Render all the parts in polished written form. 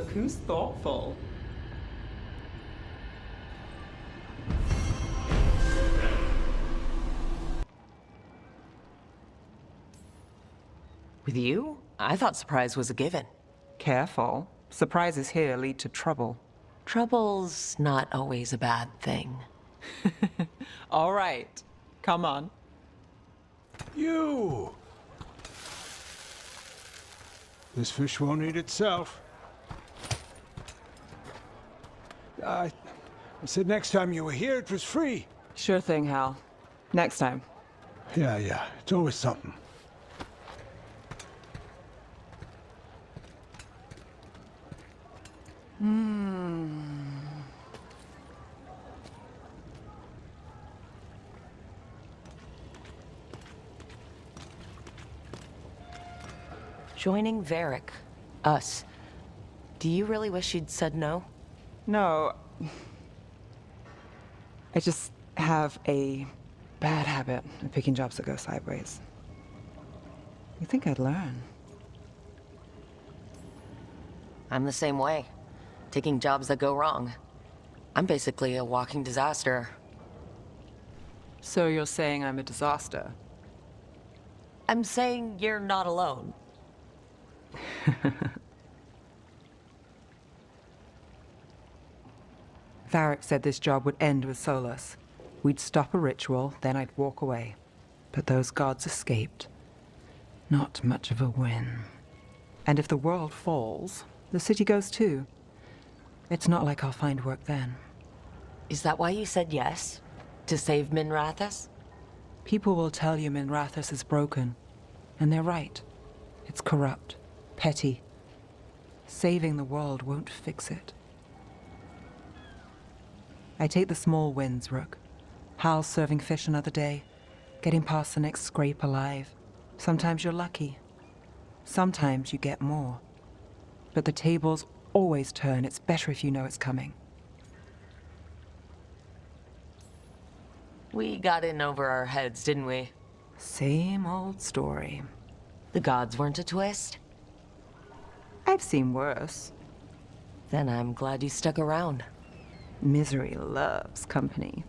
Look who's thoughtful. With you? I thought surprise was a given. Careful. Surprises here lead to trouble. Trouble's not always a bad thing. All right. Come on. You! This fish won't eat itself. I said next time you were here, it was free. Sure thing, Hal. Next time. Yeah, it's always something. Joining Varric. Us. Do you really wish you'd said no? No. I just have a bad habit of picking jobs that go sideways. You think I'd learn? I'm the same way. Taking jobs that go wrong. I'm basically a walking disaster. So you're saying I'm a disaster? I'm saying you're not alone. Varric said this job would end with Solus. We'd stop a ritual, then I'd walk away. But those gods escaped. Not much of a win. And if the world falls, the city goes too. It's not like I'll find work then. Is that why you said yes? To save Minrathous? People will tell you Minrathous is broken. And they're right. It's corrupt. Petty. Saving the world won't fix it. I take the small wins, Rook. Hal's serving fish another day. Getting past the next scrape alive. Sometimes you're lucky. Sometimes you get more. But the tables always turn. It's better if you know it's coming. We got in over our heads, didn't we? Same old story. The gods weren't a twist? I've seen worse. Then I'm glad you stuck around. Misery loves company.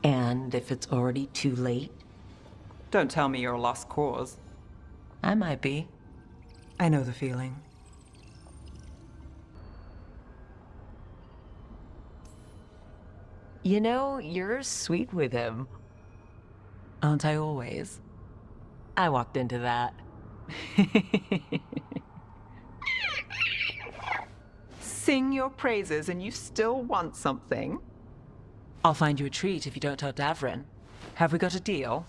And if it's already too late? Don't tell me you're a lost cause. I might be. I know the feeling. You know, you're sweet with him. Aren't I always? I walked into that. Sing your praises and you still want something? I'll find you a treat if you don't tell Davrin. Have we got a deal?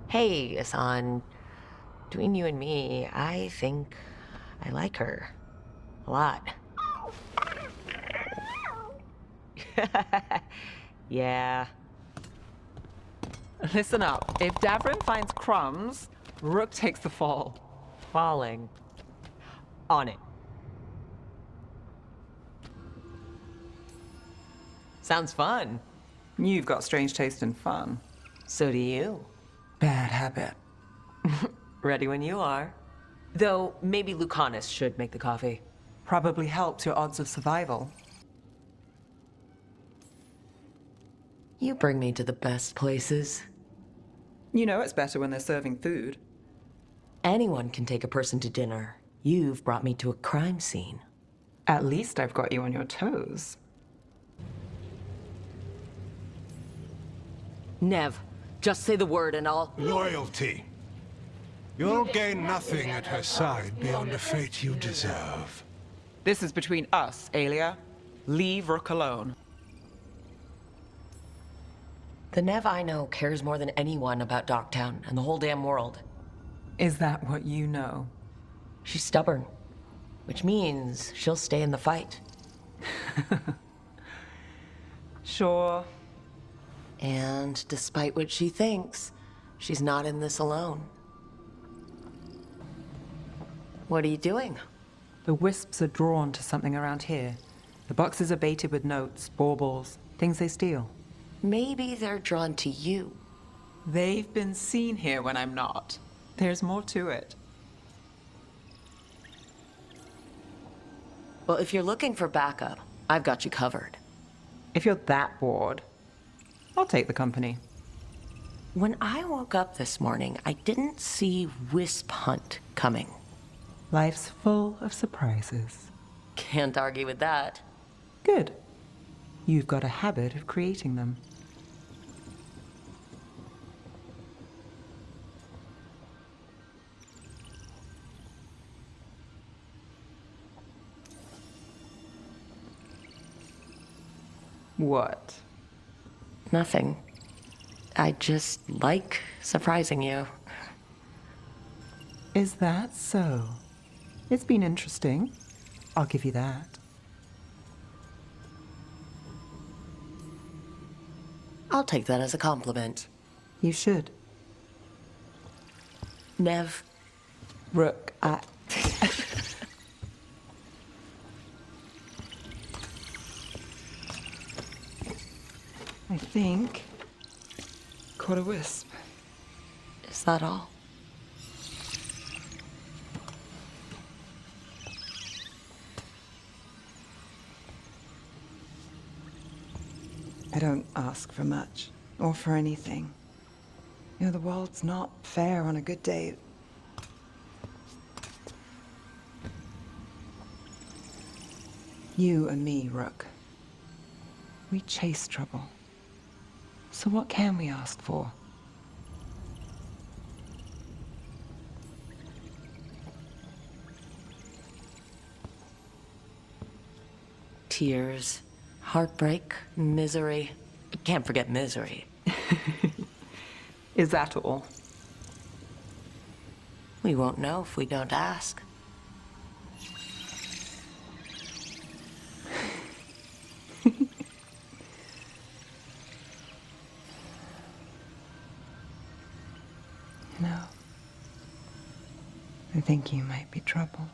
Hey, Asan. Between you and me, I think I like her. A lot. Yeah. Listen up. If Davrin finds crumbs, Rook takes the fall. Falling. On it. Sounds fun. You've got strange taste in fun. So do you. Bad habit. Ready when you are. Though, maybe Lucanis should make the coffee. Probably helps your odds of survival. You bring me to the best places. You know it's better when they're serving food. Anyone can take a person to dinner. You've brought me to a crime scene. At least I've got you on your toes. Nev, just say the word and I'll... Loyalty. You'll gain nothing at her side beyond a fate you deserve. This is between us, Aelia. Leave Rook alone. The Nev I know cares more than anyone about Docktown and the whole damn world. Is that what you know? She's stubborn, which means she'll stay in the fight. Sure. And despite what she thinks, she's not in this alone. What are you doing? The wisps are drawn to something around here. The boxes are baited with notes, baubles, things they steal. Maybe they're drawn to you. They've been seen here when I'm not. There's more to it. Well, if you're looking for backup, I've got you covered. If you're that bored, I'll take the company. When I woke up this morning, I didn't see wisp hunt coming. Life's full of surprises. Can't argue with that. Good. You've got a habit of creating them. What? Nothing. I just like surprising you. Is that so? It's been interesting. I'll give you that. I'll take that as a compliment. You should. Nev. Rook, I think... caught a wisp. Is that all? I don't ask for much, or for anything. You know, the world's not fair on a good day. You and me, Rook. We chase trouble. So what can we ask for? Tears, heartbreak, misery. Can't forget misery. Is that all? We won't know if we don't ask. No. I think you might be trouble.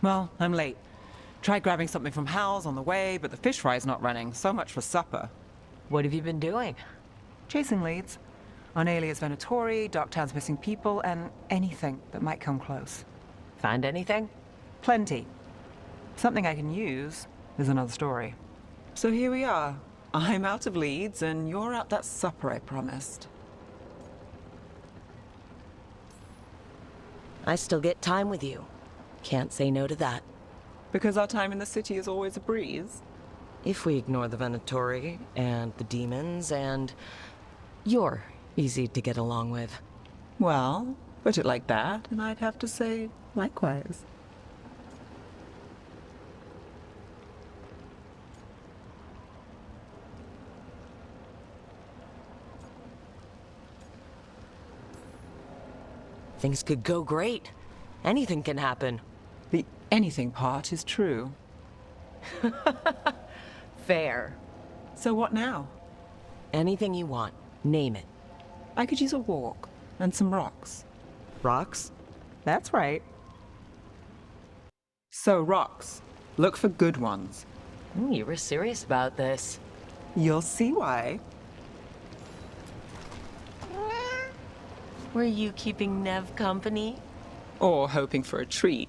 Well, I'm late. Tried grabbing something from Hal's on the way, but the fish fry's not running. So much for supper. What have you been doing? Chasing leads. On Alias Venatori, Docktown's missing people, and anything that might come close. Find anything? Plenty. Something I can use is another story. So here we are. I'm out of leads, and you're out that supper I promised. I still get time with you. Can't say no to that. Because our time in the city is always a breeze? If we ignore the Venatori and the demons and... you're easy to get along with. Well, put it like that, and I'd have to say likewise. Things could go great. Anything can happen. The anything part is true. Fair. So what now? Anything you want. Name it. I could use a walk and some rocks. Rocks? That's right. So rocks. Look for good ones. You were serious about this. You'll see why. Were you keeping Nev company? Or hoping for a treat.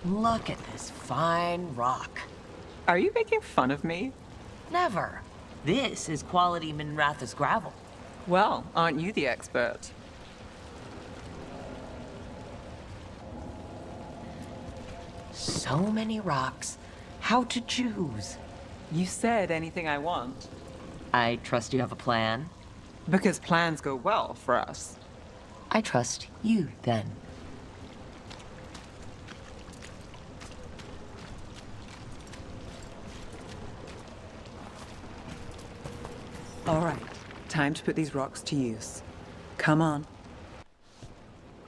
Look at this fine rock. Are you making fun of me? Never. This is quality Minrathous gravel. Well, aren't you the expert? so many rocks. How to choose? You said anything I want. I trust you have a plan. Because plans go well for us. I trust you, then. All right, time to put these rocks to use. Come on.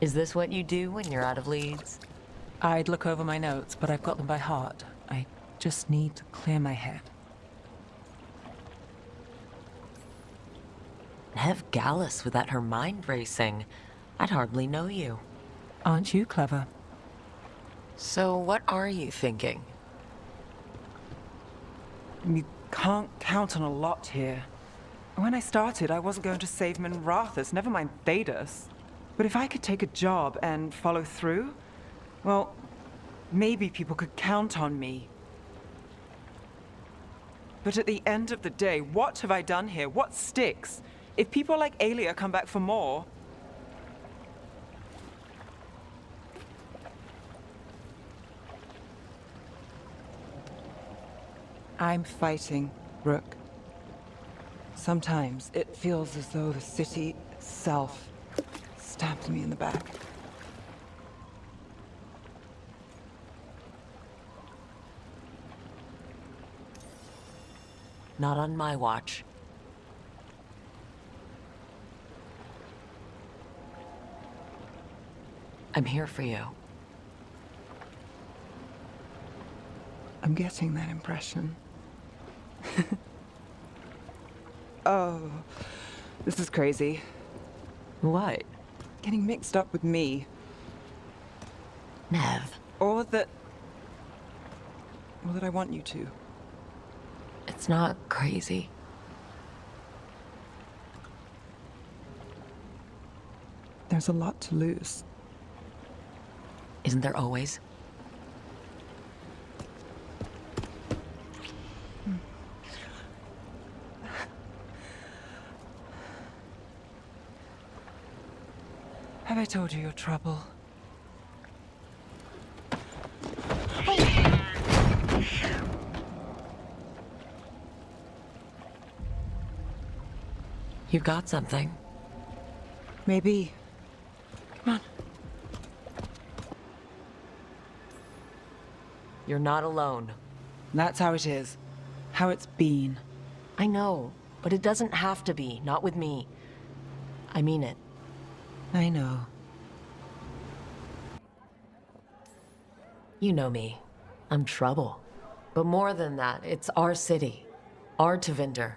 Is this what you do when you're out of leads? I'd look over my notes, but I've got them by heart. I just need to clear my head. Nev Gallus without her mind racing. I'd hardly know you. Aren't you clever? So what are you thinking? You can't count on a lot here. When I started, I wasn't going to save Minrathus, never mind Thedas. But if I could take a job and follow through, well, maybe people could count on me. But at the end of the day, what have I done here? What sticks? If people like Aelia come back for more... I'm fighting, Rook. Sometimes it feels as though the city itself stabbed me in the back. Not on my watch. I'm here for you. I'm getting that impression. Oh, this is crazy. What? Getting mixed up with me. Nev, Or that I want you to. it's not crazy. There's a lot to lose. Isn't there always? Have I told you your trouble? You've got something. Maybe. Come on. You're not alone. That's how it is. How it's been. I know, but it doesn't have to be. Not with me. I mean it. I know. You know me. I'm trouble. But more than that, it's our city. Our Tevinder.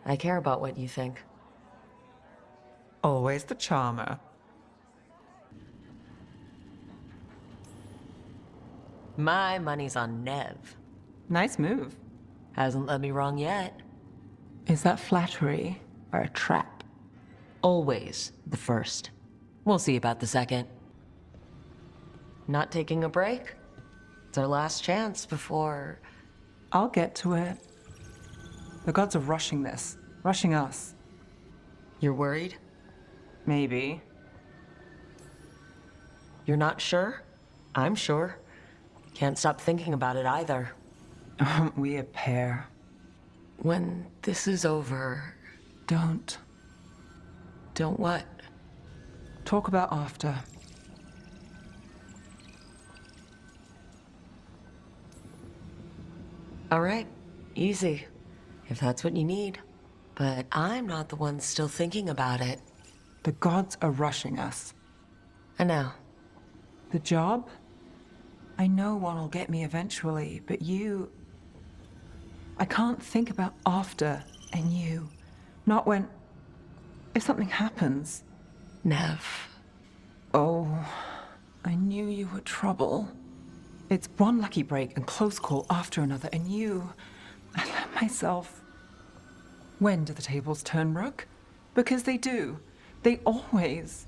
I care about what you think. Always the charmer. My money's on Nev. Nice move. Hasn't led me wrong yet. Is that flattery or a trap? Always the first. We'll see about the second. Not taking a break? It's our last chance before... I'll get to it. The gods are rushing this. Rushing us. You're worried? Maybe. You're not sure? I'm sure. Can't stop thinking about it either. Aren't we a pair? When this is over... Don't. Don't what? Talk about after. All right. Easy. If that's what you need. But I'm not the one still thinking about it. The gods are rushing us. I know. The job? I know one will get me eventually, but you... I can't think about after and you. Not when... If something happens. Nev. Oh, I knew you were trouble. It's one lucky break and close call after another, and you... I let myself... When do the tables turn, Rook? Because they do. They always...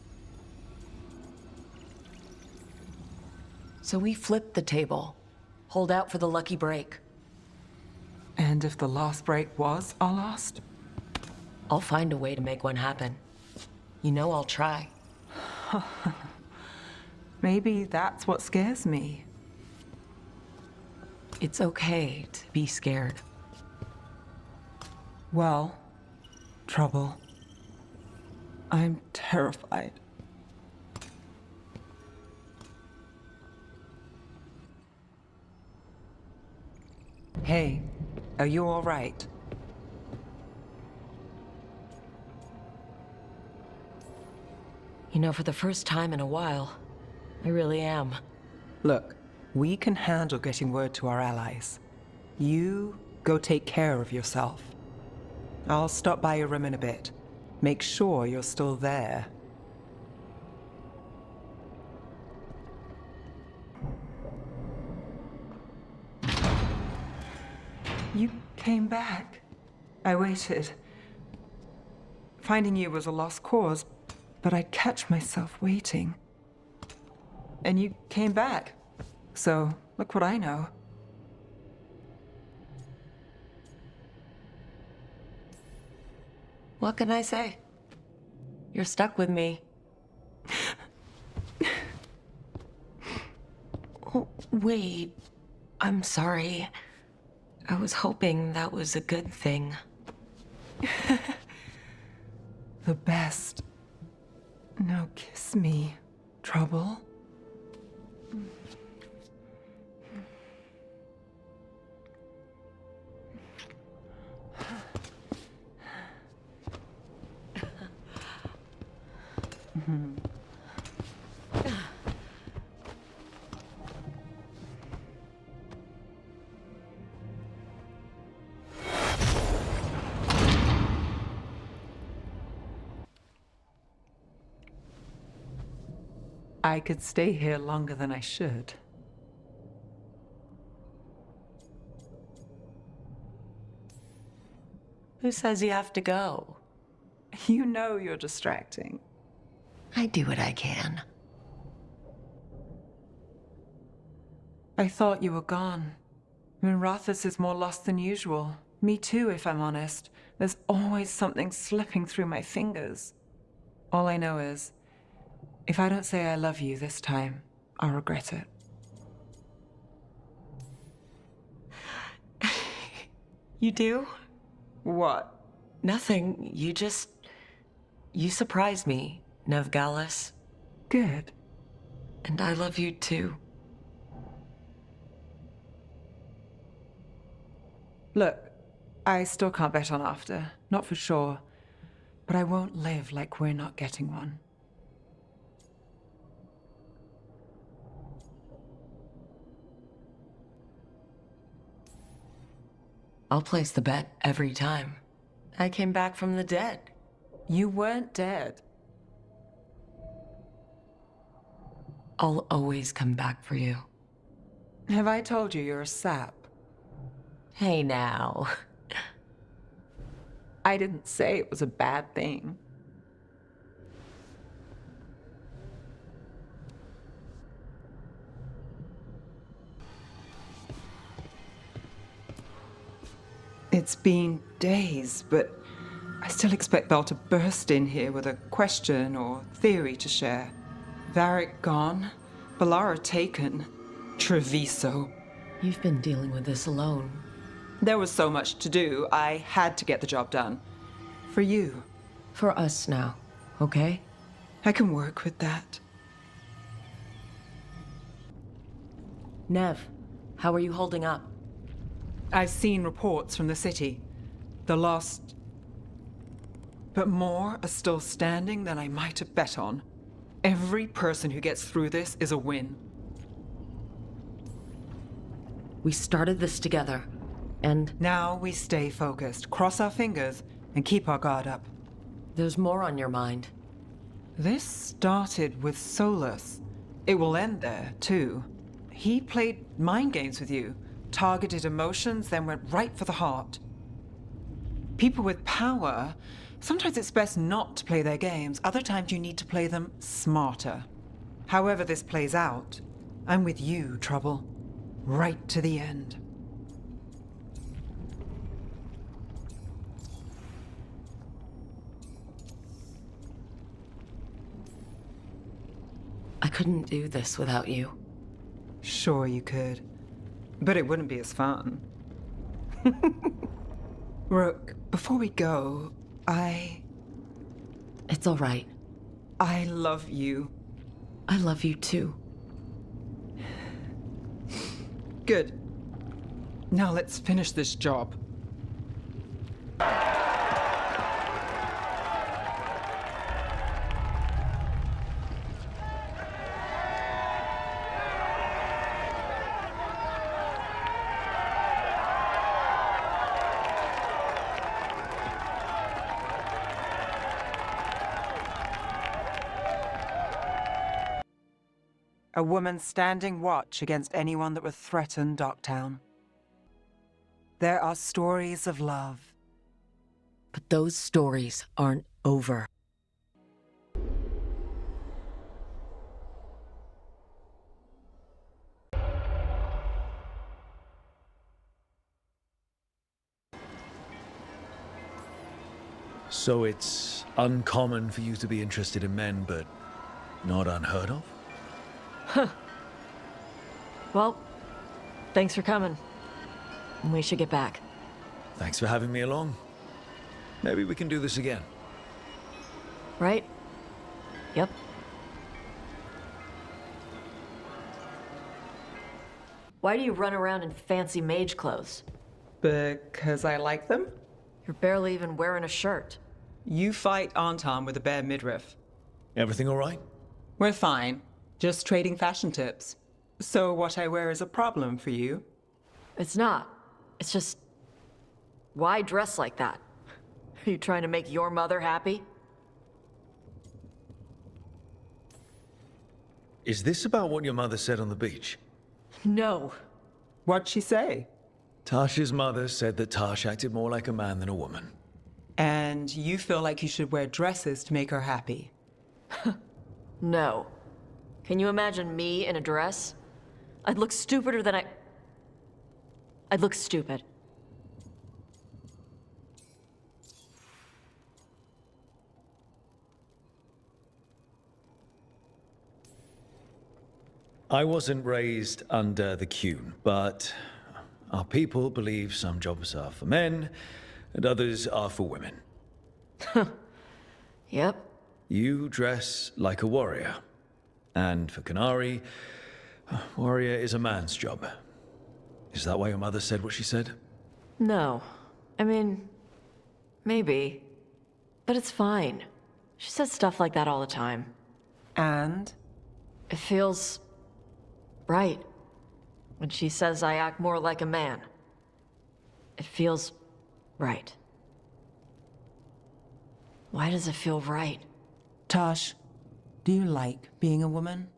So we flip the table. Hold out for the lucky break. And if the last break was our last? I'll find a way to make one happen. You know I'll try. Maybe that's what scares me. It's okay to be scared. Well, Trouble, I'm terrified. Hey, are you all right? You know, for the first time in a while, I really am. Look, we can handle getting word to our allies. You go take care of yourself. I'll stop by your room in a bit. Make sure you're still there. You came back. I waited. Finding you was a lost cause, but I'd catch myself waiting. And you came back. So, look what I know. What can I say? You're stuck with me. Oh, wait. I'm sorry. I was hoping that was a good thing. The best. Now kiss me, Trouble. I could stay here longer than I should. Who says you have to go? You know you're distracting. I do what I can. I thought you were gone. I mean, Rathus is more lost than usual. Me too, if I'm honest. There's always something slipping through my fingers. All I know is, if I don't say I love you this time, I'll regret it. You do? What? Nothing. You surprise me, Nevgalis. Good. And I love you too. Look, I still can't bet on after. Not for sure. But I won't live like we're not getting one. I'll place the bet every time. I came back from the dead. You weren't dead. I'll always come back for you. Have I told you you're a sap? Hey now. I didn't say it was a bad thing. It's been days, but I still expect Belle to burst in here with a question or theory to share. Varric gone, Bellara taken, Treviso. You've been dealing with this alone. There was so much to do, I had to get the job done. For you. For us now, okay? I can work with that. Nev, how are you holding up? I've seen reports from the city. The lost... But more are still standing than I might have bet on. Every person who gets through this is a win. We started this together, and Now we stay focused, cross our fingers, and keep our guard up. there's more on your mind. This started with Solus. It will end there, too. He played mind games with you, targeted emotions, then went right for the heart. People with power, sometimes it's best not to play their games. Other times you need to play them smarter. However this plays out, I'm with you, Trouble. Right to the end. I couldn't do this without you. Sure you could. But it wouldn't be as fun. Rook, before we go, It's all right. I love you. I love you too. Good. Now let's finish this job. A woman standing watch against anyone that would threaten Docktown. There are stories of love. But those stories aren't over. So it's uncommon for you to be interested in men, but not unheard of? Well, thanks for coming. We should get back. Thanks for having me along. Maybe we can do this again. Right? Yep. Why do you run around in fancy mage clothes? Because I like them? You're barely even wearing a shirt. You fight Anton with a bare midriff. Everything all right? We're fine. Just trading fashion tips. So what I wear is a problem for you? It's not. It's just... why dress like that? Are you trying to make your mother happy? Is this about what your mother said on the beach? No. What'd she say? Taash's mother said that Taash acted more like a man than a woman. And you feel like you should wear dresses to make her happy? No. Can you imagine me in a dress? I'd look stupider than I'd look stupid. I wasn't raised under the Qun, but our people believe some jobs are for men and others are for women. Yep. You dress like a warrior. And for Canary, warrior is a man's job. Is that why your mother said what she said? No. I mean, maybe. But it's fine. She says stuff like that all the time. And? It feels... right. When she says I act more like a man. It feels... right. Why does it feel right? Taash, do you like being a woman?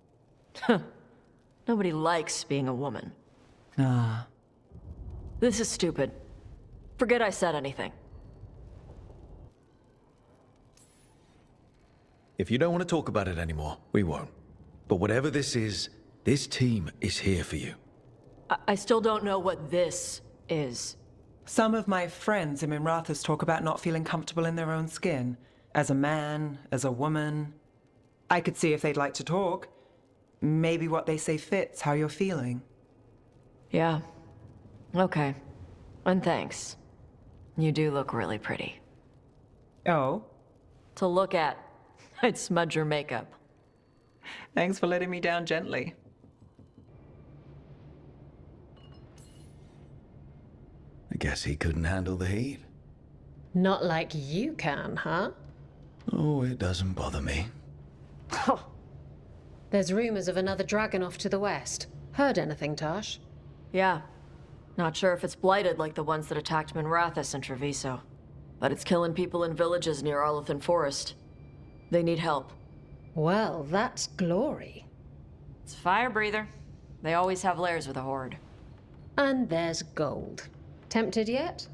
Nobody likes being a woman. Ah. This is stupid. Forget I said anything. If you don't want to talk about it anymore, we won't. But whatever this is, this team is here for you. I still don't know what this is. Some of my friends in Minrathous talk about not feeling comfortable in their own skin. As a man, as a woman. I could see if they'd like to talk. Maybe what they say fits how you're feeling. Yeah. Okay. And thanks. You do look really pretty. Oh? To look at, I'd smudge your makeup. Thanks for letting me down gently. I guess he couldn't handle the heat. Not like you can, huh? Oh, it doesn't bother me. There's rumors of another dragon off to the west. Heard anything, Taash? Yeah. Not sure if it's blighted like the ones that attacked Minrathous and Treviso. But it's killing people in villages near Arlethan Forest. They need help. Well, that's glory. It's a fire breather. They always have lairs with a horde. And there's gold. Tempted yet?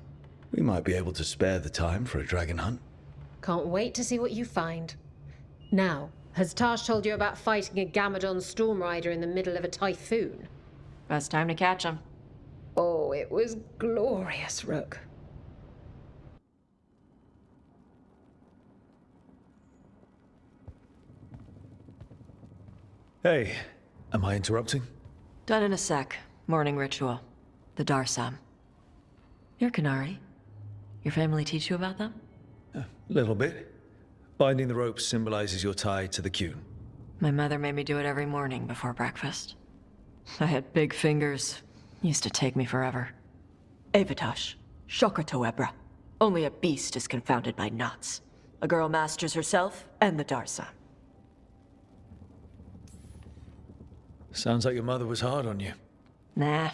We might be able to spare the time for a dragon hunt. Can't wait to see what you find. Now, has Taash told you about fighting a Gamadon Stormrider in the middle of a typhoon? Best time to catch them. Oh, it was glorious, Rook. Hey, am I interrupting? Done in a sec. Morning ritual. The Darsam. You're Canary. Your family teach you about them? A little bit. Binding the ropes symbolizes your tie to the Qun. My mother made me do it every morning before breakfast. I had big fingers. Used to take me forever. Avatash, Shokratoebra. Only a beast is confounded by knots. A girl masters herself and the Darsam. Sounds like your mother was hard on you. Nah.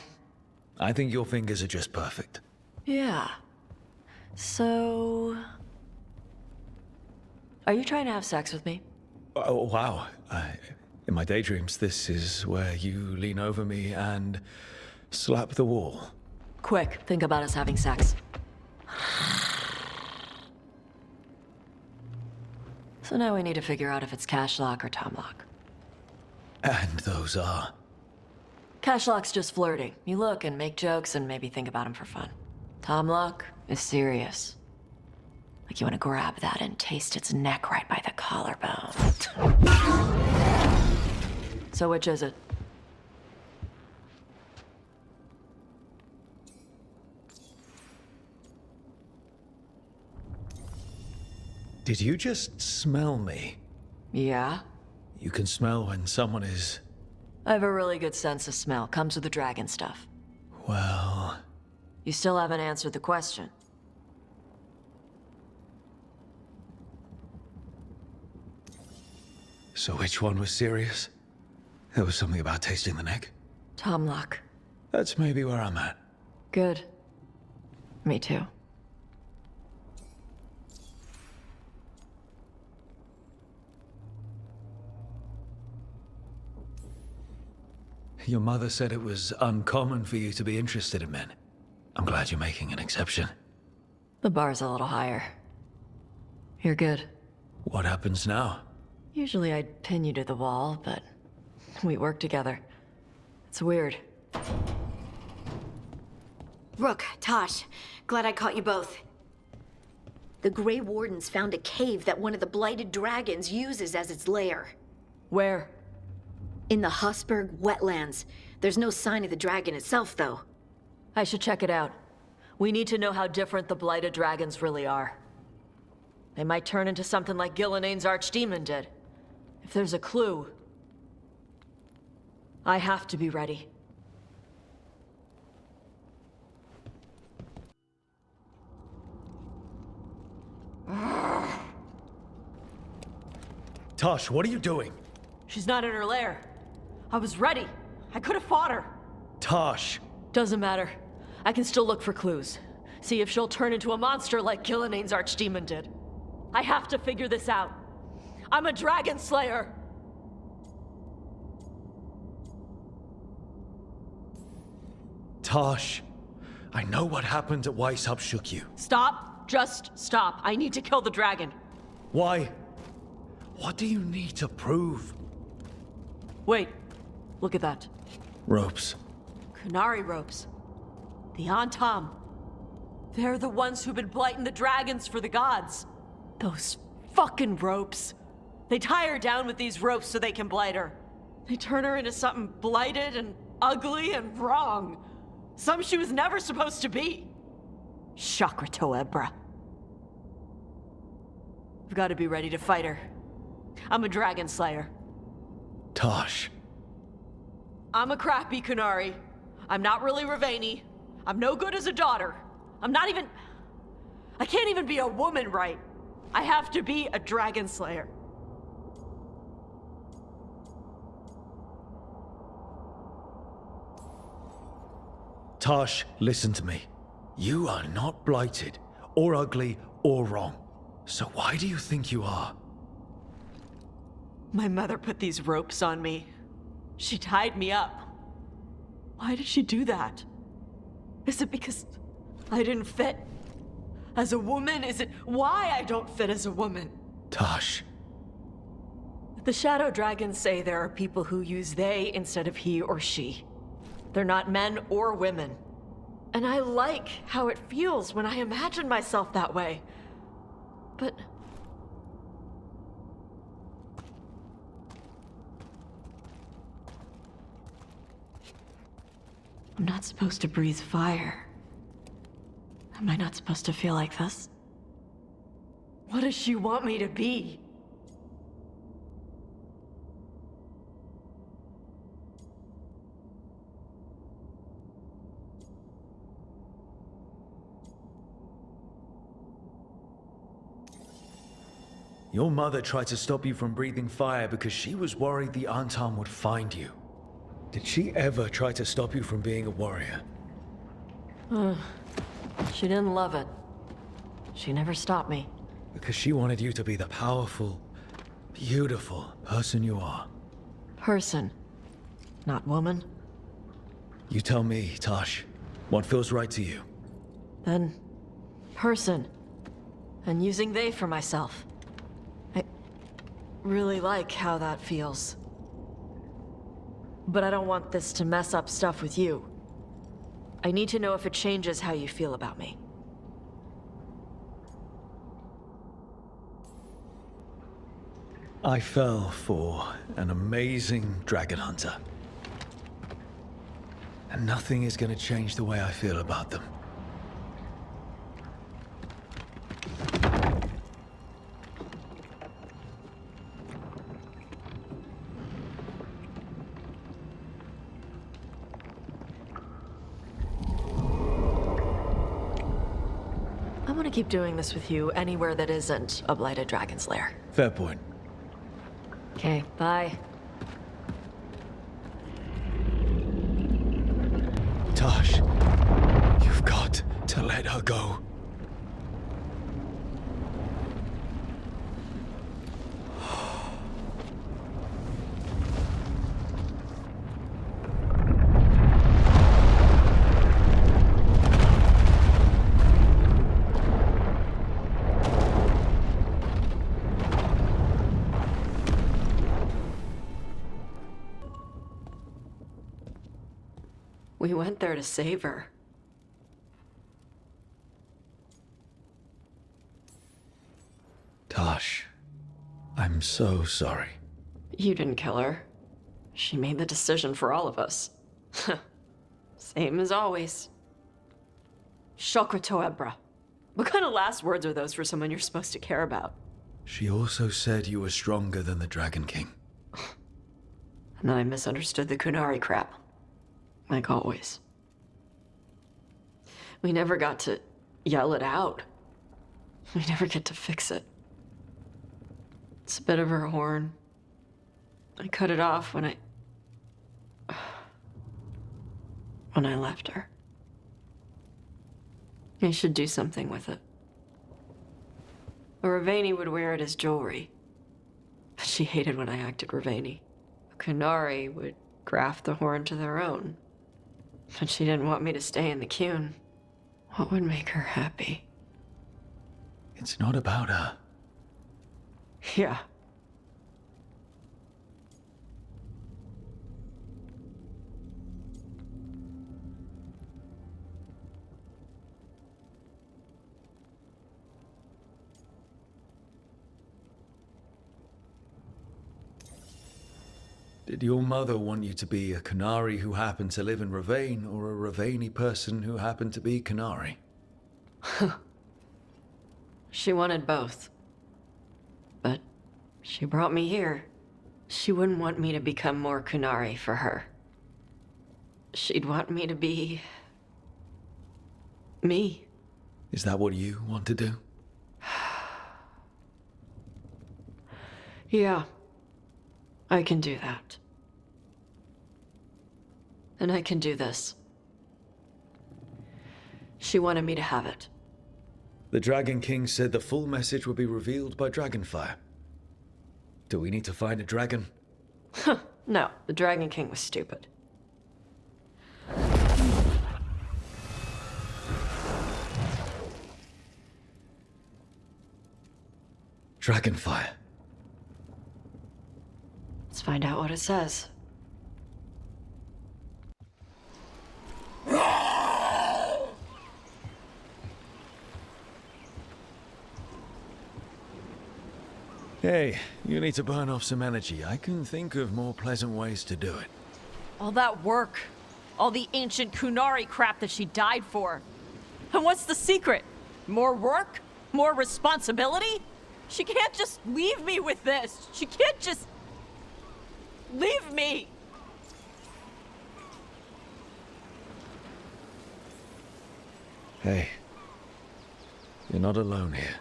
I think your fingers are just perfect. Yeah. So... Are you trying to have sex with me? Oh, wow. In my daydreams, this is where you lean over me and slap the wall. Quick, think about us having sex. So now we need to figure out if it's Cashlock or Tomlock. And those are... Cashlock's just flirting. You look and make jokes and maybe think about him for fun. Tomlock is serious. Like you want to grab that and taste its neck right by the collarbone. So which is it? Did you just smell me? Yeah? You can smell when someone is... I have a really good sense of smell. Comes with the dragon stuff. Well... You still haven't answered the question. So which one was serious? There was something about tasting the neck. Tomlock. That's maybe where I'm at. Good. Me too. Your mother said it was uncommon for you to be interested in men. I'm glad you're making an exception. The bar's a little higher. You're good. What happens now? Usually I'd pin you to the wall, but we work together. It's weird. Rook, Taash, glad I caught you both. The Grey Wardens found a cave that one of the Blighted Dragons uses as its lair. Where? In the Husberg wetlands. There's no sign of the dragon itself, though. I should check it out. We need to know how different the Blighted Dragons really are. They might turn into something like Gillenane's archdemon did. If there's a clue, I have to be ready. Taash, what are you doing? She's not in her lair. I was ready. I could have fought her. Taash! Doesn't matter. I can still look for clues. See if she'll turn into a monster like Gillenane's archdemon did. I have to figure this out. I'm a dragon slayer. Taash, I know what happened at Weishaupt shook you. Stop. Just stop. I need to kill the dragon. Why? What do you need to prove? Wait. Look at that. Ropes. Canary ropes. The Antam. They're the ones who've been blighting the dragons for the gods. Those fucking ropes. They tie her down with these ropes so they can blight her. They turn her into something blighted and ugly and wrong. Some she was never supposed to be. Shokratoebra. I've got to be ready to fight her. I'm a dragon slayer. Taash. I'm a crappy Canary. I'm not really Ravani. I'm no good as a daughter. I'm not even... I can't even be a woman right. I have to be a dragon slayer. Taash, listen to me. You are not blighted, or ugly, or wrong. So why do you think you are? My mother put these ropes on me. She tied me up. Why did she do that? Is it because I didn't fit as a woman? Is it why I don't fit as a woman? Taash. The Shadow Dragons say there are people who use they instead of he or she. They're not men or women. And I like how it feels when I imagine myself that way. But... I'm not supposed to breathe fire. Am I not supposed to feel like this? What does she want me to be? Your mother tried to stop you from breathing fire because she was worried the Antam would find you. Did she ever try to stop you from being a warrior? She didn't love it. She never stopped me. Because she wanted you to be the powerful, beautiful person you are. Person, not woman. You tell me, Taash, what feels right to you? Then, person. And using they for myself. I really like how that feels. But I don't want this to mess up stuff with you. I need to know if it changes how you feel about me. I fell for an amazing dragon hunter. And nothing is going to change the way I feel about them. I want to keep doing this with you anywhere that isn't a blighted dragon's lair. Fair point. Okay, bye. Taash, you've got to let her go. We went there to save her. Taash, I'm so sorry. You didn't kill her. She made the decision for all of us. Same as always. Shokrato Ebra. What kind of last words are those for someone you're supposed to care about? She also said you were stronger than the Dragon King. And then I misunderstood the Kunari crap. Like always. We never got to yell it out. We never get to fix it. It's a bit of her horn. I cut it off when I left her. I should do something with it. A Ravani would wear it as jewelry. But she hated when I acted Ravani. A Kunari would graft the horn to their own. But she didn't want me to stay in the Qun. What would make her happy? It's not about her. Yeah. Did your mother want you to be a Kunari who happened to live in Ravane, or a Ravani person who happened to be Kunari? She wanted both. But she brought me here. She wouldn't want me to become more Kunari for her. She'd want me to be... me. Is that what you want to do? Yeah. I can do that. And I can do this. She wanted me to have it. The Dragon King said the full message would be revealed by dragonfire. Do we need to find a dragon? No, the Dragon King was stupid. Dragonfire. Let's find out what it says. Hey, you need to burn off some energy. I can think of more pleasant ways to do it. All that work. All the ancient Kunari crap that she died for. And what's the secret? More work? More responsibility? She can't just leave me with this. She can't just... leave me! Hey. You're not alone here.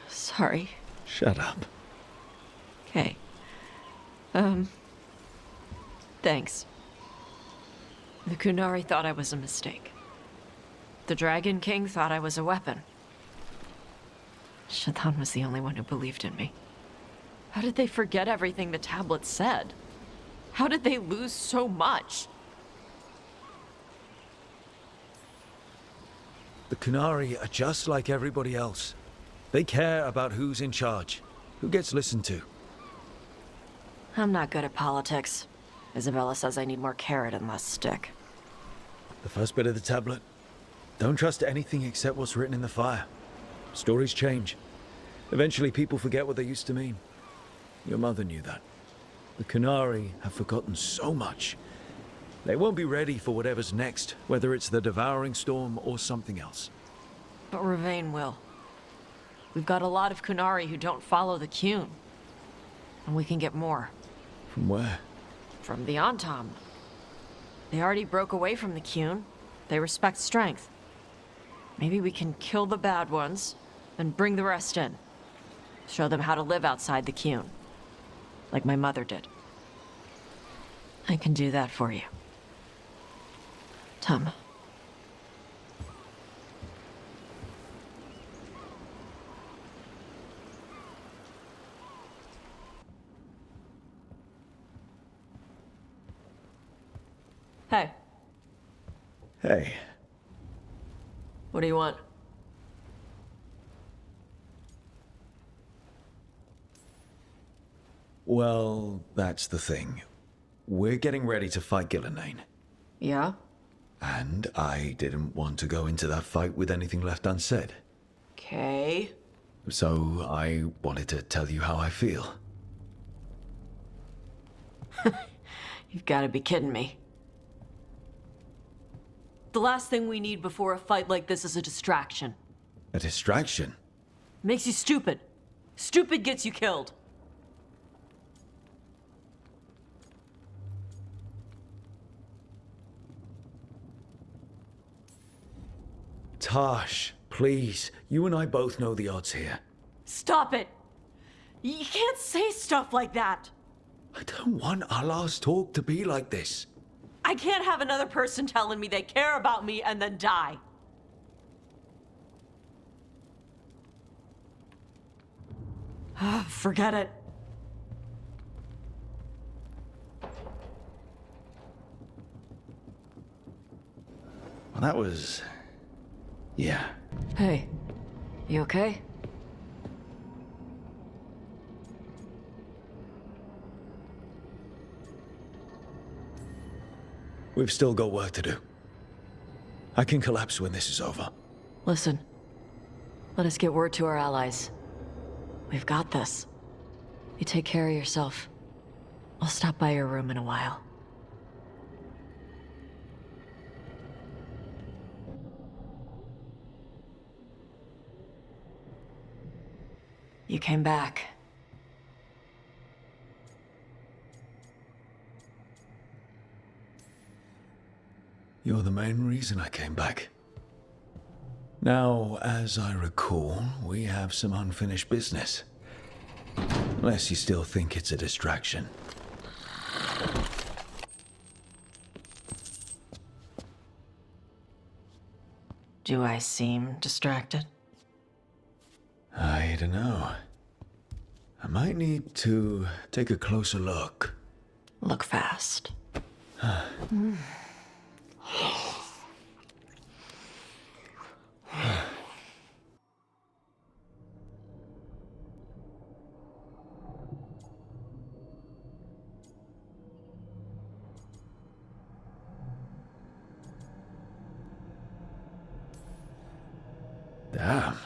Sorry. Shut up. Okay. Thanks. The Kunari thought I was a mistake. The Dragon King thought I was a weapon. Shathan was the only one who believed in me. How did they forget everything the tablet said? How did they lose so much? The Kunari are just like everybody else. They care about who's in charge, who gets listened to. I'm not good at politics. Isabella says I need more carrot and less stick. The first bit of the tablet. Don't trust anything except what's written in the fire. Stories change. Eventually people forget what they used to mean. Your mother knew that. The Kunari have forgotten so much. They won't be ready for whatever's next, whether it's the devouring storm or something else. But Ravain will. We've got a lot of Kunari who don't follow the Qun. And we can get more. From where? From the Antam. They already broke away from the Qun. They respect strength. Maybe we can kill the bad ones, and bring the rest in. Show them how to live outside the Qun. Like my mother did. I can do that for you. Tom. Hey, Hey. what do you want? Well, that's the thing. We're getting ready to fight Gillenane. Yeah? And I didn't want to go into that fight with anything left unsaid. Okay. So I wanted to tell you how I feel. You've got to be kidding me. The last thing we need before a fight like this is a distraction. A distraction? Makes you stupid. Stupid gets you killed. Taash, please. You and I both know the odds here. Stop it! You can't say stuff like that! I don't want our last talk to be like this. I can't have another person telling me they care about me and then die. Forget it. Well, that was... yeah. Hey, you okay? We've still got work to do. I can collapse when this is over. Listen, let us get word to our allies. We've got this. You take care of yourself. I'll stop by your room in a while. You came back. You're the main reason I came back. Now, as I recall, we have some unfinished business. Unless you still think it's a distraction. Do I seem distracted? I don't know. I might need to take a closer look. Look fast. Damn.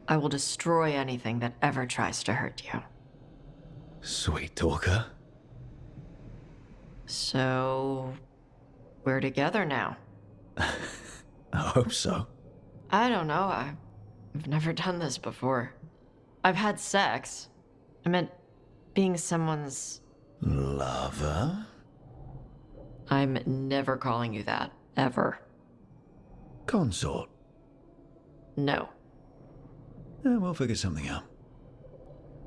I will destroy anything that ever tries to hurt you. Sweet talker. So... we're together now. I hope so. I don't know. I've never done this before. I've had sex. I meant being someone's... Lover? I'm never calling you that. Ever. Consort? No. We'll figure something out.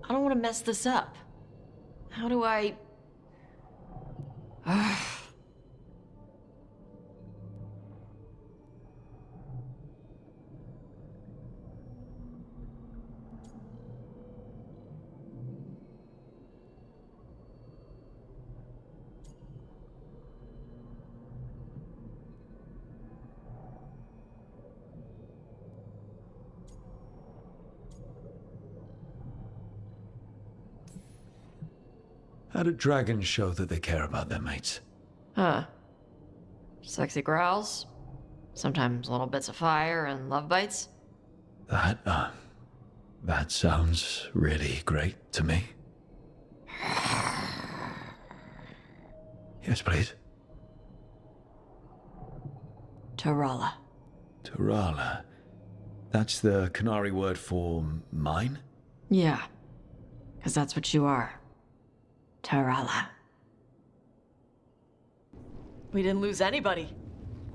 I don't want to mess this up. How do I... How do dragons show that they care about their mates? Huh. Sexy growls. Sometimes little bits of fire and love bites. That sounds really great to me. Yes, please. Tarala. Tarala. That's the Canary word for mine? Yeah. 'Cause that's what you are. Tarala. We didn't lose anybody.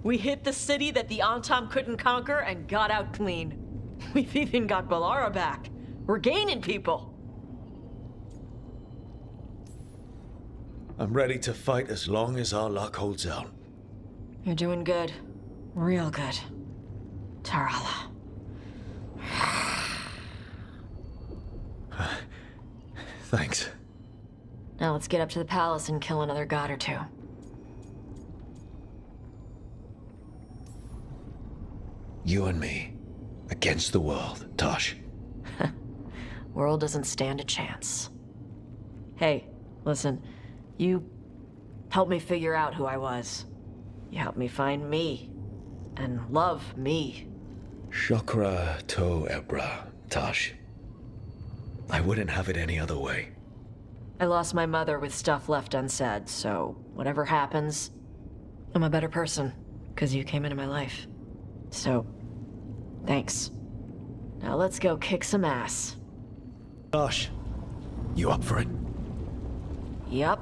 We hit the city that the Antom couldn't conquer and got out clean. We've even got Bellara back. We're gaining people. I'm ready to fight as long as our luck holds out. You're doing good. Real good. Tarala. Thanks. Now let's get up to the palace and kill another god or two. You and me, against the world, Taash. World doesn't stand a chance. Hey, listen. You helped me figure out who I was. You helped me find me. And love me. Shokra to Ebra, Taash. I wouldn't have it any other way. I lost my mother with stuff left unsaid, so whatever happens, I'm a better person, because you came into my life. So, thanks. Now let's go kick some ass. Taash, you up for it? Yup.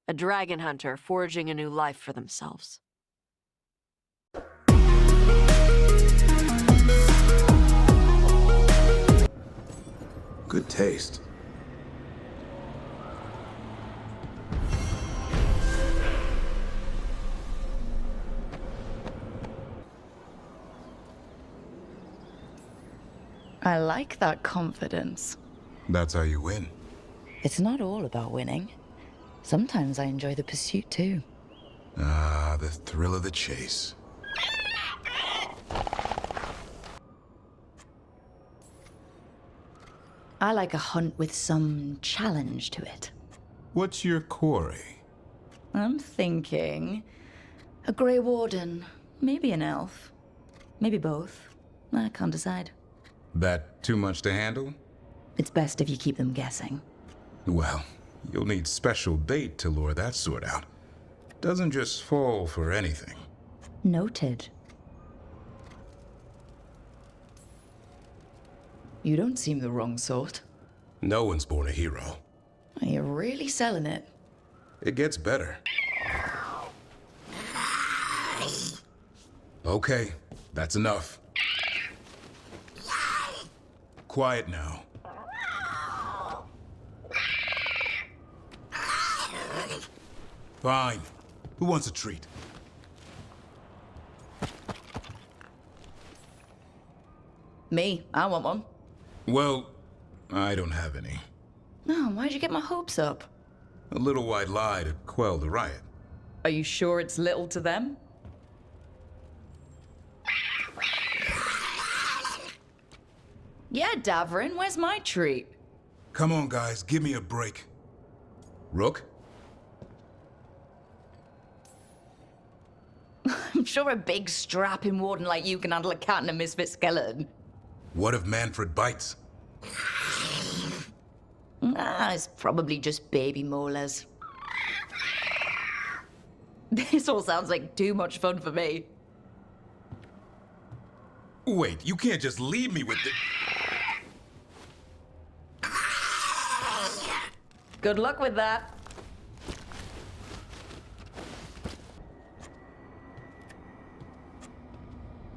A dragon hunter forging a new life for themselves. Good taste. I like that confidence. That's how you win. It's not all about winning. Sometimes I enjoy the pursuit too. Ah, the thrill of the chase. I like a hunt with some challenge to it. What's your quarry? I'm thinking a Grey Warden, maybe an elf, maybe both. I can't decide. That too much to handle? It's best if you keep them guessing. Well, you'll need special bait to lure that sort out. Doesn't just fall for anything. Noted. You don't seem the wrong sort. No one's born a hero. You're really selling it. It gets better. Okay, that's enough. Quiet now. Fine. Who wants a treat? Me, I want one. Well, I don't have any. Oh, why'd you get my hopes up? A little white lie to quell the riot. Are you sure it's little to them? Yeah, Davrin, where's my treat? Come on, guys, give me a break. Rook? I'm sure a big strapping warden like you can handle a cat and a misfit skeleton. What if Manfred bites? It's probably just baby molars. This all sounds like too much fun for me. Wait, you can't just leave me with the... Good luck with that.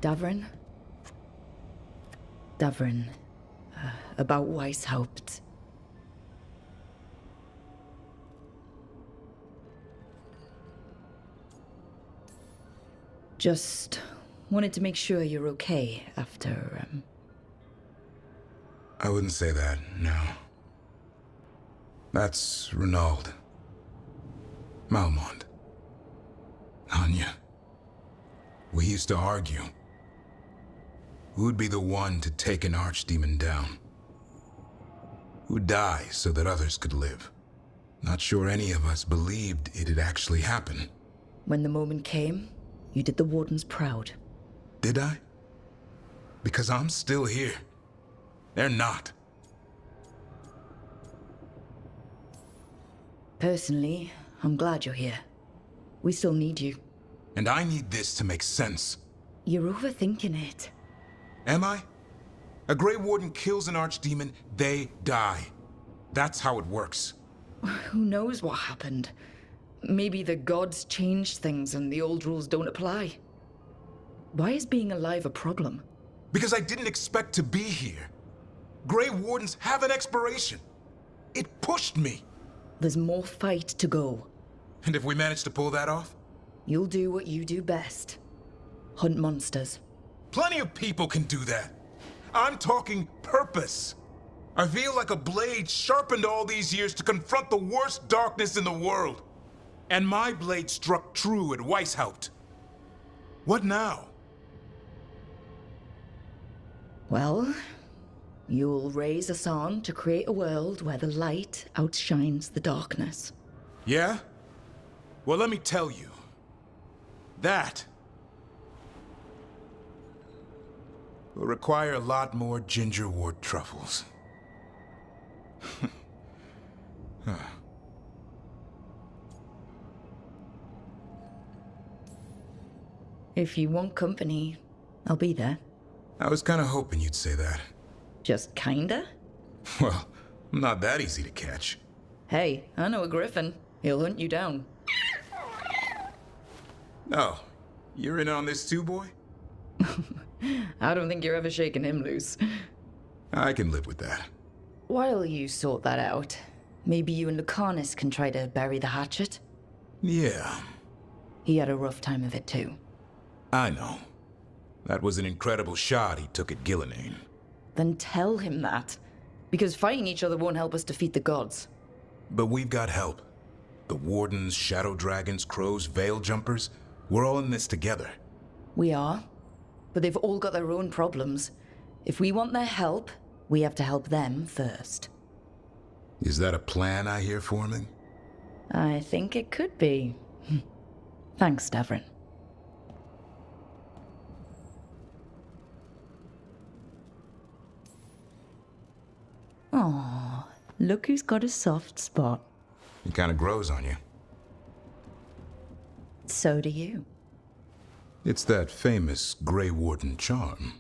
Davrin? Davrin. About Weishaupt. Just wanted to make sure you're okay after, I wouldn't say that, no. That's Renaud. Malmont. Anya. We used to argue. Who'd be the one to take an archdemon down? Who'd die so that others could live? Not sure any of us believed it'd actually happen. When the moment came, you did the Wardens proud. Did I? Because I'm still here. They're not. Personally, I'm glad you're here. We still need you. And I need this to make sense. You're overthinking it. Am I? A Grey Warden kills an archdemon, they die. That's how it works. Who knows what happened? Maybe the gods changed things and the old rules don't apply. Why is being alive a problem? Because I didn't expect to be here. Grey Wardens have an expiration. It pushed me. There's more fight to go. And if we manage to pull that off? You'll do what you do best. Hunt monsters. Plenty of people can do that. I'm talking purpose. I feel like a blade sharpened all these years to confront the worst darkness in the world. And my blade struck true at Weishaupt. What now? Well, you'll raise a song to create a world where the light outshines the darkness. Yeah? Well, let me tell you. That will require a lot more gingerwort truffles. If you want company, I'll be there. I was kind of hoping you'd say that. Just kinda? Well, I'm not that easy to catch. Hey, I know a griffon. He'll hunt you down. Oh, you're in on this too, boy? I don't think you're ever shaking him loose. I can live with that. While you sort that out, maybe you and Lucanis can try to bury the hatchet? Yeah, He had a rough time of it too. I know. That was an incredible shot he took at Gillinane. Then tell him that. Because fighting each other won't help us defeat the gods. But we've got help. The Wardens, Shadow Dragons, Crows, Veil Jumpers, we're all in this together. We are. But they've all got their own problems. If we want their help, we have to help them first. Is that a plan I hear forming? I think it could be. Thanks, Davrin. Aw, look who's got a soft spot. It kind of grows on you. So do you. It's that famous Grey Warden charm.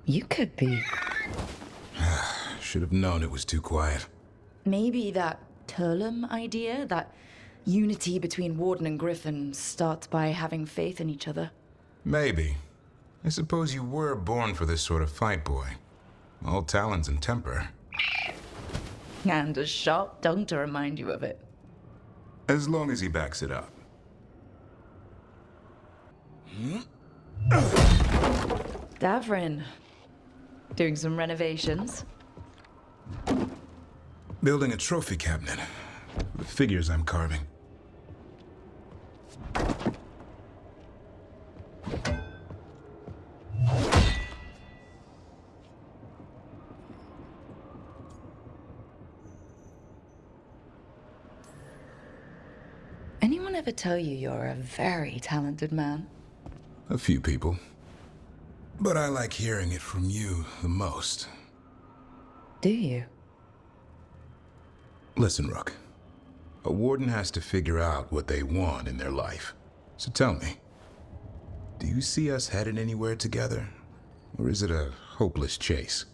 You could be. Should have known it was too quiet. Maybe that Turlum idea, that unity between Warden and Griffon, starts by having faith in each other. Maybe. I suppose you were born for this sort of fight, boy. All talons and temper. And a sharp tongue to remind you of it. As long as he backs it up. Davrin. Doing some renovations. Building a trophy cabinet. The figures I'm carving. Anyone ever tell you you're a very talented man? A few people. But I like hearing it from you the most. Do you? Listen, Rook. A warden has to figure out what they want in their life. So tell me, do you see us headed anywhere together? Or is it a hopeless chase?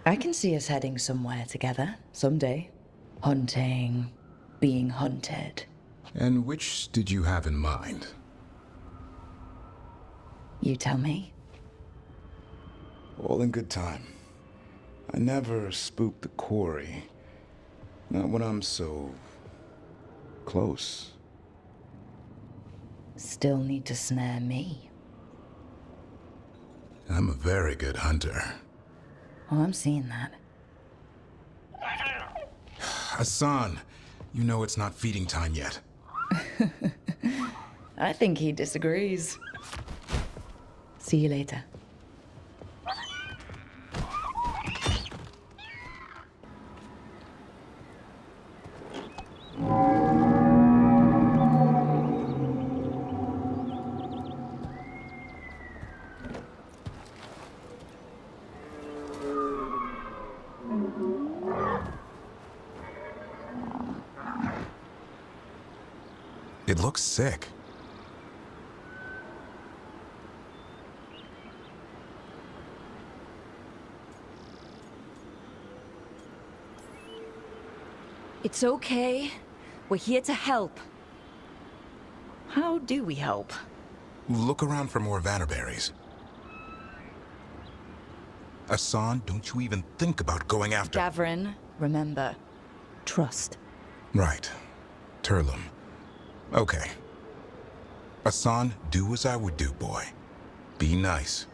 I can see us heading somewhere together, someday. Hunting, being hunted. And which did you have in mind? You tell me. All in good time. I never spook the quarry. Not when I'm so... close. Still need to snare me. I'm a very good hunter. Oh, I'm seeing that. Hassan, you know it's not feeding time yet. I think he disagrees. See you later. It looks sick. It's okay. We're here to help. How do we help? Look around for more vannerberries. Hassan, don't you even think about going after... Gavrin, remember, trust. Right. Turlum. Okay. Hassan, do as I would do, boy. Be nice.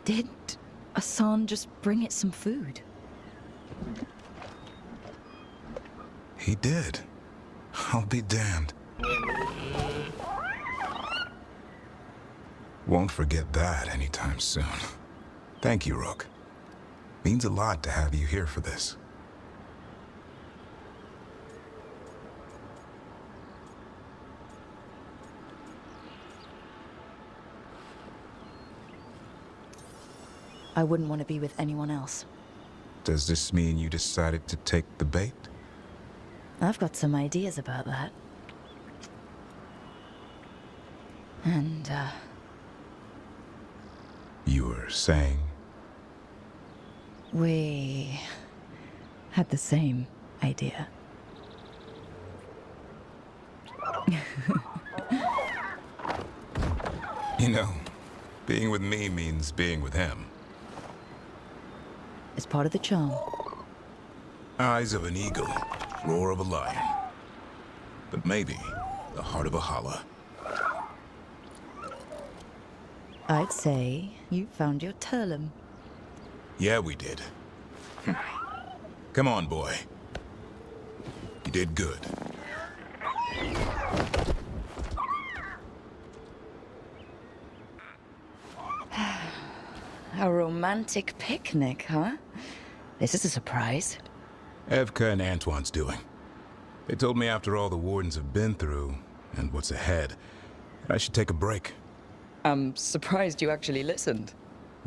Did Hassan just bring it some food? He did. I'll be damned. Won't forget that anytime soon. Thank you, Rook. Means a lot to have you here for this. I wouldn't want to be with anyone else. Does this mean you decided to take the bait? I've got some ideas about that. And, You were saying... we had the same idea. You know, being with me means being with him. It's part of the charm. Eyes of an eagle, roar of a lion. But maybe the heart of a holla. I'd say you found your Turlum. Yeah, we did. Come on, boy. You did good. A romantic picnic, huh? This is a surprise. Evka and Antoine's doing. They told me after all the wardens have been through, and what's ahead, I should take a break. I'm surprised you actually listened.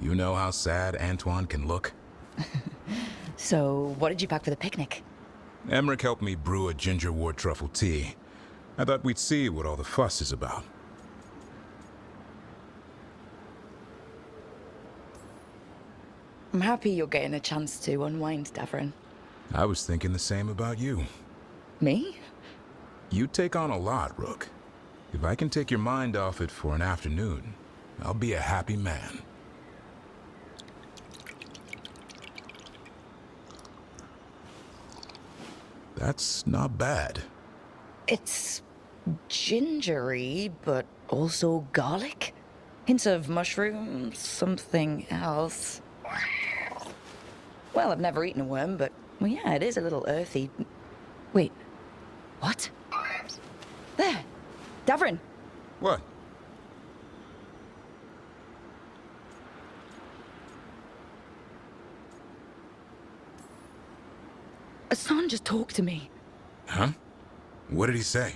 You know how sad Antoine can look? So, what did you pack for the picnic? Emmrich helped me brew a ginger wort truffle tea. I thought we'd see what all the fuss is about. I'm happy you're getting a chance to unwind, Davrin. I was thinking the same about you. Me? You take on a lot, Rook. If I can take your mind off it for an afternoon, I'll be a happy man. That's not bad. It's gingery, but also garlic. Hints of mushroom, something else. Well, I've never eaten a worm, but, well, yeah, it is a little earthy. Wait, what? There! Davrin! What? Hassan just talked to me. Huh? What did he say?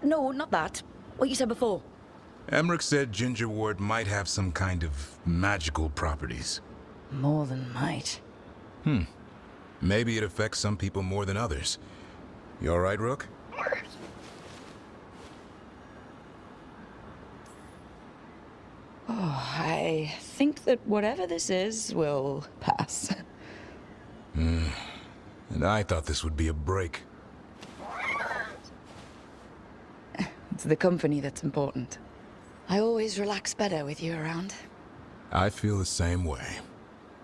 No, not that. What you said before. Emmrich said Ginger Ward might have some kind of magical properties. More than might. Maybe it affects some people more than others. You all right, Rook? Oh, I think that whatever this is will pass. And I thought this would be a break. It's the company that's important. I always relax better with you around. I feel the same way.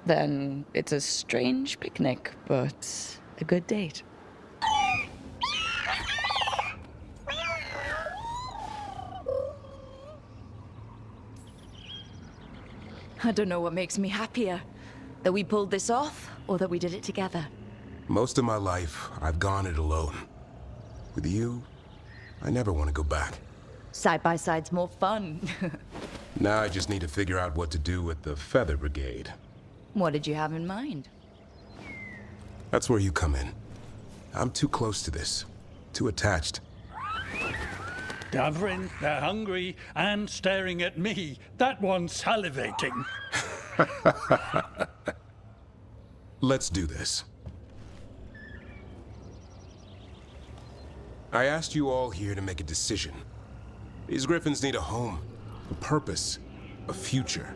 Then it's a strange picnic, but a good date. I don't know what makes me happier. That we pulled this off, or that we did it together. Most of my life, I've gone it alone. With you, I never want to go back. Side by side's more fun. Now I just need to figure out what to do with the Feather Brigade. What did you have in mind? That's where you come in. I'm too close to this. Too attached. Davrin, they're hungry and staring at me. That one's salivating. Let's do this. I asked you all here to make a decision. These griffins need a home, a purpose, a future.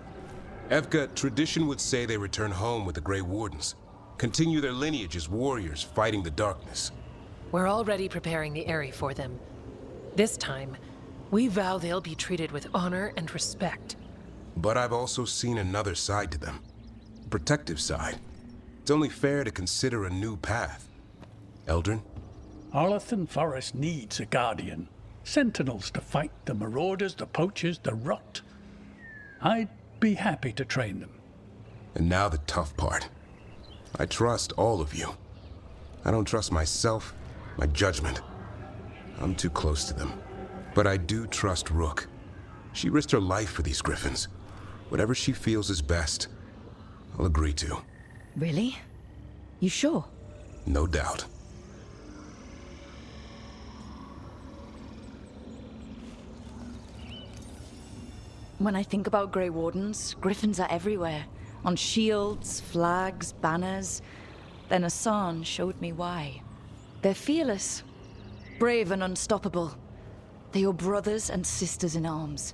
Evka, tradition would say they return home with the Grey Wardens. Continue their lineage as warriors fighting the darkness. We're already preparing the Eyrie for them. This time, we vow they'll be treated with honor and respect. But I've also seen another side to them. A protective side. It's only fair to consider a new path. Eldrin? Arlathan Forest needs a guardian. Sentinels to fight the marauders, the poachers, the rot. I'd be happy to train them. And now the tough part. I trust all of you. I don't trust myself, my judgment. I'm too close to them. But I do trust Rook. She risked her life for these griffins. Whatever she feels is best, I'll agree to. Really? You sure? No doubt. When I think about Grey Wardens, griffins are everywhere. On shields, flags, banners. Then Hassan showed me why. They're fearless, brave and unstoppable. They're your brothers and sisters in arms.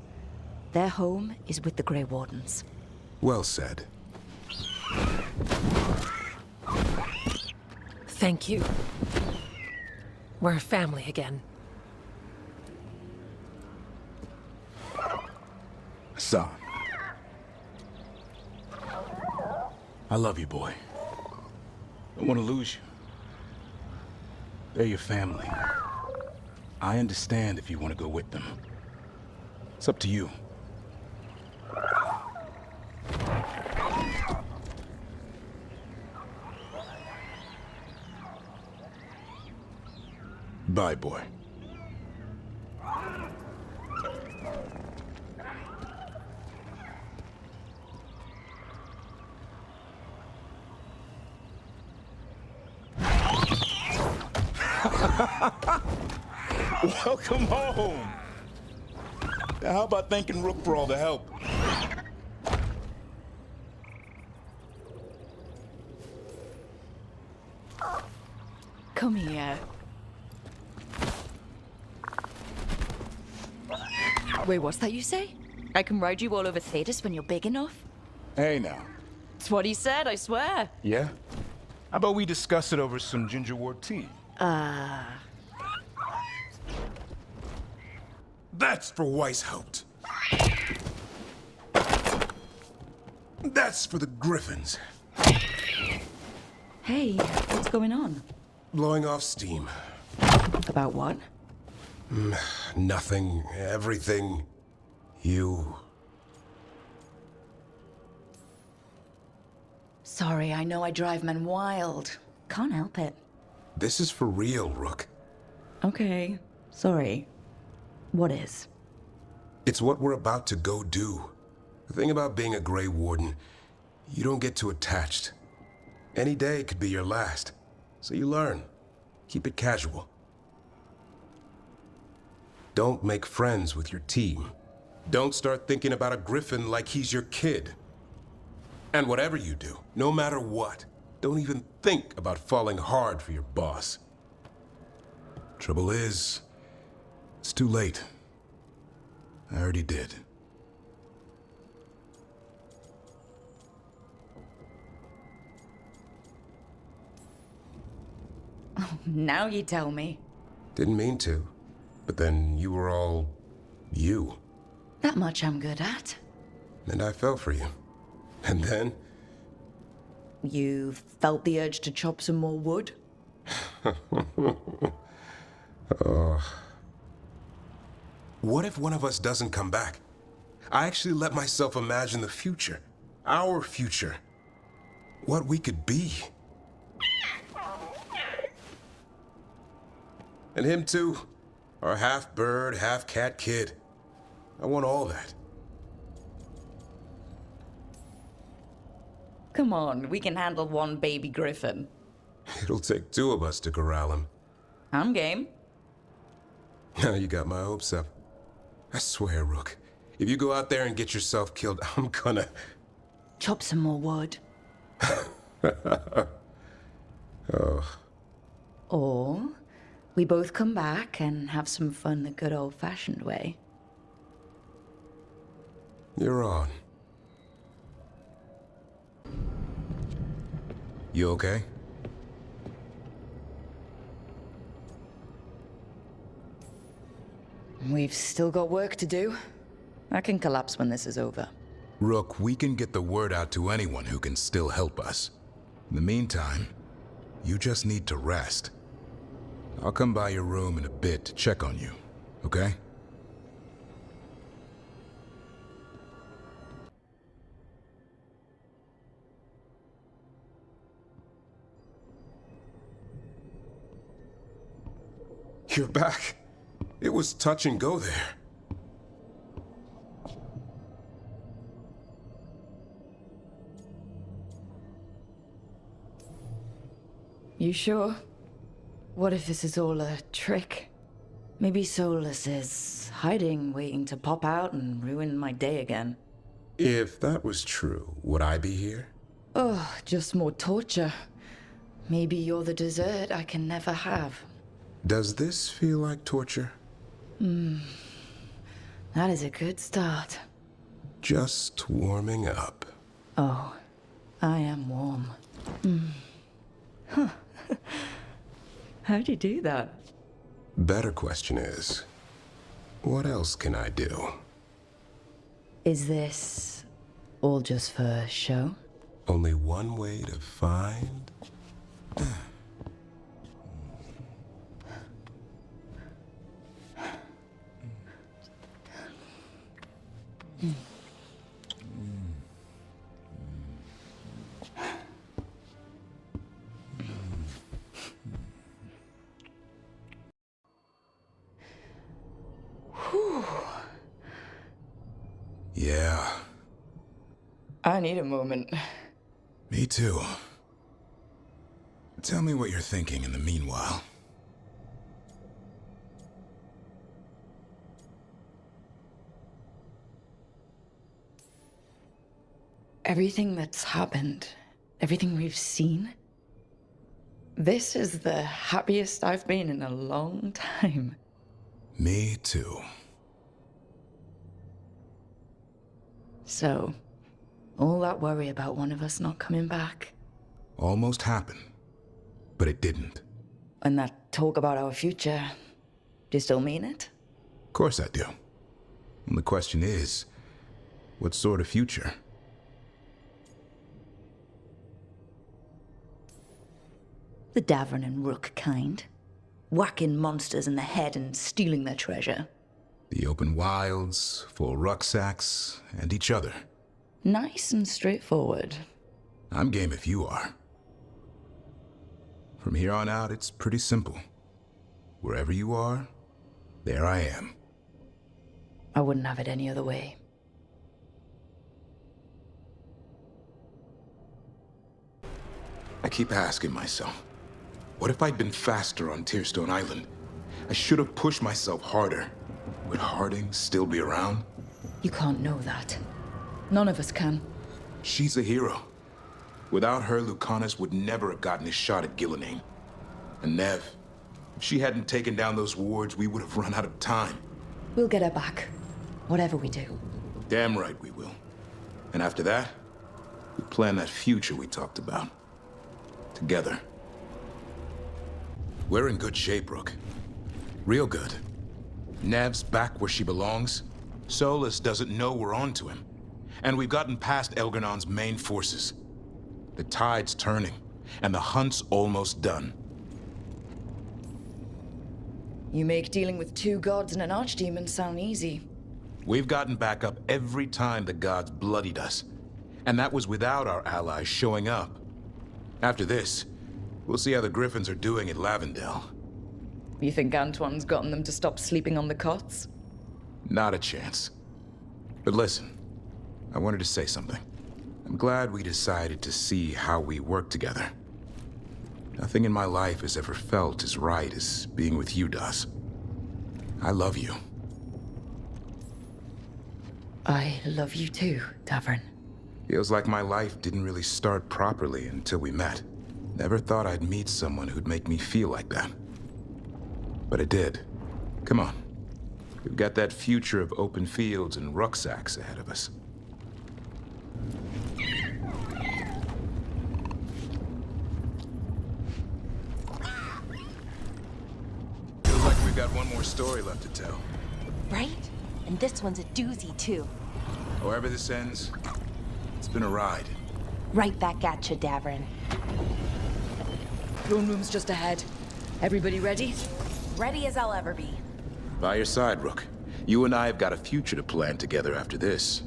Their home is with the Grey Wardens. Well said. Thank you. We're family again. Son. I love you, boy. Don't want to lose you. They're your family. I understand if you want to go with them. It's up to you. Bye, boy. Welcome home. Now, how about thanking Rook for all the help? Come here. Wait, what's that you say? I can ride you all over Thetis when you're big enough? Hey, now. It's what he said, I swear. Yeah? How about we discuss it over some ginger wort tea? That's for Weishaupt. That's for the griffins. Hey, what's going on? Blowing off steam. About what? Nothing. Everything. You. Sorry, I know I drive men wild. Can't help it. This is for real, Rook. Okay, sorry. What is? It's what we're about to go do. The thing about being a Grey Warden, you don't get too attached. Any day could be your last. So you learn. Keep it casual. Don't make friends with your team. Don't start thinking about a griffon like he's your kid. And whatever you do, no matter what, don't even think about falling hard for your boss. Trouble is, it's too late. I already did. Oh, now you tell me. Didn't mean to, but then you were all you. That much I'm good at. And I fell for you. And then? You felt the urge to chop some more wood? Oh. What if one of us doesn't come back? I actually let myself imagine the future. Our future. What we could be. And him too. Our half-bird, half-cat kid. I want all that. Come on, we can handle one baby griffin. It'll take two of us to corral him. I'm game. Now you got my hopes up. I swear, Rook, if you go out there and get yourself killed, I'm gonna... Chop some more wood. Oh. Or we both come back and have some fun the good old-fashioned way. You're on. You okay? We've still got work to do. I can collapse when this is over. Rook, we can get the word out to anyone who can still help us. In the meantime, you just need to rest. I'll come by your room in a bit to check on you, okay? You're back. It was touch and go there. You sure? What if this is all a trick? Maybe Solus is hiding, waiting to pop out and ruin my day again. If that was true, would I be here? Oh, just more torture. Maybe you're the dessert I can never have. Does this feel like torture? That is a good start. Just warming up. Oh, I am warm. Huh. How'd you do that? Better question is, what else can I do? Is this all just for show? Only one way to find... Yeah. I need a moment. Me too. Tell me what you're thinking in the meanwhile. Everything that's happened, everything we've seen, this is the happiest I've been in a long time. Me too. So, all that worry about one of us not coming back. Almost happened, but it didn't. And that talk about our future, do you still mean it? Of course I do. And the question is, what sort of future? The Davern and Rook kind. Whacking monsters in the head and stealing their treasure. The open wilds, full rucksacks, and each other. Nice and straightforward. I'm game if you are. From here on out, it's pretty simple. Wherever you are, there I am. I wouldn't have it any other way. I keep asking myself, what if I'd been faster on Tearstone Island? I should have pushed myself harder. Would Harding still be around? You can't know that. None of us can. She's a hero. Without her, Lucanis would never have gotten his shot at Gillenane. And Nev, if she hadn't taken down those wards, we would have run out of time. We'll get her back. Whatever we do. Damn right we will. And after that, we plan that future we talked about. Together. We're in good shape, Rook. Real good. Nev's back where she belongs. Solus doesn't know we're onto him. And we've gotten past Elgernon's main forces. The tide's turning, and the hunt's almost done. You make dealing with 2 gods and an archdemon sound easy. We've gotten back up every time the gods bloodied us. And that was without our allies showing up. After this, we'll see how the griffons are doing at Lavendale. You think Antoine's gotten them to stop sleeping on the cots? Not a chance. But listen, I wanted to say something. I'm glad we decided to see how we work together. Nothing in my life has ever felt as right as being with you, does. I love you. I love you too, Tavern. Feels like my life didn't really start properly until we met. Never thought I'd meet someone who'd make me feel like that. But it did. Come on. We've got that future of open fields and rucksacks ahead of us. Feels like we've got one more story left to tell. Right? And this one's a doozy, too. However this ends, it's been a ride. Right back at you, Davern. Throne room's just ahead. Everybody ready? Ready as I'll ever be. By your side, Rook. You and I have got a future to plan together after this.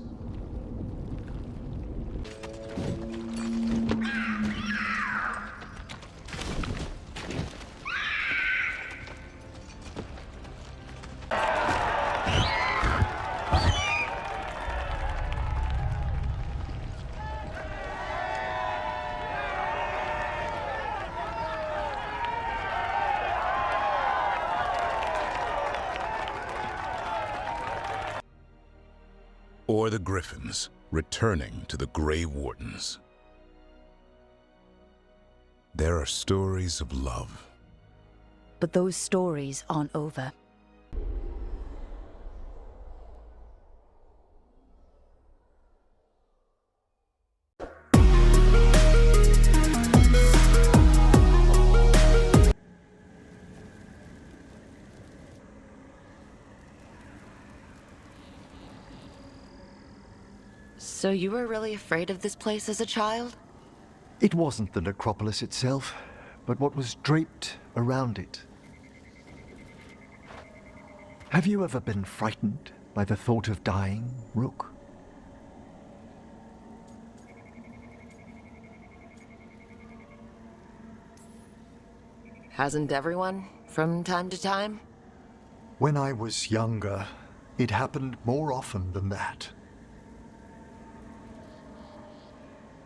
Or the griffons, returning to the Grey Wardens. There are stories of love. But those stories aren't over. So you were really afraid of this place as a child? It wasn't the necropolis itself, but what was draped around it. Have you ever been frightened by the thought of dying, Rook? Hasn't everyone, from time to time? When I was younger, it happened more often than that.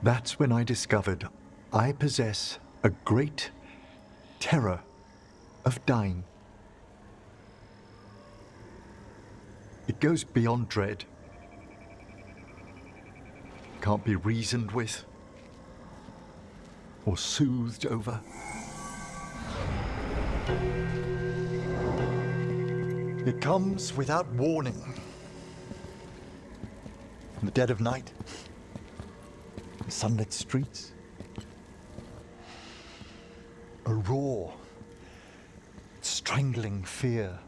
That's when I discovered I possess a great terror of dying. It goes beyond dread. Can't be reasoned with or soothed over. It comes without warning. In the dead of night. Sunlit streets. A raw, strangling fear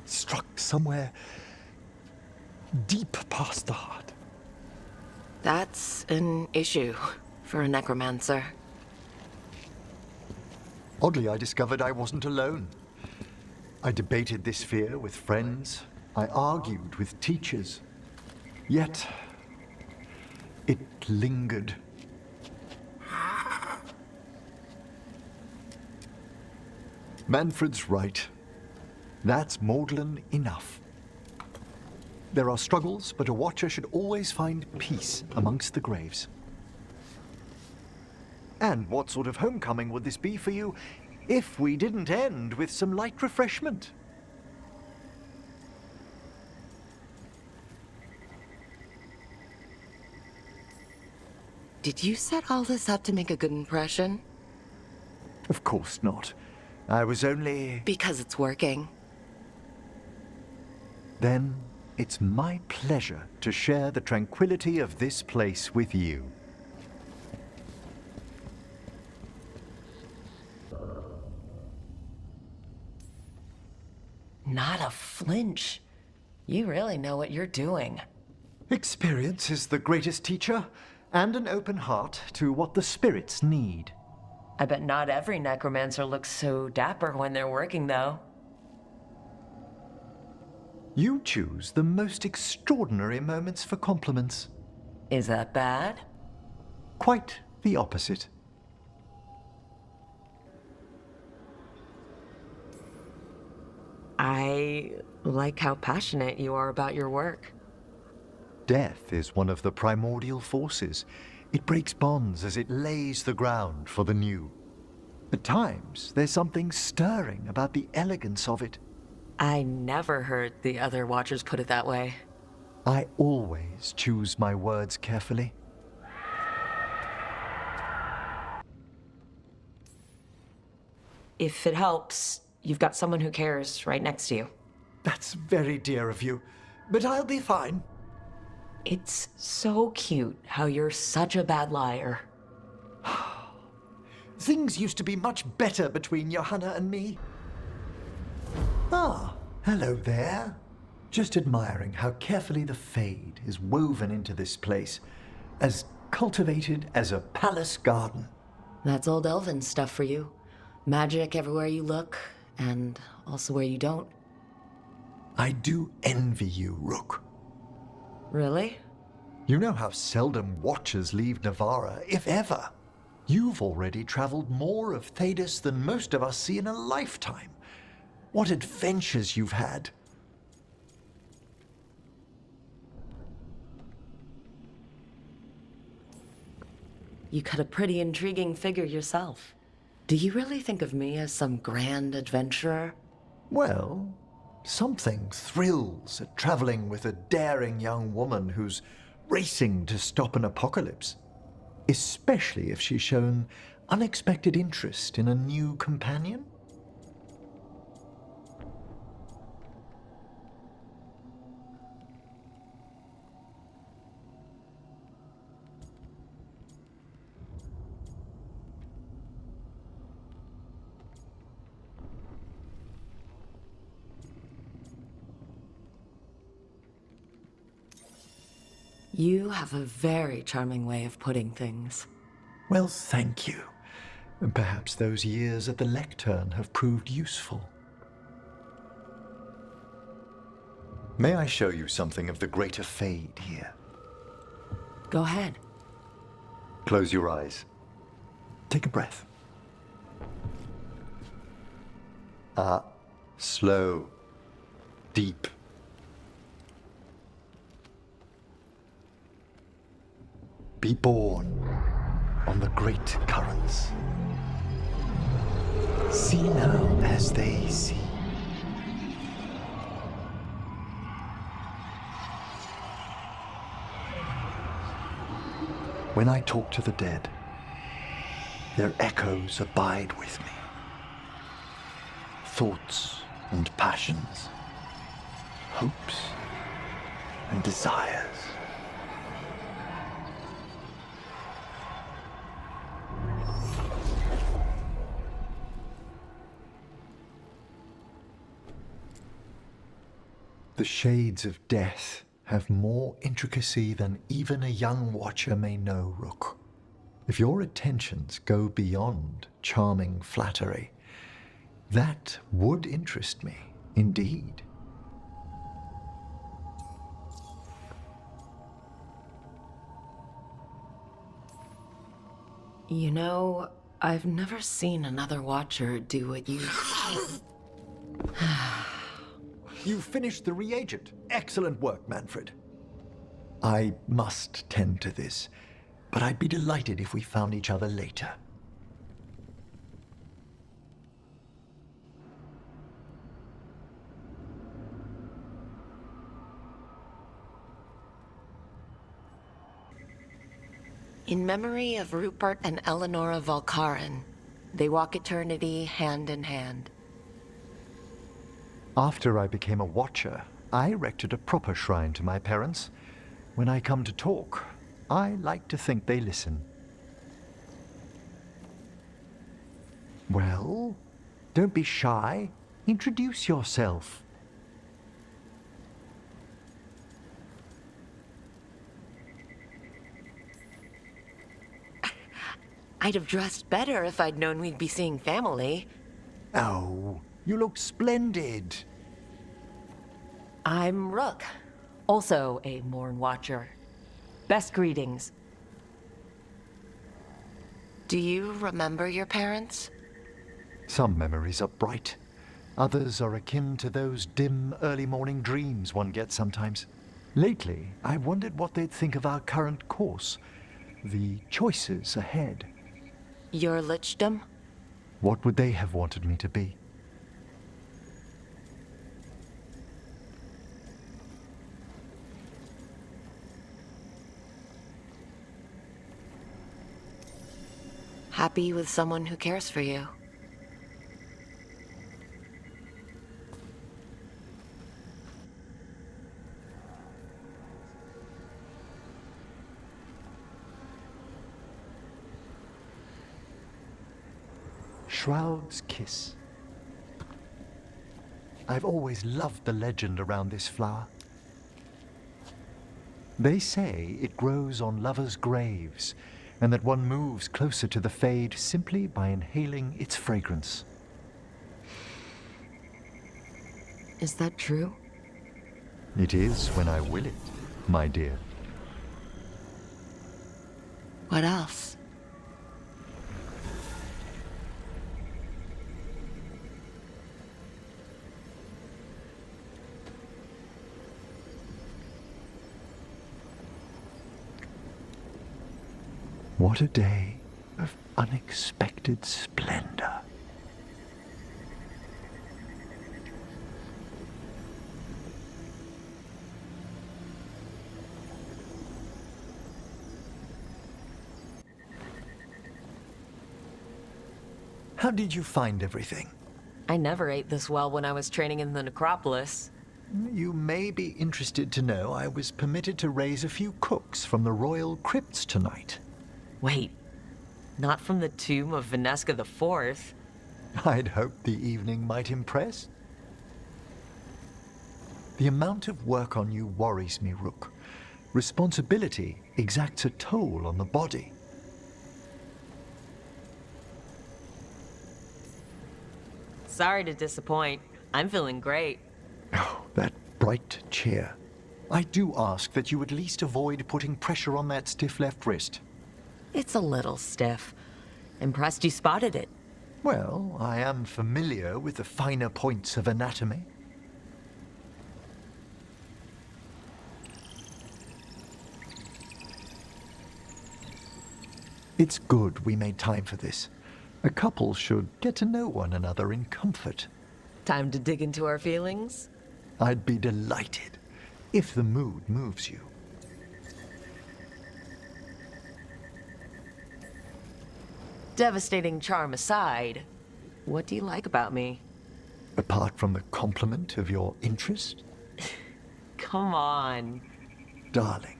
struck somewhere deep past the heart. That's an issue for a necromancer. Oddly, I discovered I wasn't alone. I debated this fear with friends. I argued with teachers. Yet, it lingered. Manfred's right. That's maudlin enough. There are struggles, but a watcher should always find peace amongst the graves. And what sort of homecoming would this be for you if we didn't end with some light refreshment? Did you set all this up to make a good impression? Of course not. I was only... Because it's working. Then it's my pleasure to share the tranquility of this place with you. Not a flinch. You really know what you're doing. Experience is the greatest teacher, and an open heart to what the spirits need. I bet not every necromancer looks so dapper when they're working, though. You choose the most extraordinary moments for compliments. Is that bad? Quite the opposite. I like how passionate you are about your work. Death is one of the primordial forces. It breaks bonds as it lays the ground for the new. At times, there's something stirring about the elegance of it. I never heard the other Watchers put it that way. I always choose my words carefully. If it helps, you've got someone who cares right next to you. That's very dear of you, but I'll be fine. It's so cute how you're such a bad liar. Things used to be much better between Johanna and me. Ah, hello there. Just admiring how carefully the Fade is woven into this place, as cultivated as a palace garden. That's old elven stuff for you. Magic everywhere you look, and also where you don't. I do envy you, Rook. Really? You know how seldom Watchers leave Navarra, if ever. You've already traveled more of Thedas than most of us see in a lifetime. What adventures you've had. You cut a pretty intriguing figure yourself. Do you really think of me as some grand adventurer? Well, something thrills at traveling with a daring young woman who's racing to stop an apocalypse. Especially if she's shown unexpected interest in a new companion. You have a very charming way of putting things. Well, thank you. Perhaps those years at the lectern have proved useful. May I show you something of the greater Fade here? Go ahead. Close your eyes. Take a breath. Slow. Deep. Be born on the great currents. See now as they see. When I talk to the dead, their echoes abide with me. Thoughts and passions, hopes and desires. The shades of death have more intricacy than even a young watcher may know, Rook. If your attentions go beyond charming flattery, that would interest me, indeed. You know, I've never seen another Watcher do what you... You finished the reagent. Excellent work, Manfred. I must tend to this, but I'd be delighted if we found each other later. In memory of Rupert and Eleonora Volcarin, they walk eternity hand in hand. After I became a watcher, I erected a proper shrine to my parents. When I come to talk, I like to think they listen. Well, don't be shy. Introduce yourself. I'd have dressed better if I'd known we'd be seeing family. Oh, you look splendid. I'm Rook, also a Morn Watcher. Best greetings. Do you remember your parents? Some memories are bright. Others are akin to those dim, early morning dreams one gets sometimes. Lately, I've wondered what they'd think of our current course, the choices ahead. Your lichdom? What would they have wanted me to be? Happy with someone who cares for you. Shroud's Kiss. I've always loved the legend around this flower. They say it grows on lovers' graves, and that one moves closer to the fade simply by inhaling its fragrance. Is that true? It is when I will it, my dear. What else? What a day of unexpected splendor. How did you find everything? I never ate this well when I was training in the necropolis. You may be interested to know I was permitted to raise a few cooks from the royal crypts tonight. Wait, not from the tomb of Veneska IV? I'd hoped the evening might impress. The amount of work on you worries me, Rook. Responsibility exacts a toll on the body. Sorry to disappoint. I'm feeling great. Oh, that bright cheer. I do ask that you at least avoid putting pressure on that stiff left wrist. It's a little stiff. Impressed you spotted it. Well, I am familiar with the finer points of anatomy. It's good we made time for this. A couple should get to know one another in comfort. Time to dig into our feelings? I'd be delighted if the mood moves you. Devastating charm aside, what do you like about me? Apart from the compliment of your interest? Come on. Darling,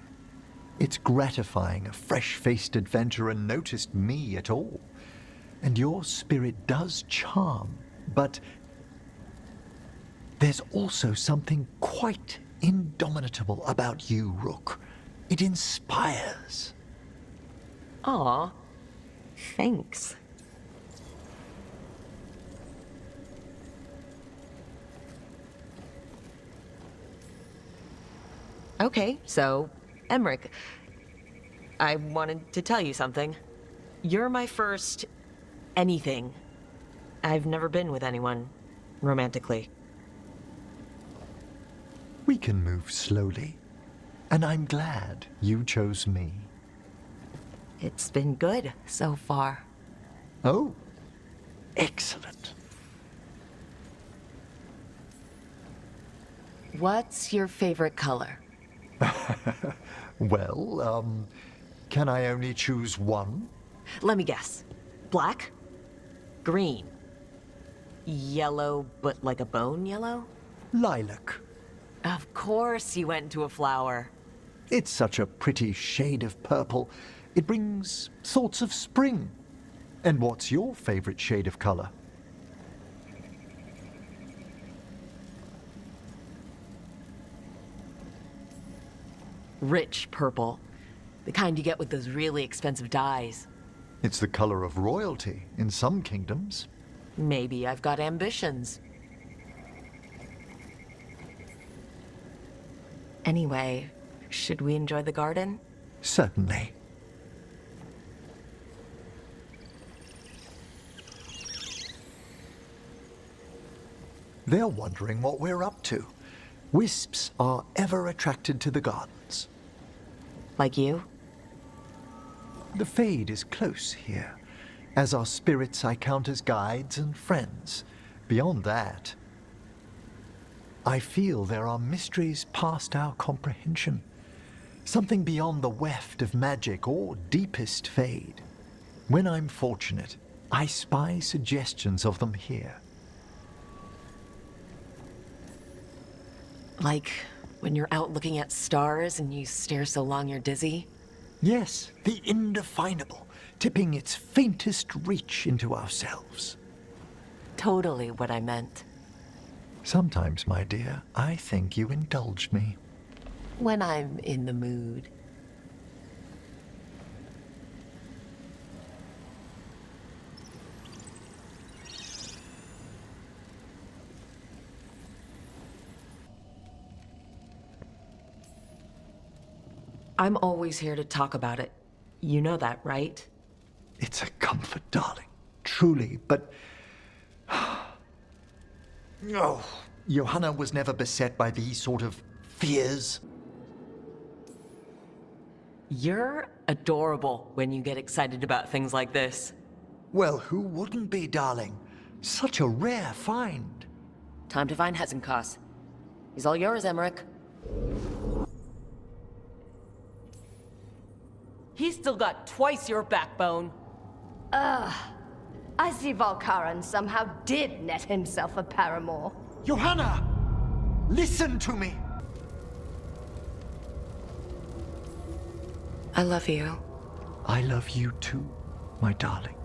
it's gratifying a fresh-faced adventurer noticed me at all. And your spirit does charm, but there's also something quite indomitable about you, Rook. It inspires. Aw, thanks. Okay, so, Emmrich, I wanted to tell you something. You're my first anything. I've never been with anyone romantically. We can move slowly, and I'm glad you chose me. It's been good so far. Oh, excellent. What's your favorite color? Well, Can I only choose one? Let me guess. Black? Green? Yellow, but like a bone yellow? Lilac. Of course you went into a flower. It's such a pretty shade of purple. It brings thoughts of spring. And what's your favorite shade of color? Rich purple. The kind you get with those really expensive dyes. It's the color of royalty in some kingdoms. Maybe I've got ambitions. Anyway, should we enjoy the garden? Certainly. They're wondering what we're up to. Wisps are ever attracted to the gardens. Like you? The Fade is close here. As our spirits, I count as guides and friends. Beyond that, I feel there are mysteries past our comprehension. Something beyond the weft of magic or deepest Fade. When I'm fortunate, I spy suggestions of them here. Like when you're out looking at stars and you stare so long you're dizzy? Yes, the indefinable, tipping its faintest reach into ourselves. Totally what I meant. Sometimes, my dear, I think you indulge me. When I'm in the mood. I'm always here to talk about it. You know that, right? It's a comfort, darling. Truly, but... Oh, Johanna was never beset by these sort of fears. You're adorable when you get excited about things like this. Well, who wouldn't be, darling? Such a rare find. Time to find Hezenkos. He's all yours, Emmrich. He's still got twice your backbone. I see Valkaran somehow did net himself a paramour. Johanna! Listen to me! I love you. I love you too, my darling.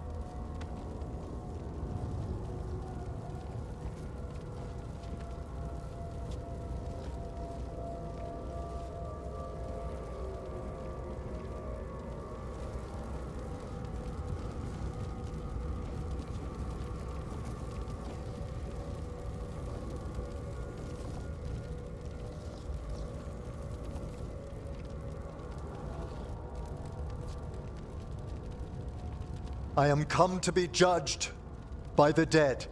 I am come to be judged by the dead.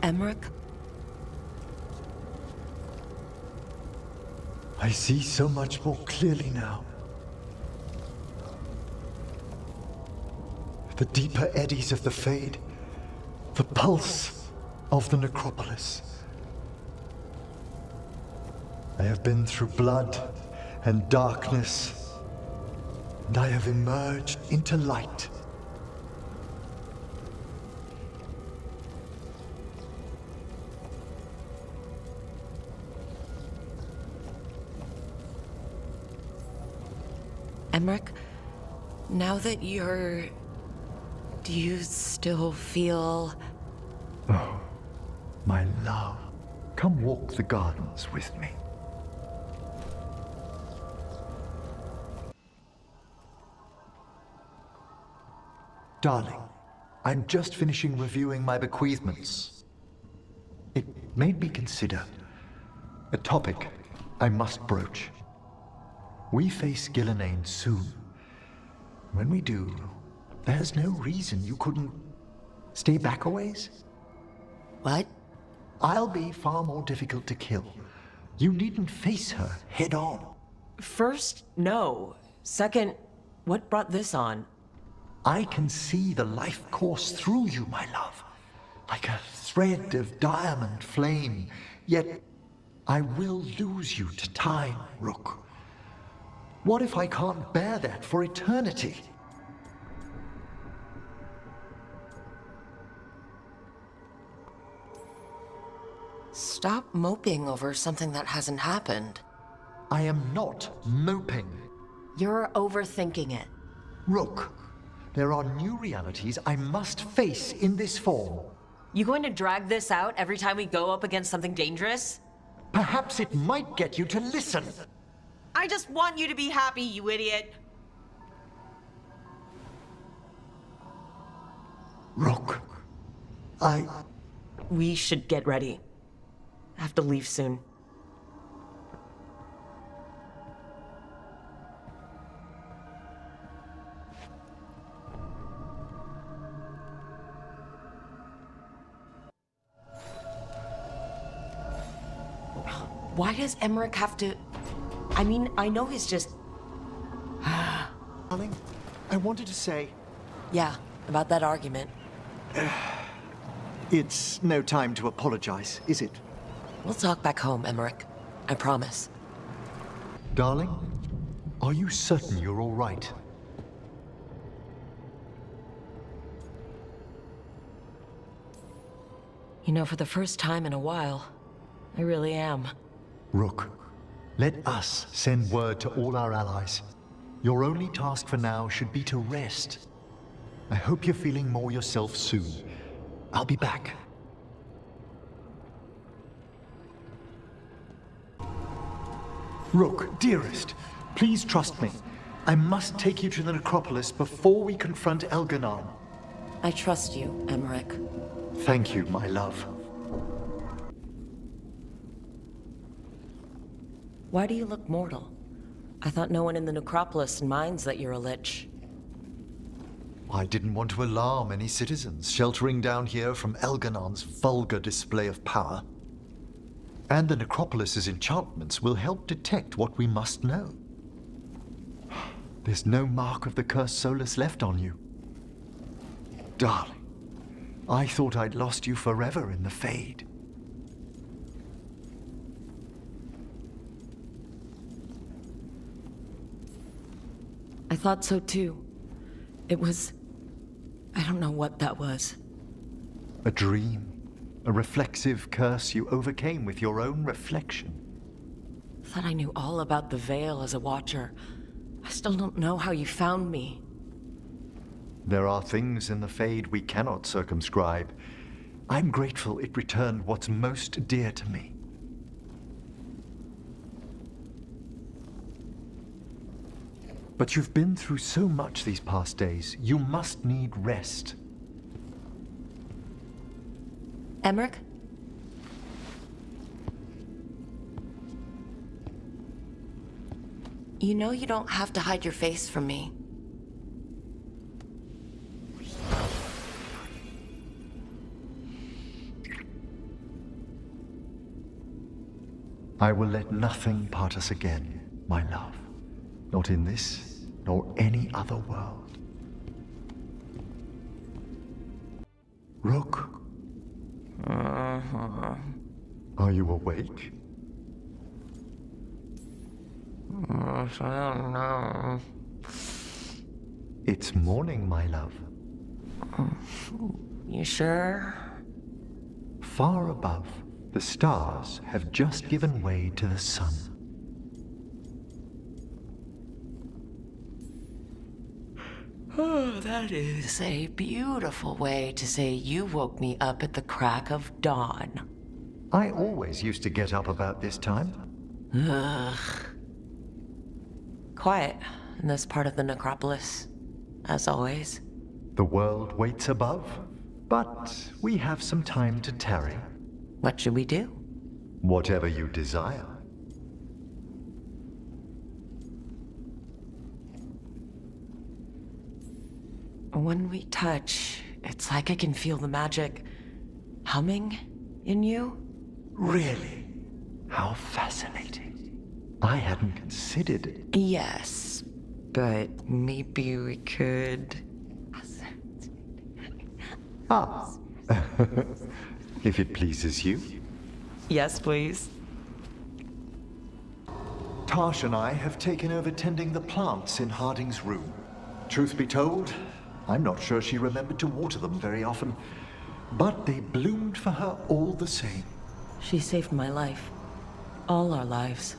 Emmrich? I see so much more clearly now. The deeper eddies of the Fade, the pulse of the necropolis. I have been through blood and darkness, and I have emerged into light. Emmrich, now that you're... do you still feel... Oh, my love. Come walk the gardens with me. Darling, I'm just finishing reviewing my bequeathments. It made me consider a topic I must broach. We face Gillenane soon. When we do, there's no reason you couldn't stay back a ways. What? I'll be far more difficult to kill. You needn't face her head on. First, no. Second, what brought this on? I can see the life course through you, my love. Like a thread of diamond flame. Yet, I will lose you to time, Rook. What if I can't bear that for eternity? Stop moping over something that hasn't happened. I am not moping. You're overthinking it. Rook, there are new realities I must face in this form. You going to drag this out every time we go up against something dangerous? Perhaps it might get you to listen. I just want you to be happy, you idiot. Rook, We should get ready. I have to leave soon. Why does Emmrich have to... I mean, I know he's just... Darling, I wanted to say... Yeah, about that argument. It's no time to apologize, is it? We'll talk back home, Emmrich. I promise. Darling, are you certain you're all right? You know, for the first time in a while, I really am. Rook, let us send word to all our allies. Your only task for now should be to rest. I hope you're feeling more yourself soon. I'll be back. Rook, dearest, please trust me. I must take you to the necropolis before we confront Elganon. I trust you, Emmrich. Thank you, my love. Why do you look mortal? I thought no one in the necropolis minds that you're a lich. I didn't want to alarm any citizens sheltering down here from Elganon's vulgar display of power. And the necropolis's enchantments will help detect what we must know. There's no mark of the cursed Solus left on you. Darling, I thought I'd lost you forever in the Fade. I thought so too. It was... I don't know what that was. A dream. A reflexive curse you overcame with your own reflection. Thought I knew all about the Veil as a Watcher. I still don't know how you found me. There are things in the Fade we cannot circumscribe. I'm grateful it returned what's most dear to me. But you've been through so much these past days, you must need rest. Emmrich? You know you don't have to hide your face from me. I will let nothing part us again, my love. Not in this, nor any other world. Rook? Are you awake? I don't know. It's morning, my love. You sure? Far above, the stars have just given way to the sun. that is a beautiful way to say you woke me up at the crack of dawn. I always used to get up about this time. Ugh. Quiet in this part of the necropolis, as always. The world waits above, but we have some time to tarry. What should we do? Whatever you desire. When we touch, it's like I can feel the magic humming in you. Really? How fascinating. I hadn't considered it. Yes, but maybe we could... Ah. If it pleases you. Yes, please. Taash and I have taken over tending the plants in Harding's room. Truth be told, I'm not sure she remembered to water them very often, but they bloomed for her all the same. She saved my life. All our lives.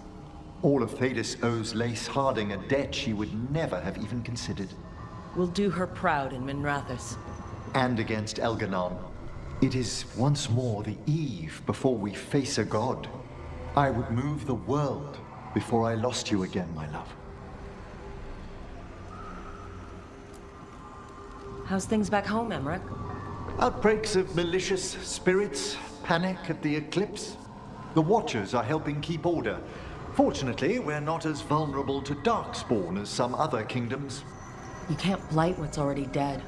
All of Thedas owes Lace Harding a debt she would never have even considered. We'll do her proud in Minrathous. And against Elganon. It is once more the eve before we face a god. I would move the world before I lost you again, my love. How's things back home, Emmrich? Outbreaks of malicious spirits, panic at the eclipse. The Watchers are helping keep order. Fortunately, we're not as vulnerable to darkspawn as some other kingdoms. You can't blight what's already dead.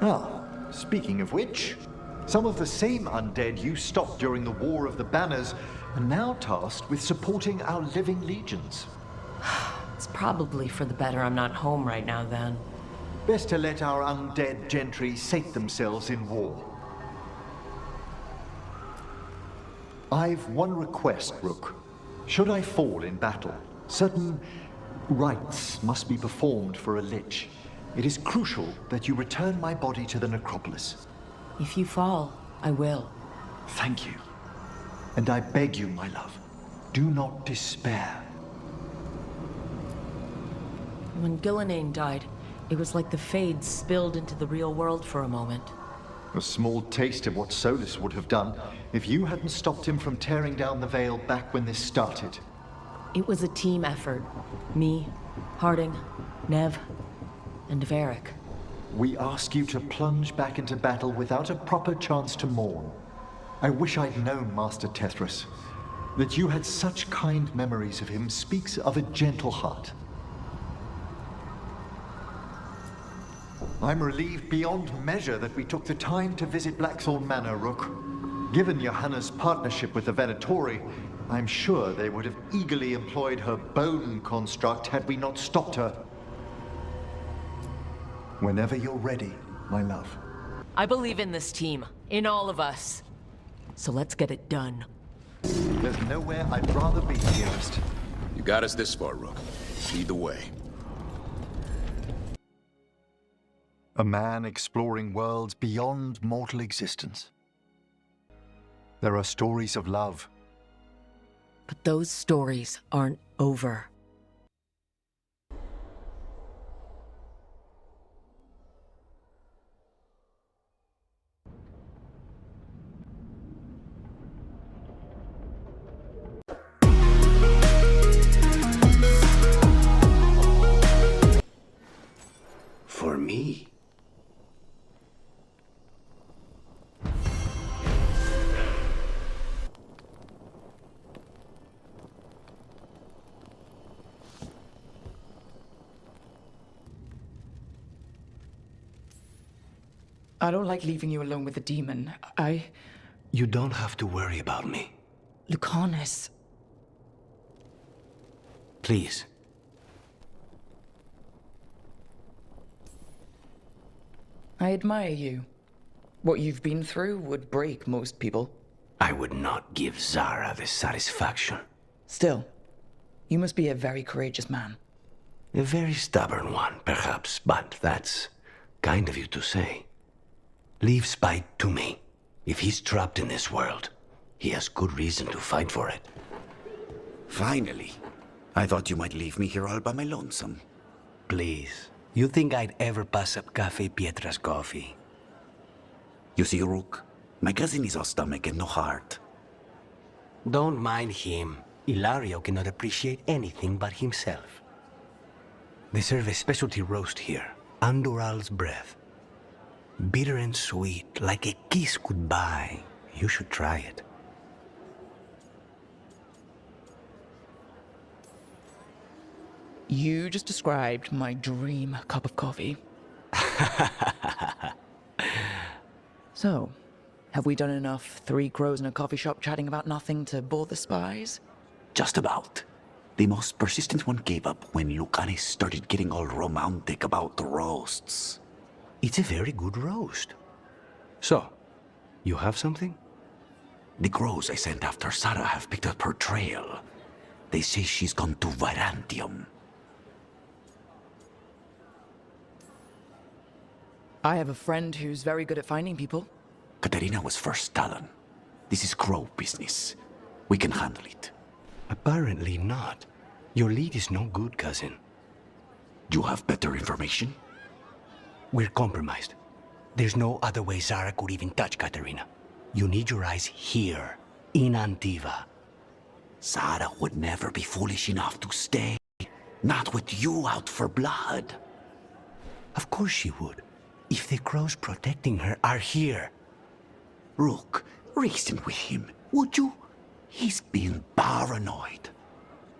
Ah, speaking of which, some of the same undead you stopped during the War of the Banners are now tasked with supporting our living legions. It's probably for the better I'm not home right now, then. Best to let our undead gentry sate themselves in war. I've one request, Rook. Should I fall in battle, certain rites must be performed for a lich. It is crucial that you return my body to the necropolis. If you fall, I will. Thank you. And I beg you, my love, do not despair. When Gillenane died, it was like the Fades spilled into the real world for a moment. A small taste of what Solus would have done if you hadn't stopped him from tearing down the Veil back when this started. It was a team effort. Me, Harding, Nev, and Varric. We ask you to plunge back into battle without a proper chance to mourn. I wish I'd known Master Tethras. That you had such kind memories of him speaks of a gentle heart. I'm relieved beyond measure that we took the time to visit Blackthorn Manor, Rook. Given Johanna's partnership with the Venatori, I'm sure they would have eagerly employed her bone construct had we not stopped her. Whenever you're ready, my love. I believe in this team, in all of us. So let's get it done. There's nowhere I'd rather be, dearest. You got us this far, Rook. Lead the way. A man exploring worlds beyond mortal existence. There are stories of love. But those stories aren't over. For me? I don't like leaving you alone with the demon. You don't have to worry about me. Lucanis. Please. I admire you. What you've been through would break most people. I would not give Zara the satisfaction. Still, you must be a very courageous man. A very stubborn one, perhaps, but that's kind of you to say. Leave Spite to me. If he's trapped in this world, he has good reason to fight for it. Finally. I thought you might leave me here all by my lonesome. Please, You think I'd ever pass up Cafe Pietra's coffee? You see, Rook, my cousin is all stomach and no heart. Don't mind him. Ilario cannot appreciate anything but himself. They serve a specialty roast here, Andoral's breath. Bitter and sweet, like a kiss goodbye. You should try it. You just described my dream cup of coffee. So, have we done enough three crows in a coffee shop chatting about nothing to bore the spies? Just about. The most persistent one gave up when Lucanis started getting all romantic about the roasts. It's a very good roast. So, you have something? The crows I sent after Sarah have picked up her trail. They say she's gone to Virantium. I have a friend who's very good at finding people. Katerina was first Talon. This is crow business. We can handle it. Apparently not. Your lead is no good, cousin. You have better information? We're compromised. There's no other way Zara could even touch Katerina. You need your eyes here, in Antiva. Zara would never be foolish enough to stay. Not with you out for blood. Of course she would, if the crows protecting her are here. Rook, reason with him, would you? He's being paranoid.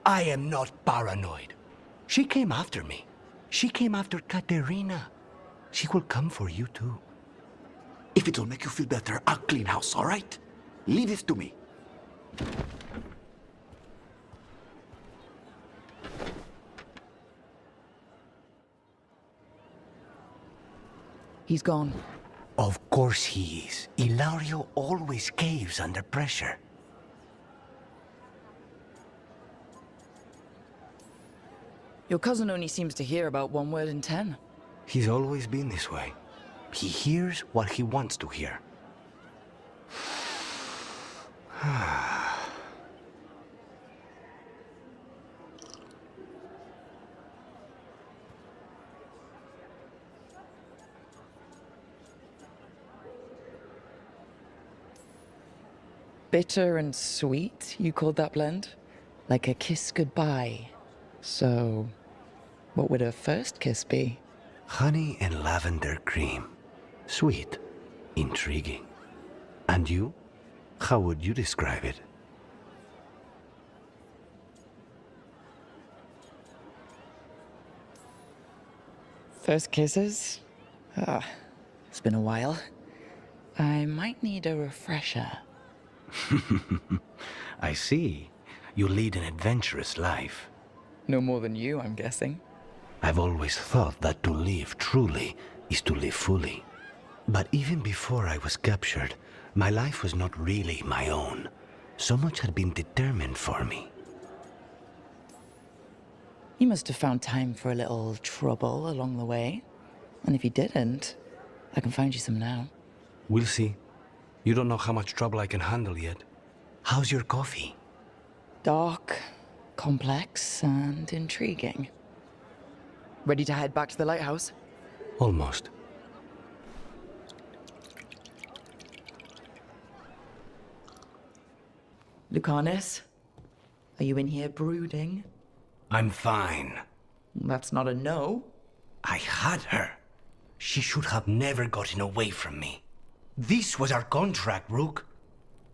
I am not paranoid. She came after me. She came after Katerina. She will come for you too. If it'll make you feel better, I'll clean house, all right? Leave this to me. He's gone. Of course he is. Ilario always caves under pressure. Your cousin only seems to hear about one word in 10. He's always been this way. He hears what he wants to hear. Bitter and sweet, you called that blend? Like a kiss goodbye. So, what would a first kiss be? Honey and lavender cream. Sweet. Intriguing. And you? How would you describe it? First kisses? It's been a while. I might need a refresher. I see. You lead an adventurous life. No more than you, I'm guessing. I've always thought that to live truly is to live fully. But even before I was captured, my life was not really my own. So much had been determined for me. You must have found time for a little trouble along the way. And if you didn't, I can find you some now. We'll see. You don't know how much trouble I can handle yet. How's your coffee? Dark, complex, and intriguing. Ready to head back to the lighthouse? Almost. Lucanis, are you in here brooding? I'm fine. That's not a no. I had her. She should have never gotten away from me. This was our contract, Rook.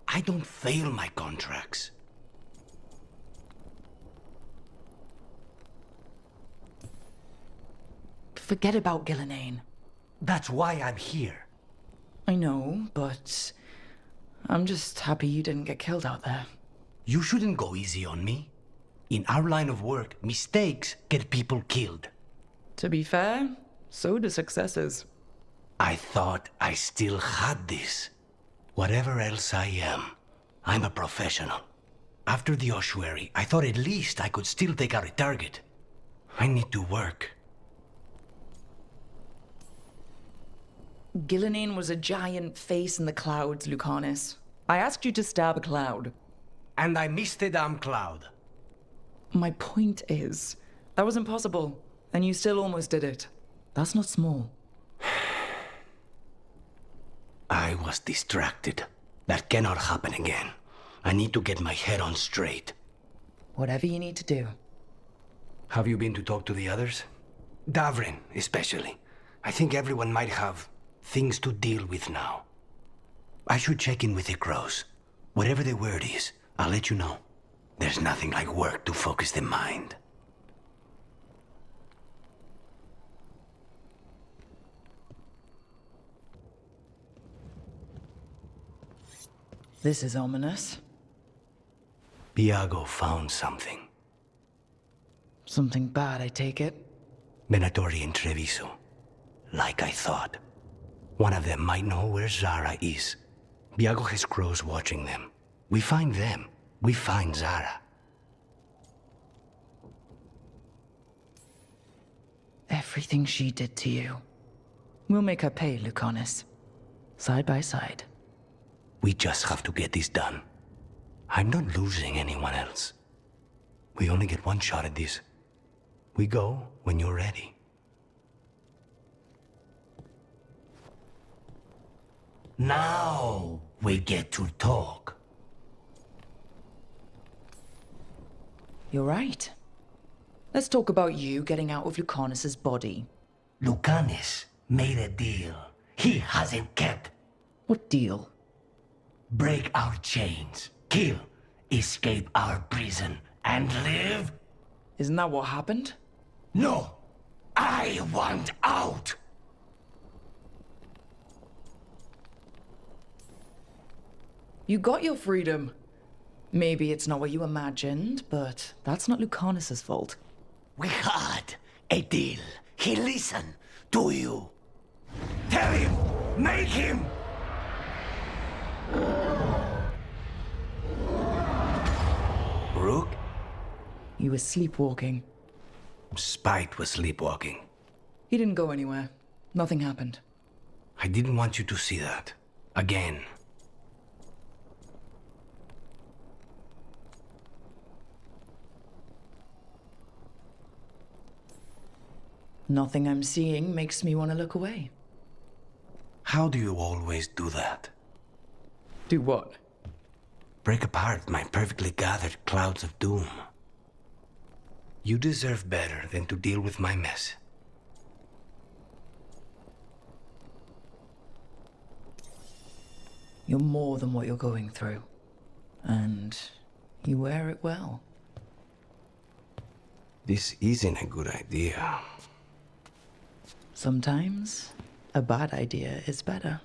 I don't fail my contracts. Forget about Gillenane. That's why I'm here. I know, but I'm just happy you didn't get killed out there. You shouldn't go easy on me. In our line of work, mistakes get people killed. To be fair, so do successes. I thought I still had this. Whatever else I am, I'm a professional. After the ossuary, I thought at least I could still take out a target. I need to work. Gillenane was a giant face in the clouds, Lucanis. I asked you to stab a cloud. And I missed the damn cloud. My point is, that was impossible, and you still almost did it. That's not small. I was distracted. That cannot happen again. I need to get my head on straight. Whatever you need to do. Have you been to talk to the others? Davrin, especially. I think everyone might have things to deal with now. I should check in with the crows. Whatever the word is, I'll let you know. There's nothing like work to focus the mind. This is ominous. Biago found something. Something bad, I take it? Venatori and Treviso. Like I thought. One of them might know where Zara is. Biago has crows watching them. We find them. We find Zara. Everything she did to you. We'll make her pay, Lucanis. Side by side. We just have to get this done. I'm not losing anyone else. We only get one shot at this. We go when you're ready. Now we get to talk. You're right. Let's talk about you getting out of Lucanis's body. Lucanis made a deal he hasn't kept. What deal? Break our chains, kill, escape our prison, and live? Isn't that what happened? No! I want out! You got your freedom. Maybe it's not what you imagined, but that's not Lucanis's fault. We had a deal. He listened to you. Tell him! Make him! Rook? You were sleepwalking. Spite was sleepwalking. He didn't go anywhere. Nothing happened. I didn't want you to see that. Again. Nothing I'm seeing makes me want to look away. How do you always do that? Do what? Break apart my perfectly gathered clouds of doom. You deserve better than to deal with my mess. You're more than what you're going through. And you wear it well. This isn't a good idea. Sometimes, a bad idea is better.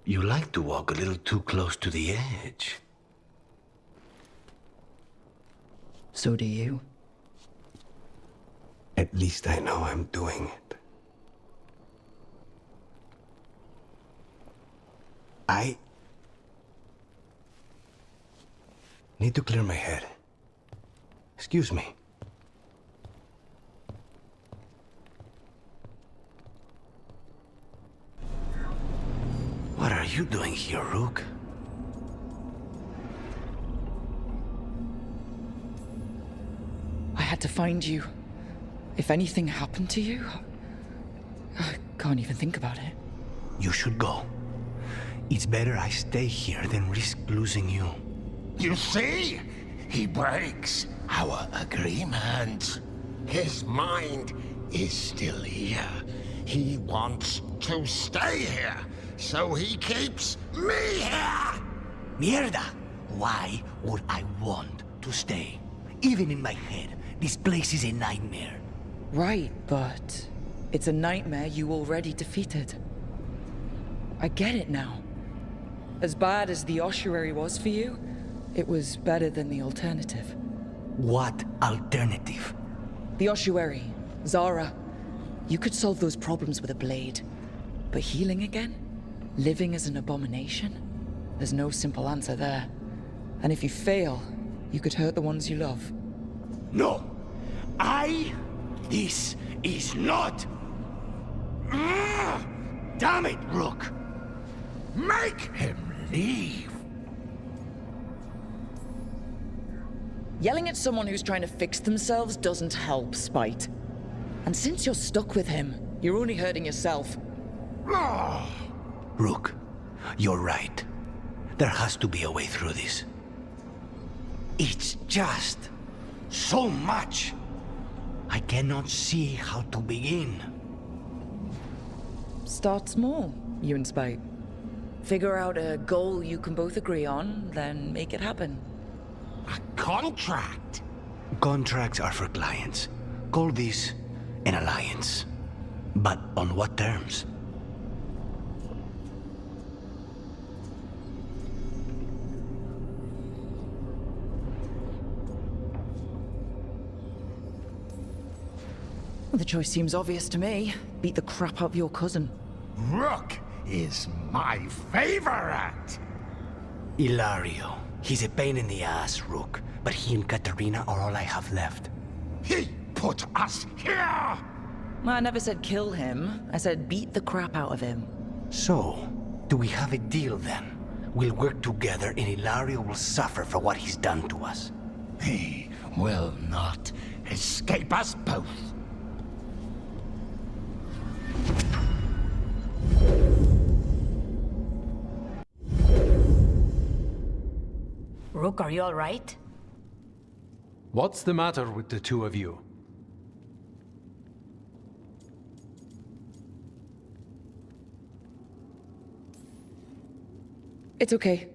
You like to walk a little too close to the edge. So do you. At least I know I'm doing it. I need to clear my head. Excuse me. What are you doing here, Rook? I had to find you. If anything happened to you, I can't even think about it. You should go. It's better I stay here than risk losing you. You see? He breaks our agreement. His mind is still here. He wants to stay here, so he keeps me here! Mierda! Why would I want to stay? Even in my head, this place is a nightmare. Right, but it's a nightmare you already defeated. I get it now. As bad as the ossuary was for you, it was better than the alternative. What alternative? The ossuary, Zara. You could solve those problems with a blade. But healing again? Living as an abomination? There's no simple answer there. And if you fail, you could hurt the ones you love. No! This is not... Damn it, Rook! Make him leave! Yelling at someone who's trying to fix themselves doesn't help, Spite. And since you're stuck with him, you're only hurting yourself. Rook, you're right. There has to be a way through this. It's just so much. I cannot see how to begin. Start small, you and Spite. Figure out a goal you can both agree on, then make it happen. A contract? Contracts are for clients. Call this an alliance. But on what terms? The choice seems obvious to me. Beat the crap out of your cousin. Rook is my favorite! Ilario. He's a pain in the ass, Rook. But he and Katarina are all I have left. He put us here! I never said kill him. I said beat the crap out of him. So, do we have a deal then? We'll work together and Ilario will suffer for what he's done to us. He will not escape us both. Rook, are you all right? What's the matter with the two of you? It's okay.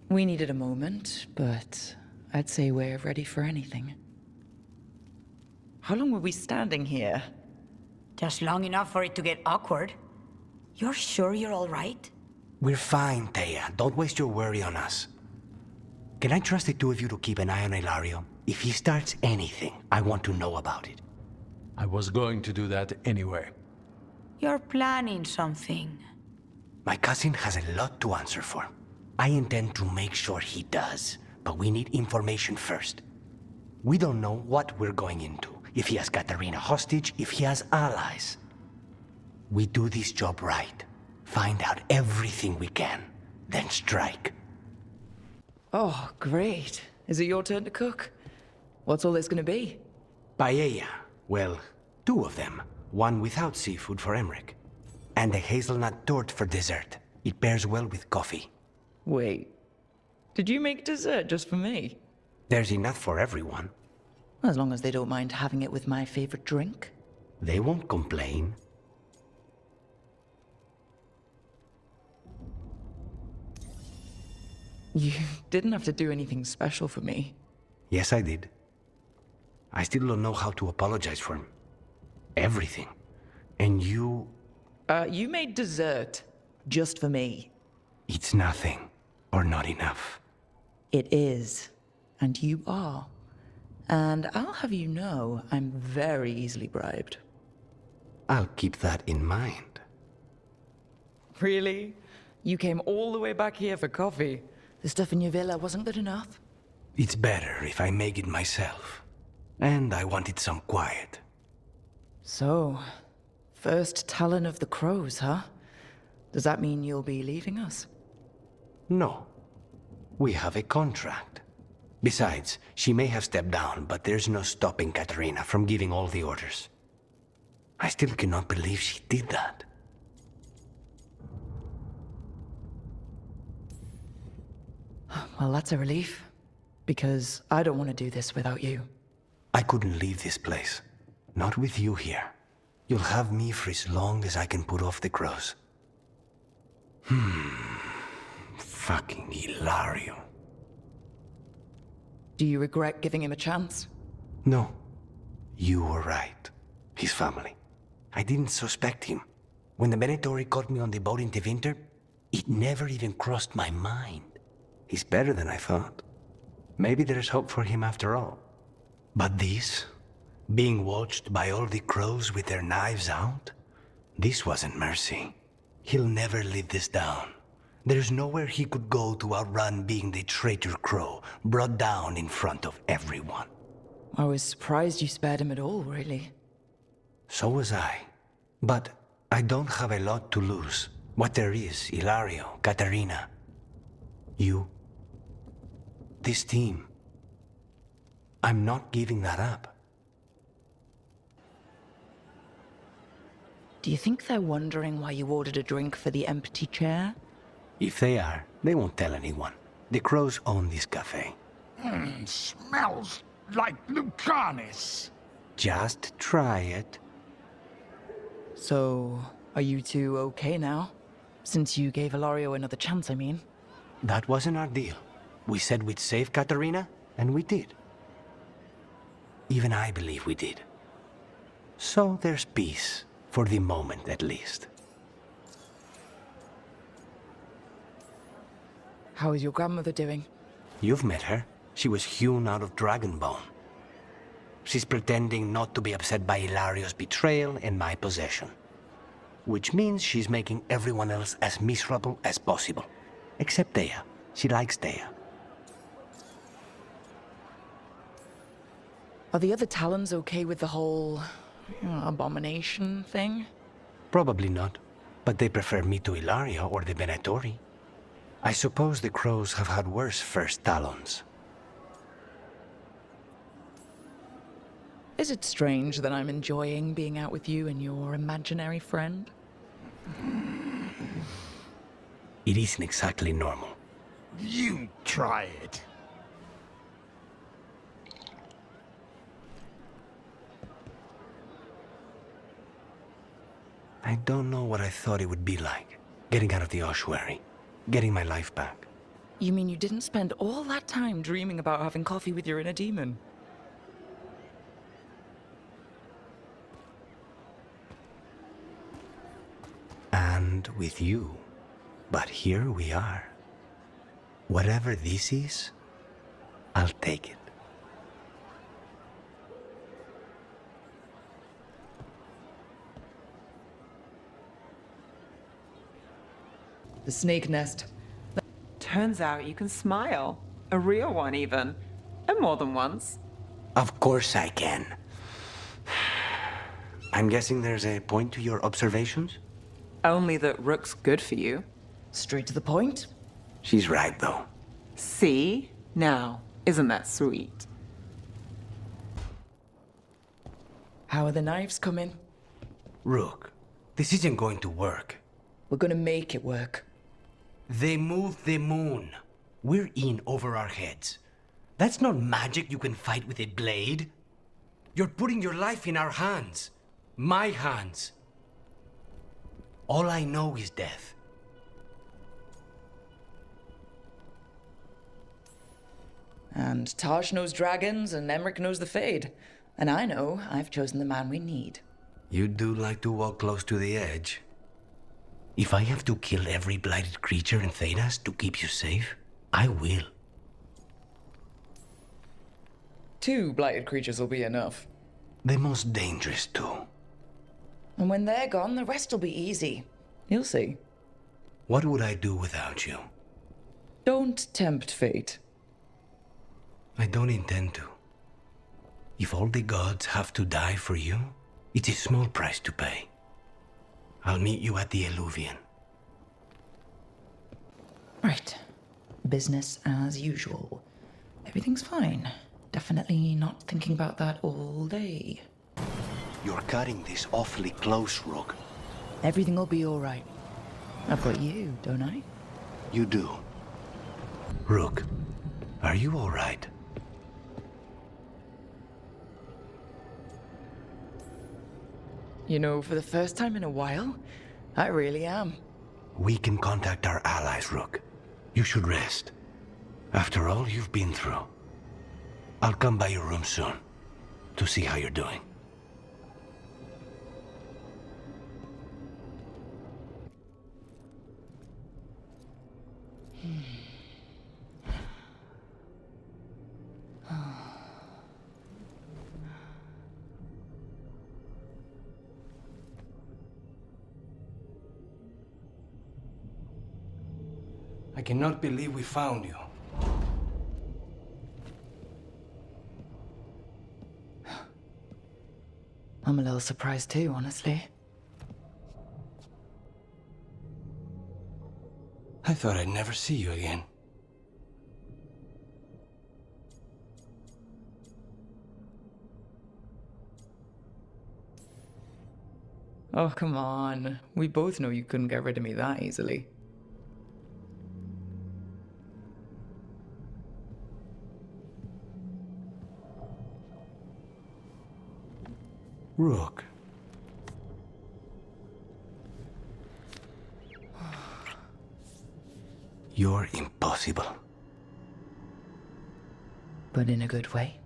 We needed a moment, but I'd say we're ready for anything. How long were we standing here? Just long enough for it to get awkward. You're sure you're all right? We're fine, Thea. Don't waste your worry on us. Can I trust the two of you to keep an eye on Ilario? If he starts anything, I want to know about it. I was going to do that anyway. You're planning something. My cousin has a lot to answer for. I intend to make sure he does, but we need information first. We don't know what we're going into. If he has Katarina hostage, if he has allies. We do this job right. Find out everything we can, then strike. Oh, great. Is it your turn to cook? What's all this gonna be? Paella. Well, two of them. One without seafood for Emmrich. And a hazelnut torte for dessert. It pairs well with coffee. Wait. Did you make dessert just for me? There's enough for everyone. As long as they don't mind having it with my favorite drink. They won't complain. You didn't have to do anything special for me. Yes, I did. I still don't know how to apologize for everything. And you... You made dessert. Just for me. It's nothing. Or not enough. It is. And you are. And I'll have you know, I'm very easily bribed. I'll keep that in mind. Really? You came all the way back here for coffee? The stuff in your villa wasn't good enough? It's better if I make it myself. And I wanted some quiet. So, first Talon of the Crows, huh? Does that mean you'll be leaving us? No. We have a contract. Besides, she may have stepped down, but there's no stopping Katarina from giving all the orders. I still cannot believe she did that. Well, that's a relief. Because I don't want to do this without you. I couldn't leave this place. Not with you here. You'll have me for as long as I can put off the crows. Fucking Ilario. Do you regret giving him a chance? No. You were right. His family. I didn't suspect him. When the Venatori caught me on the boat in Tevinter, it never even crossed my mind. He's better than I thought. Maybe there's hope for him after all. But this, being watched by all the crows with their knives out, this wasn't mercy. He'll never live this down. There's nowhere he could go to outrun being the traitor crow, brought down in front of everyone. I was surprised you spared him at all, really. So was I. But I don't have a lot to lose. What there is, Ilario, Katarina, you, this team. I'm not giving that up. Do you think they're wondering why you ordered a drink for the empty chair? If they are, they won't tell anyone. The crows own this cafe. Smells like Lucanis. Just try it. So, are you two okay now? Since you gave Ilario another chance, I mean. That wasn't our deal. We said we'd save Katerina, and we did. Even I believe we did. So there's peace, for the moment at least. How is your grandmother doing? You've met her. She was hewn out of dragon bone. She's pretending not to be upset by Ilario's betrayal and my possession. Which means she's making everyone else as miserable as possible. Except Dea. She likes Dea. Are the other Talons okay with the whole abomination thing? Probably not. But they prefer me to Ilario or the Venatori. I suppose the crows have had worse first Talons. Is it strange that I'm enjoying being out with you and your imaginary friend? It isn't exactly normal. You try it. I don't know what I thought it would be like. Getting out of the ossuary. Getting my life back. You mean you didn't spend all that time dreaming about having coffee with your inner demon? And with you. But here we are. Whatever this is, I'll take it. The snake nest. Turns out you can smile. A real one, even. And more than once. Of course I can. I'm guessing there's a point to your observations? Only that Rook's good for you. Straight to the point? She's right, though. See? Now, isn't that sweet? How are the knives coming? Rook, this isn't going to work. We're gonna make it work. They moved the moon. We're in over our heads. That's not magic you can fight with a blade. You're putting your life in our hands. My hands. All I know is death. And Taash knows dragons, and Emmrich knows the Fade. And I know I've chosen the man we need. You do like to walk close to the edge. If I have to kill every blighted creature in Taash to keep you safe, I will. 2 blighted creatures will be enough. The most dangerous too. And when they're gone, the rest will be easy. You'll see. What would I do without you? Don't tempt fate. I don't intend to. If all the gods have to die for you, it's a small price to pay. I'll meet you at the Eluvian. Right. Business as usual. Everything's fine. Definitely not thinking about that all day. You're cutting this awfully close, Rook. Everything will be all right. I've got you, don't I? You do. Rook, are you all right? You know, for the first time in a while, I really am. We can contact our allies, Rook. You should rest. After all you've been through. I'll come by your room soon to see how you're doing. I cannot believe we found you. I'm a little surprised too, honestly. I thought I'd never see you again. Oh, come on. We both know you couldn't get rid of me that easily. Rook. You're impossible. But in a good way.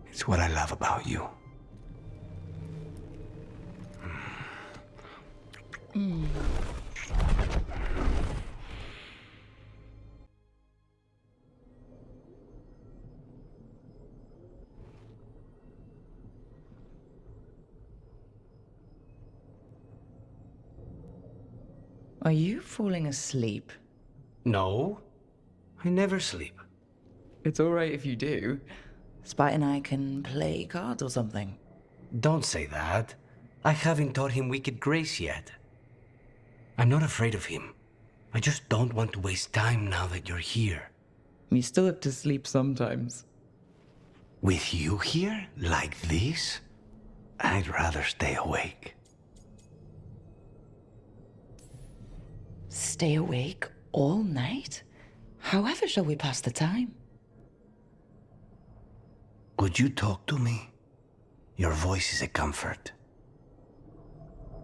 It's what I love about you. Are you falling asleep? No, I never sleep. It's alright if you do. Spite and I can play cards or something. Don't say that. I haven't taught him wicked grace yet. I'm not afraid of him. I just don't want to waste time now that you're here. You still have to sleep sometimes. With you here, like this, I'd rather stay awake. Stay awake all night? However shall we pass the time? Could you talk to me? Your voice is a comfort.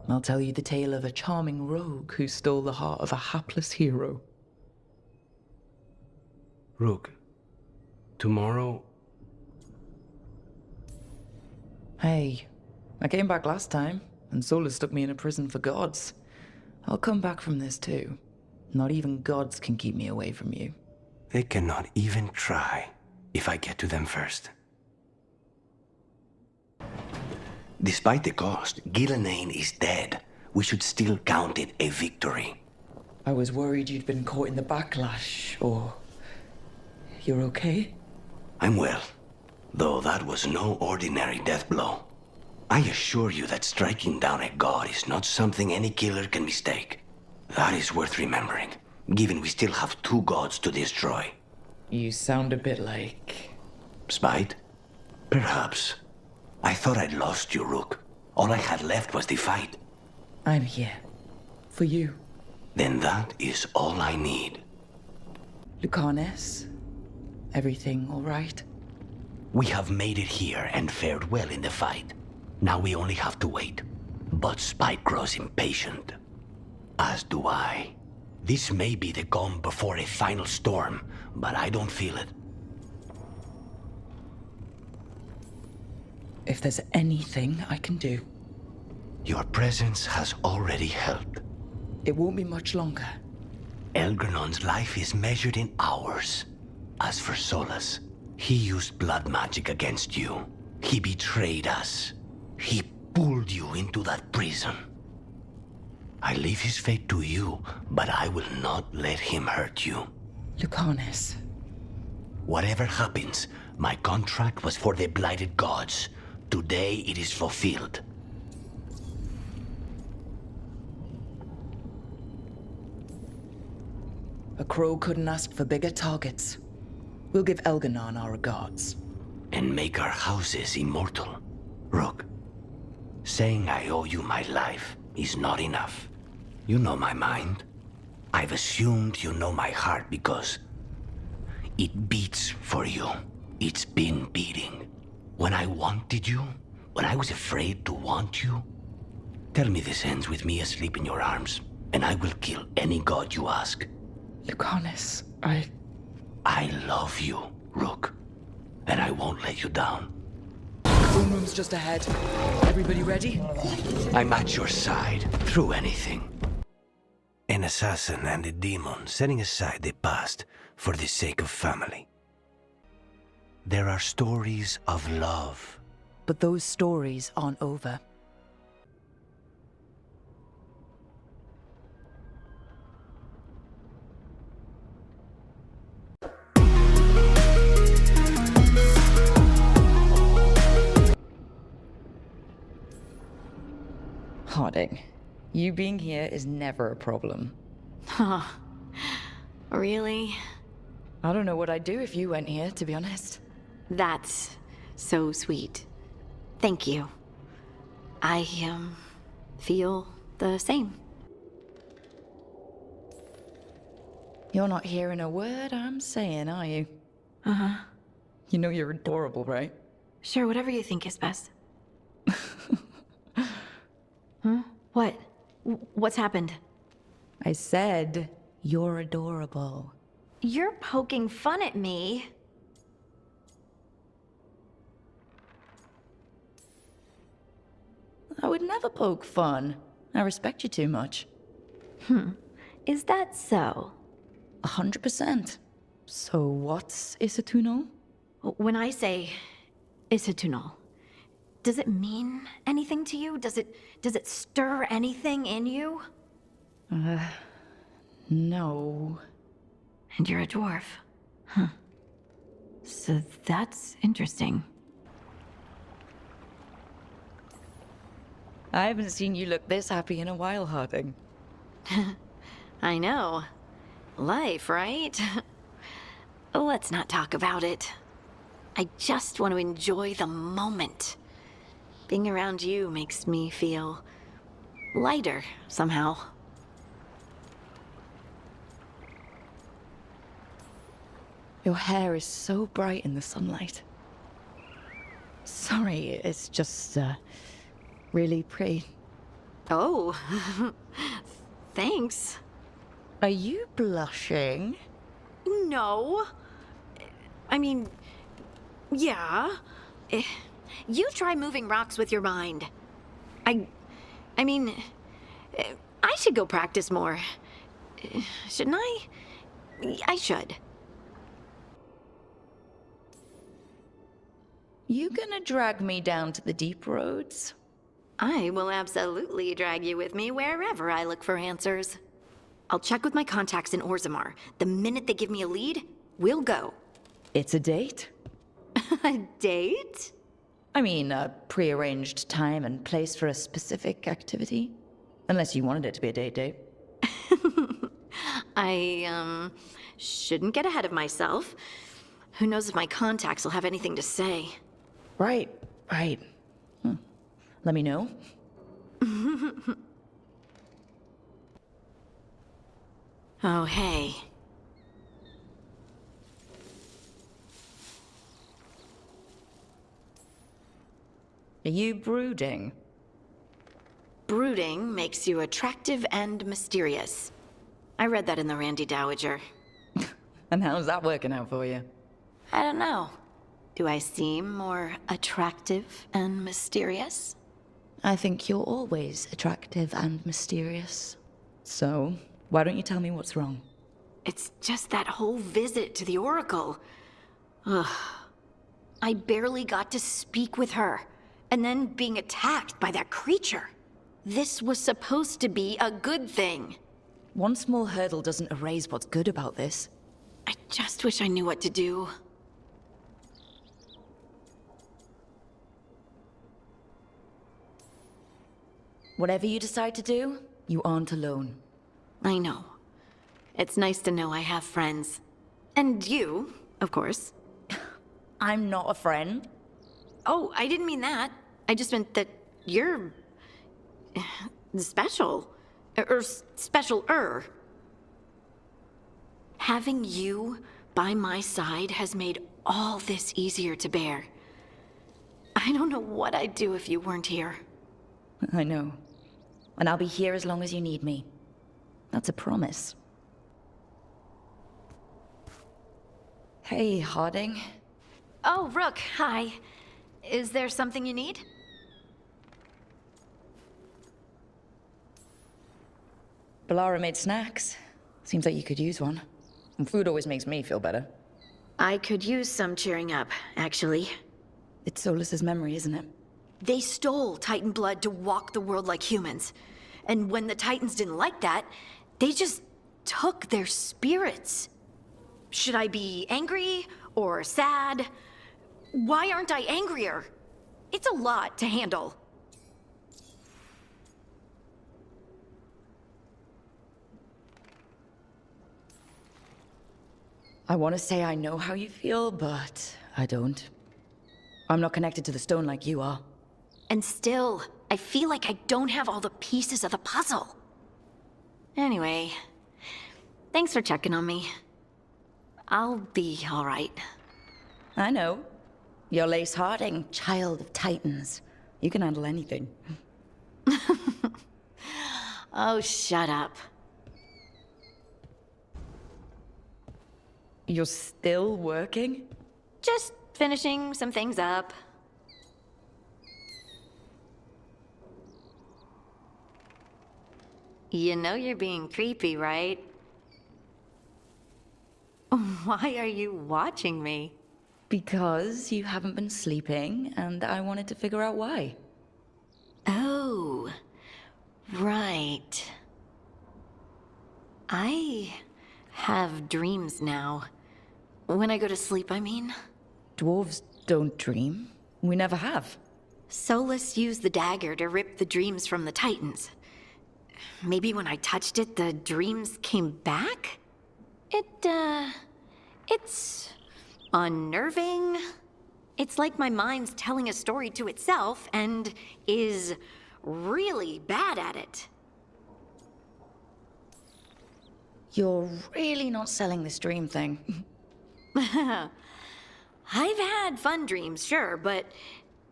I'll tell you the tale of a charming rogue who stole the heart of a hapless hero. Rook, tomorrow... Hey, I came back last time, and Solus stuck me in a prison for gods. I'll come back from this too. Not even gods can keep me away from you. They cannot even try if I get to them first. Despite the cost, Gillenane is dead. We should still count it a victory. I was worried you'd been caught in the backlash, or... You're okay? I'm well, though that was no ordinary death blow. I assure you that striking down a god is not something any killer can mistake. That is worth remembering, given we still have 2 gods to destroy. You sound a bit like... Spite? Perhaps. I thought I'd lost you, Rook. All I had left was the fight. I'm here. For you. Then that is all I need. Lucanis? Everything all right? We have made it here and fared well in the fight. Now we only have to wait. But Spite grows impatient. As do I. This may be the calm before a final storm, but I don't feel it. If there's anything I can do... Your presence has already helped. It won't be much longer. Elgrenon's life is measured in hours. As for Solus, he used blood magic against you. He betrayed us. He pulled you into that prison. I leave his fate to you, but I will not let him hurt you. Lucanis. Whatever happens, my contract was for the blighted gods. Today it is fulfilled. A crow couldn't ask for bigger targets. We'll give Elganon our regards. And make our houses immortal. Rook, saying I owe you my life is not enough. You know my mind. I've assumed you know my heart because it beats for you. It's been beating. When I wanted you, when I was afraid to want you, tell me this ends with me asleep in your arms, and I will kill any god you ask. Lucanis, I love you, Rook, and I won't let you down. Phone room's just ahead. Everybody ready? I'm at your side, through anything. An assassin and a demon setting aside the past for the sake of family. There are stories of love. But those stories aren't over. Harding, you being here is never a problem. Huh. Really? I don't know what I'd do if you went here, to be honest. That's so sweet. Thank you. I, feel the same. You're not hearing a word I'm saying, are you? Uh-huh. You know you're adorable, right? Sure, whatever you think is best. Huh? What? What's happened? I said you're adorable. You're poking fun at me. I would never poke fun. I respect you too much. Is that so? 100%. So what's Isatunal? When I say Isatunal, does it mean anything to you? Does it stir anything in you? No. And you're a dwarf. Huh. So that's interesting. I haven't seen you look this happy in a while, Harding. I know. Life, right? Let's not talk about it. I just want to enjoy the moment. Being around you makes me feel lighter somehow. Your hair is so bright in the sunlight. Sorry, it's just, really pretty. Oh, thanks. Are you blushing? No. I mean, yeah. You try moving rocks with your mind. I mean, I should go practice more. Shouldn't I? I should. You gonna drag me down to the deep roads? I will absolutely drag you with me wherever I look for answers. I'll check with my contacts in Orzammar. The minute they give me a lead, we'll go. It's a date? A date? I mean, a prearranged time and place for a specific activity. Unless you wanted it to be a date. I, shouldn't get ahead of myself. Who knows if my contacts will have anything to say. Right. Let me know. Oh, hey. Are you brooding? Brooding makes you attractive and mysterious. I read that in the Randy Dowager. And how's that working out for you? I don't know. Do I seem more attractive and mysterious? I think you're always attractive and mysterious. So, why don't you tell me what's wrong? It's just that whole visit to the Oracle. Ugh. I barely got to speak with her, and then being attacked by that creature. This was supposed to be a good thing. One small hurdle doesn't erase what's good about this. I just wish I knew what to do. Whatever you decide to do, you aren't alone. I know. It's nice to know I have friends. And you, of course. I'm not a friend. Oh, I didn't mean that. I just meant that you're... special. Or special-er. Having you by my side has made all this easier to bear. I don't know what I'd do if you weren't here. I know. And I'll be here as long as you need me. That's a promise. Hey, Harding. Oh, Rook, hi. Is there something you need? Bellara made snacks. Seems like you could use one. And food always makes me feel better. I could use some cheering up, actually. It's Solus's memory, isn't it? They stole Titan blood to walk the world like humans. And when the Titans didn't like that, they just took their spirits. Should I be angry or sad? Why aren't I angrier? It's a lot to handle. I want to say I know how you feel, but I don't. I'm not connected to the stone like you are. And still, I feel like I don't have all the pieces of the puzzle. Anyway, thanks for checking on me. I'll be all right. I know. You're Lace Harding, child of Titans. You can handle anything. Oh, shut up. You're still working? Just finishing some things up. You know you're being creepy, right? Why are you watching me? Because you haven't been sleeping, and I wanted to figure out why. Oh, right. I have dreams now. When I go to sleep, I mean. Dwarves don't dream. We never have. Solus used the dagger to rip the dreams from the Titans. Maybe when I touched it, the dreams came back? It's unnerving. It's like my mind's telling a story to itself and is really bad at it. You're really not selling this dream thing. I've had fun dreams, sure, but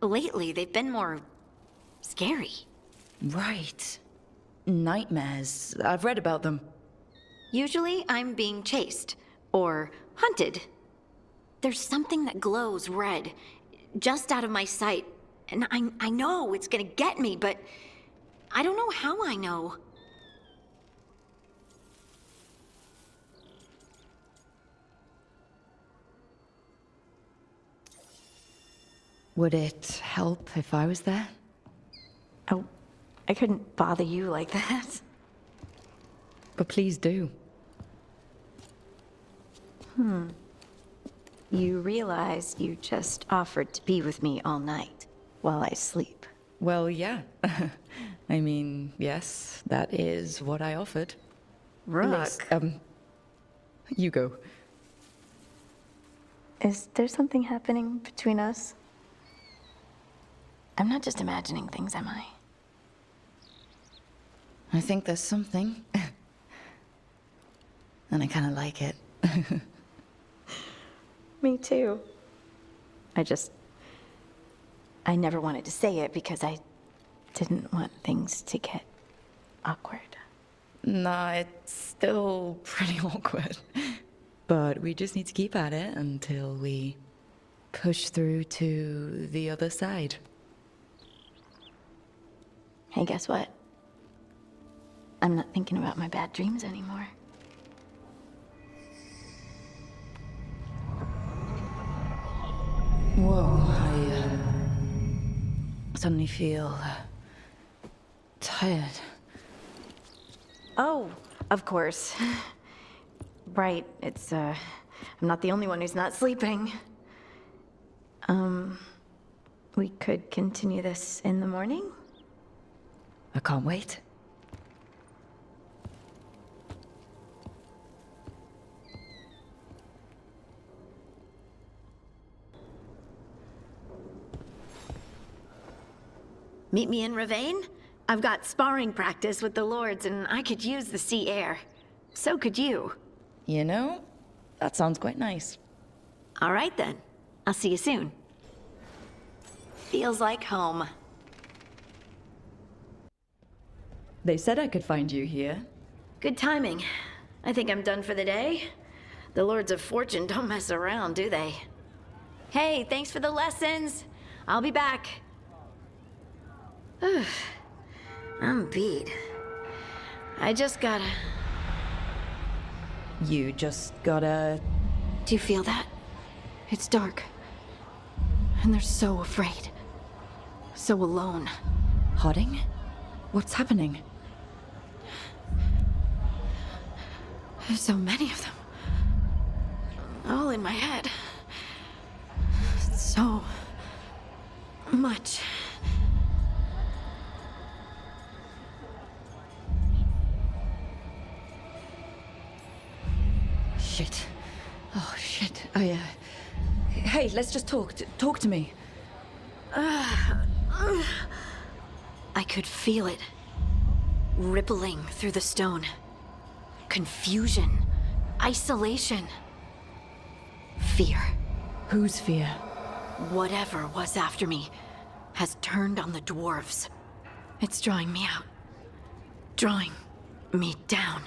lately they've been more scary. Right. Nightmares. I've read about them. Usually I'm being chased or hunted. There's something that glows red, just out of my sight, and I know it's gonna get me, but I don't know how I know. Would it help if I was there? Oh, I couldn't bother you like that. But please do. You realize you just offered to be with me all night while I sleep. Well, yeah. I mean, yes, that is what I offered. Rook. You go. Is there something happening between us? I'm not just imagining things, am I? I think there's something. And I kind of like it. Me too. I never wanted to say it because I didn't want things to get awkward. Nah, it's still pretty awkward. But we just need to keep at it until we push through to the other side. Hey, guess what? I'm not thinking about my bad dreams anymore. Whoa, I suddenly feel tired. Oh, of course. Right, it's, I'm not the only one who's not sleeping. We could continue this in the morning? I can't wait. Meet me in Ravane? I've got sparring practice with the lords and I could use the sea air. So could you. You know, that sounds quite nice. All right then. I'll see you soon. Feels like home. They said I could find you here. Good timing. I think I'm done for the day. The Lords of Fortune don't mess around, do they? Hey, thanks for the lessons. I'll be back. I'm beat. I just gotta... You just gotta... Do you feel that? It's dark. And they're so afraid. So alone. Harding? What's happening? There's so many of them. All in my head. So much. Shit. Oh, shit. Hey, let's just talk. Talk to me. I could feel it rippling through the stone. Confusion, isolation, fear. Whose fear? Whatever was after me has turned on the dwarves. It's drawing me out, drawing me down.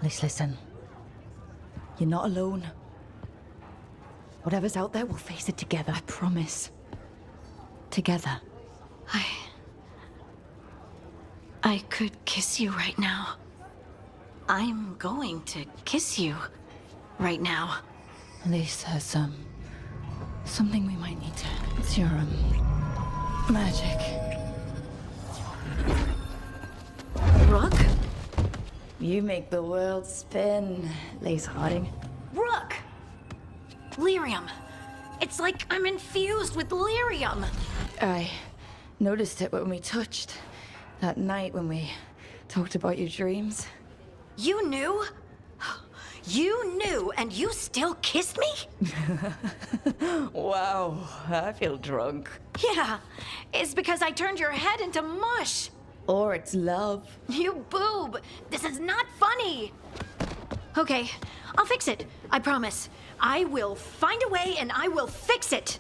Listen. You're not alone. Whatever's out there, we'll face it together. I promise. Together. I could kiss you right now. I'm going to kiss you right now. Lise has something we might need to. It's your magic. Rook? You make the world spin, Lise Harding. Rook! Lyrium. It's like I'm infused with lyrium. I noticed it when we touched. That night when we talked about your dreams. You knew? You knew and you still kissed me? Wow, I feel drunk. Yeah, it's because I turned your head into mush. Or it's love. You boob! This is not funny! Okay, I'll fix it. I promise. I will find a way and I will fix it.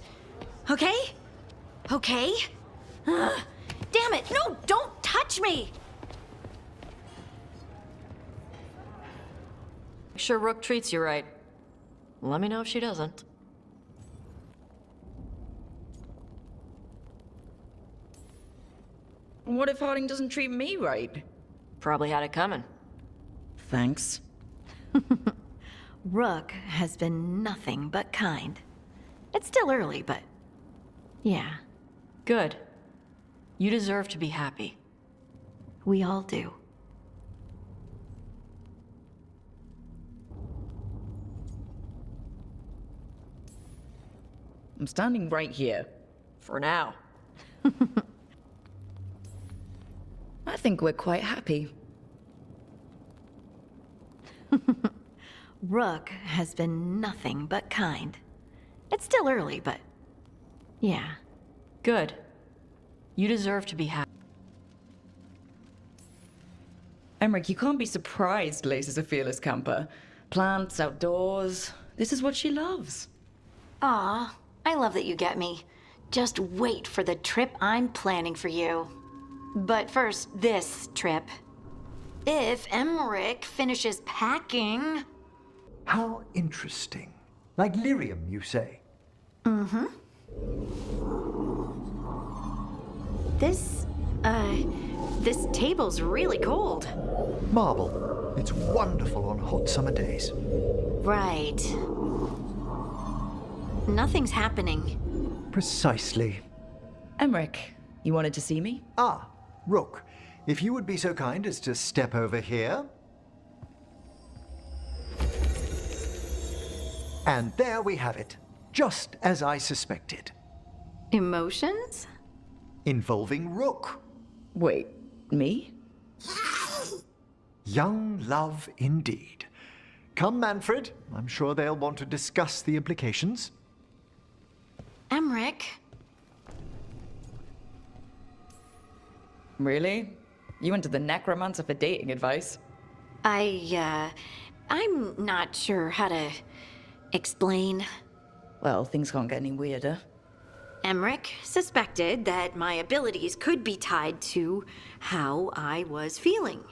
Okay? Okay? Damn it! No, don't touch me! Make sure Rook treats you right. Let me know if she doesn't. What if Harding doesn't treat me right? Probably had it coming. Thanks. Rook has been nothing but kind. It's still early, but... yeah. Good. You deserve to be happy. We all do. I'm standing right here. For now. I think we're quite happy. Rook has been nothing but kind. It's still early, but... yeah. Good. You deserve to be happy. Emmrich, you can't be surprised Lace is a fearless camper. Plants, outdoors. This is what she loves. Aw, I love that you get me. Just wait for the trip I'm planning for you. But first, this trip. If Emmrich finishes packing... How interesting. Like lyrium, you say? Mm-hmm. This table's really cold. Marble. It's wonderful on hot summer days. Right. Nothing's happening. Precisely. Emmrich, you wanted to see me? Ah, Rook. If you would be so kind as to step over here. And there we have it. Just as I suspected. Emotions? Involving Rook. Wait, me? Young love indeed. Come, Manfred. I'm sure they'll want to discuss the implications. Emmrich? Really? You went to the necromancer for dating advice? I'm not sure how to explain. Well, things can't get any weirder. Emmrich suspected that my abilities could be tied to how I was feeling.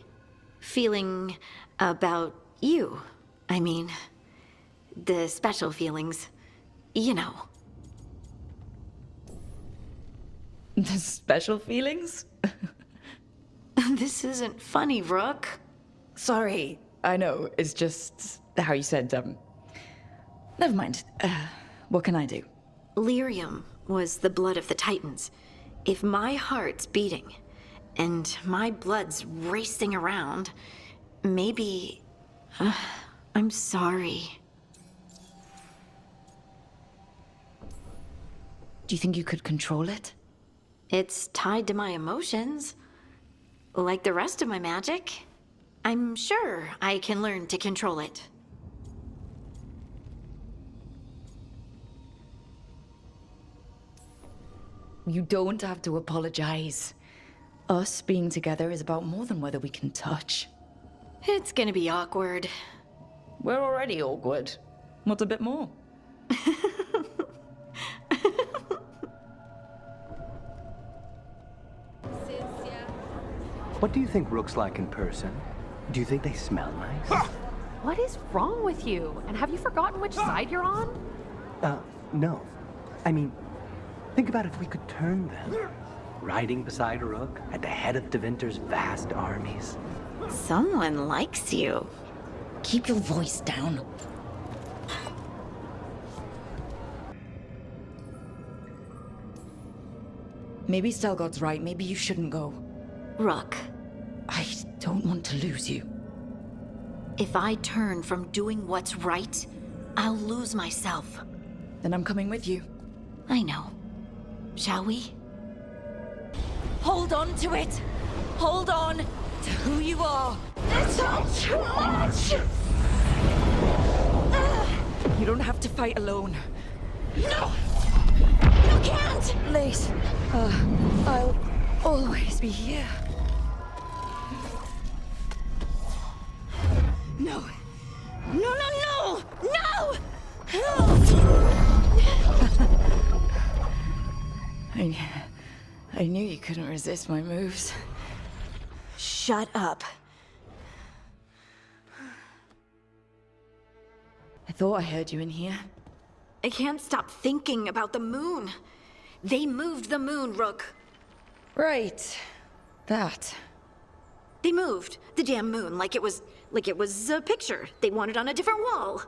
Feeling about you. I mean, the special feelings. You know. The special feelings? This isn't funny, Rook. Sorry, I know, it's just how you said, Never mind. What can I do? Lyrium was the blood of the Titans. If my heart's beating, and my blood's racing around, maybe... I'm sorry. Do you think you could control it? It's tied to my emotions. like the rest of my magic, I'm sure I can learn to control it. You don't have to apologize. Us being together is about more than whether we can touch. It's gonna be awkward. We're already awkward. What's a bit more? What do you think Rook's like in person? Do you think they smell nice? What is wrong with you? And have you forgotten which side you're on? No. I mean, think about if we could turn them. Riding beside Rook at the head of Devinter's vast armies. Someone likes you. Keep your voice down. Maybe Stelgod's right. Maybe you shouldn't go. Rook. I don't want to lose you. If I turn from doing what's right, I'll lose myself. Then I'm coming with you. I know. Shall we? Hold on to it! Hold on to who you are! It's all too much! You don't have to fight alone. No! You can't! Lace, I'll always be here. No. No, no, no! No! I knew you couldn't resist my moves. Shut up. I thought I heard you in here. I can't stop thinking about the moon. They moved the moon, Rook. Right. That. They moved the damn moon like it was a picture they wanted on a different wall.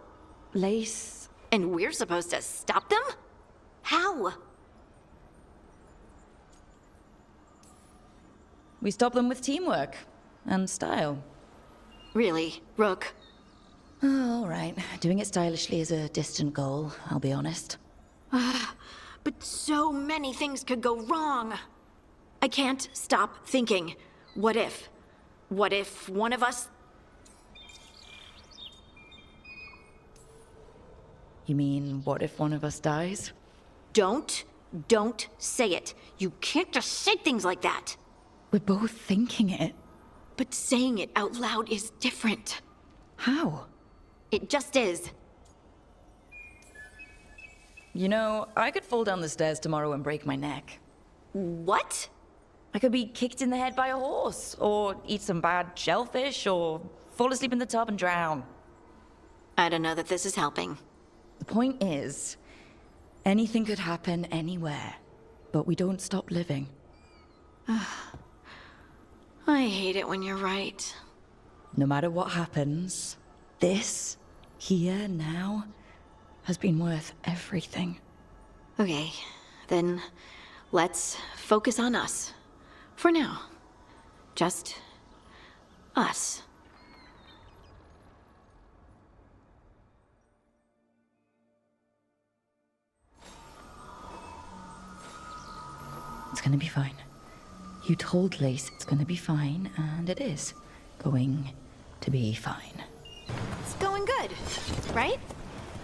Lace. And we're supposed to stop them? How? We stop them with teamwork and style. Really, Rook? Oh, all right. Doing it stylishly is a distant goal, I'll be honest. But so many things could go wrong. I can't stop thinking. What if? What if one of us... You mean, what if one of us dies? Don't say it. You can't just say things like that. We're both thinking it. But saying it out loud is different. How? It just is. You know, I could fall down the stairs tomorrow and break my neck. What? I could be kicked in the head by a horse, or eat some bad shellfish, or fall asleep in the tub and drown. I don't know that this is helping. The point is, anything could happen anywhere, but we don't stop living. I hate it when you're right. No matter what happens, this, here, now, has been worth everything. Okay, then let's focus on us. For now. Just us. It's gonna be fine. You told Lace it's gonna be fine, and it is going to be fine. It's going good, right?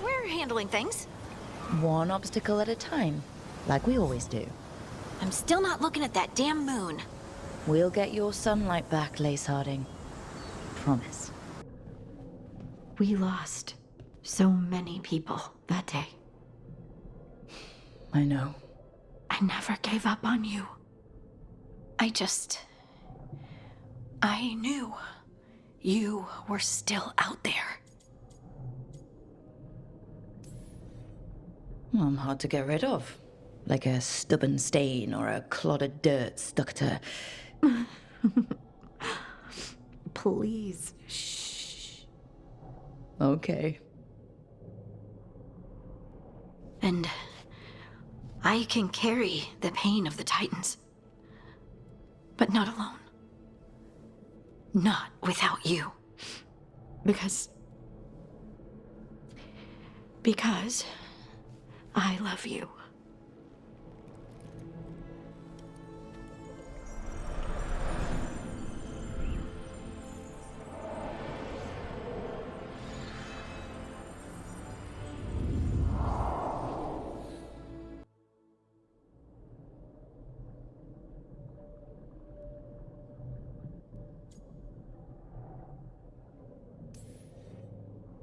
We're handling things. One obstacle at a time, like we always do. I'm still not looking at that damn moon. We'll get your sunlight back, Lace Harding. Promise. We lost so many people that day. I know. I never gave up on you. I knew you were still out there. Well, I'm hard to get rid of. Like a stubborn stain or a clod of dirt stuck to... Please, shh. Okay. And I can carry the pain of the Titans. But not alone. Not without you. Because I love you.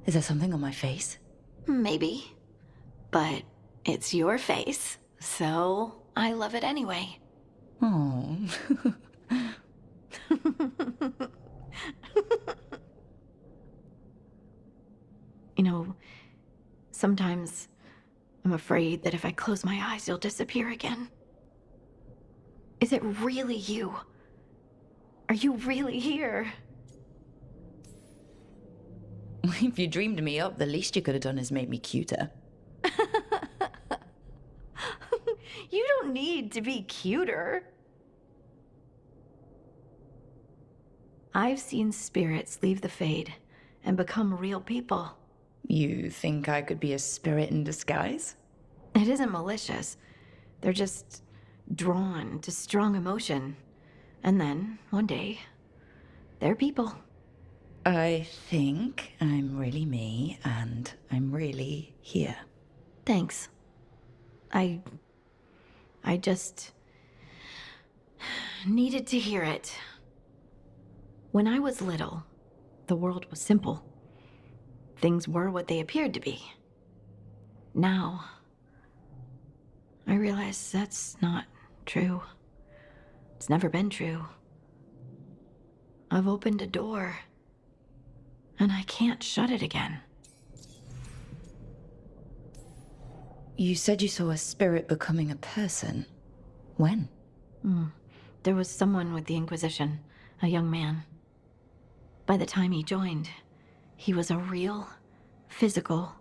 Is there something on my face? Maybe. But it's your face, so I love it anyway. Oh. You know, sometimes I'm afraid that if I close my eyes, you'll disappear again. Is it really you? Are you really here? If you dreamed me up, the least you could have done is made me cuter. You don't need to be cuter. I've seen spirits leave the Fade and become real people. You think I could be a spirit in disguise? It isn't malicious. They're just drawn to strong emotion. And then, one day, they're people. I think I'm really me, and I'm really here. Thanks. I just needed to hear it. When I was little, the world was simple. Things were what they appeared to be. Now, I realize that's not true. It's never been true. I've opened a door, and I can't shut it again. You said you saw a spirit becoming a person. When? There was someone with the Inquisition, a young man. By the time he joined, he was a real, physical,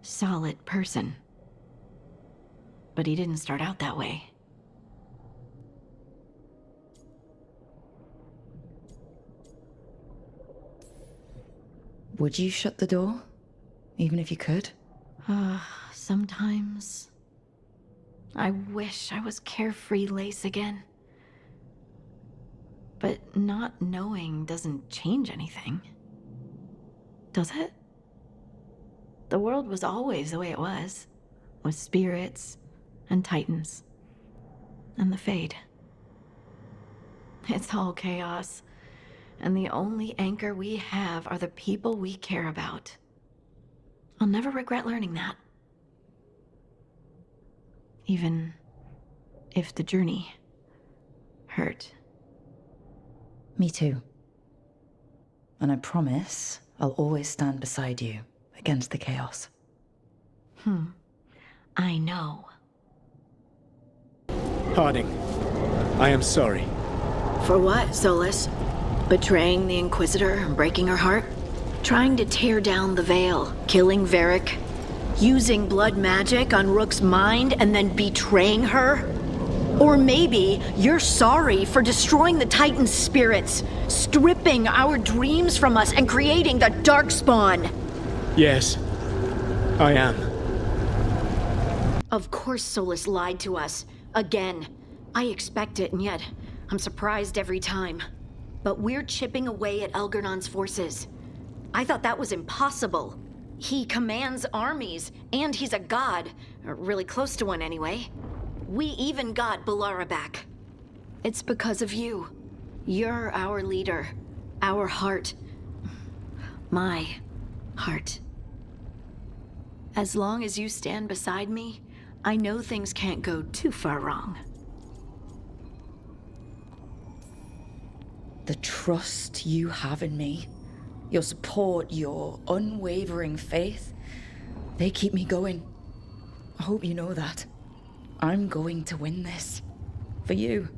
solid person. But he didn't start out that way. Would you shut the door? Even if you could? Sometimes. I wish I was carefree Lace again. But not knowing doesn't change anything. Does it? The world was always the way it was, with spirits and titans and the Fade. It's all chaos, and the only anchor we have are the people we care about. I'll never regret learning that. Even if the journey hurt. Me too. And I promise I'll always stand beside you against the chaos. I know. Harding, I am sorry. For what, Solus? Betraying the Inquisitor and breaking her heart? Trying to tear down the Veil, killing Varric? Using blood magic on Rook's mind and then betraying her? Or maybe you're sorry for destroying the Titan's spirits, stripping our dreams from us and creating the Darkspawn. Yes, I am. Of course Solus lied to us. Again. I expect it, and yet I'm surprised every time. But we're chipping away at Elgernon's forces. I thought that was impossible. He commands armies, and he's a god. Or really close to one anyway. We even got Bellara back. It's because of you. You're our leader. Our heart. My heart. As long as you stand beside me, I know things can't go too far wrong. The trust you have in me, your support, your unwavering faith, they keep me going. I hope you know that. I'm going to win this. For you.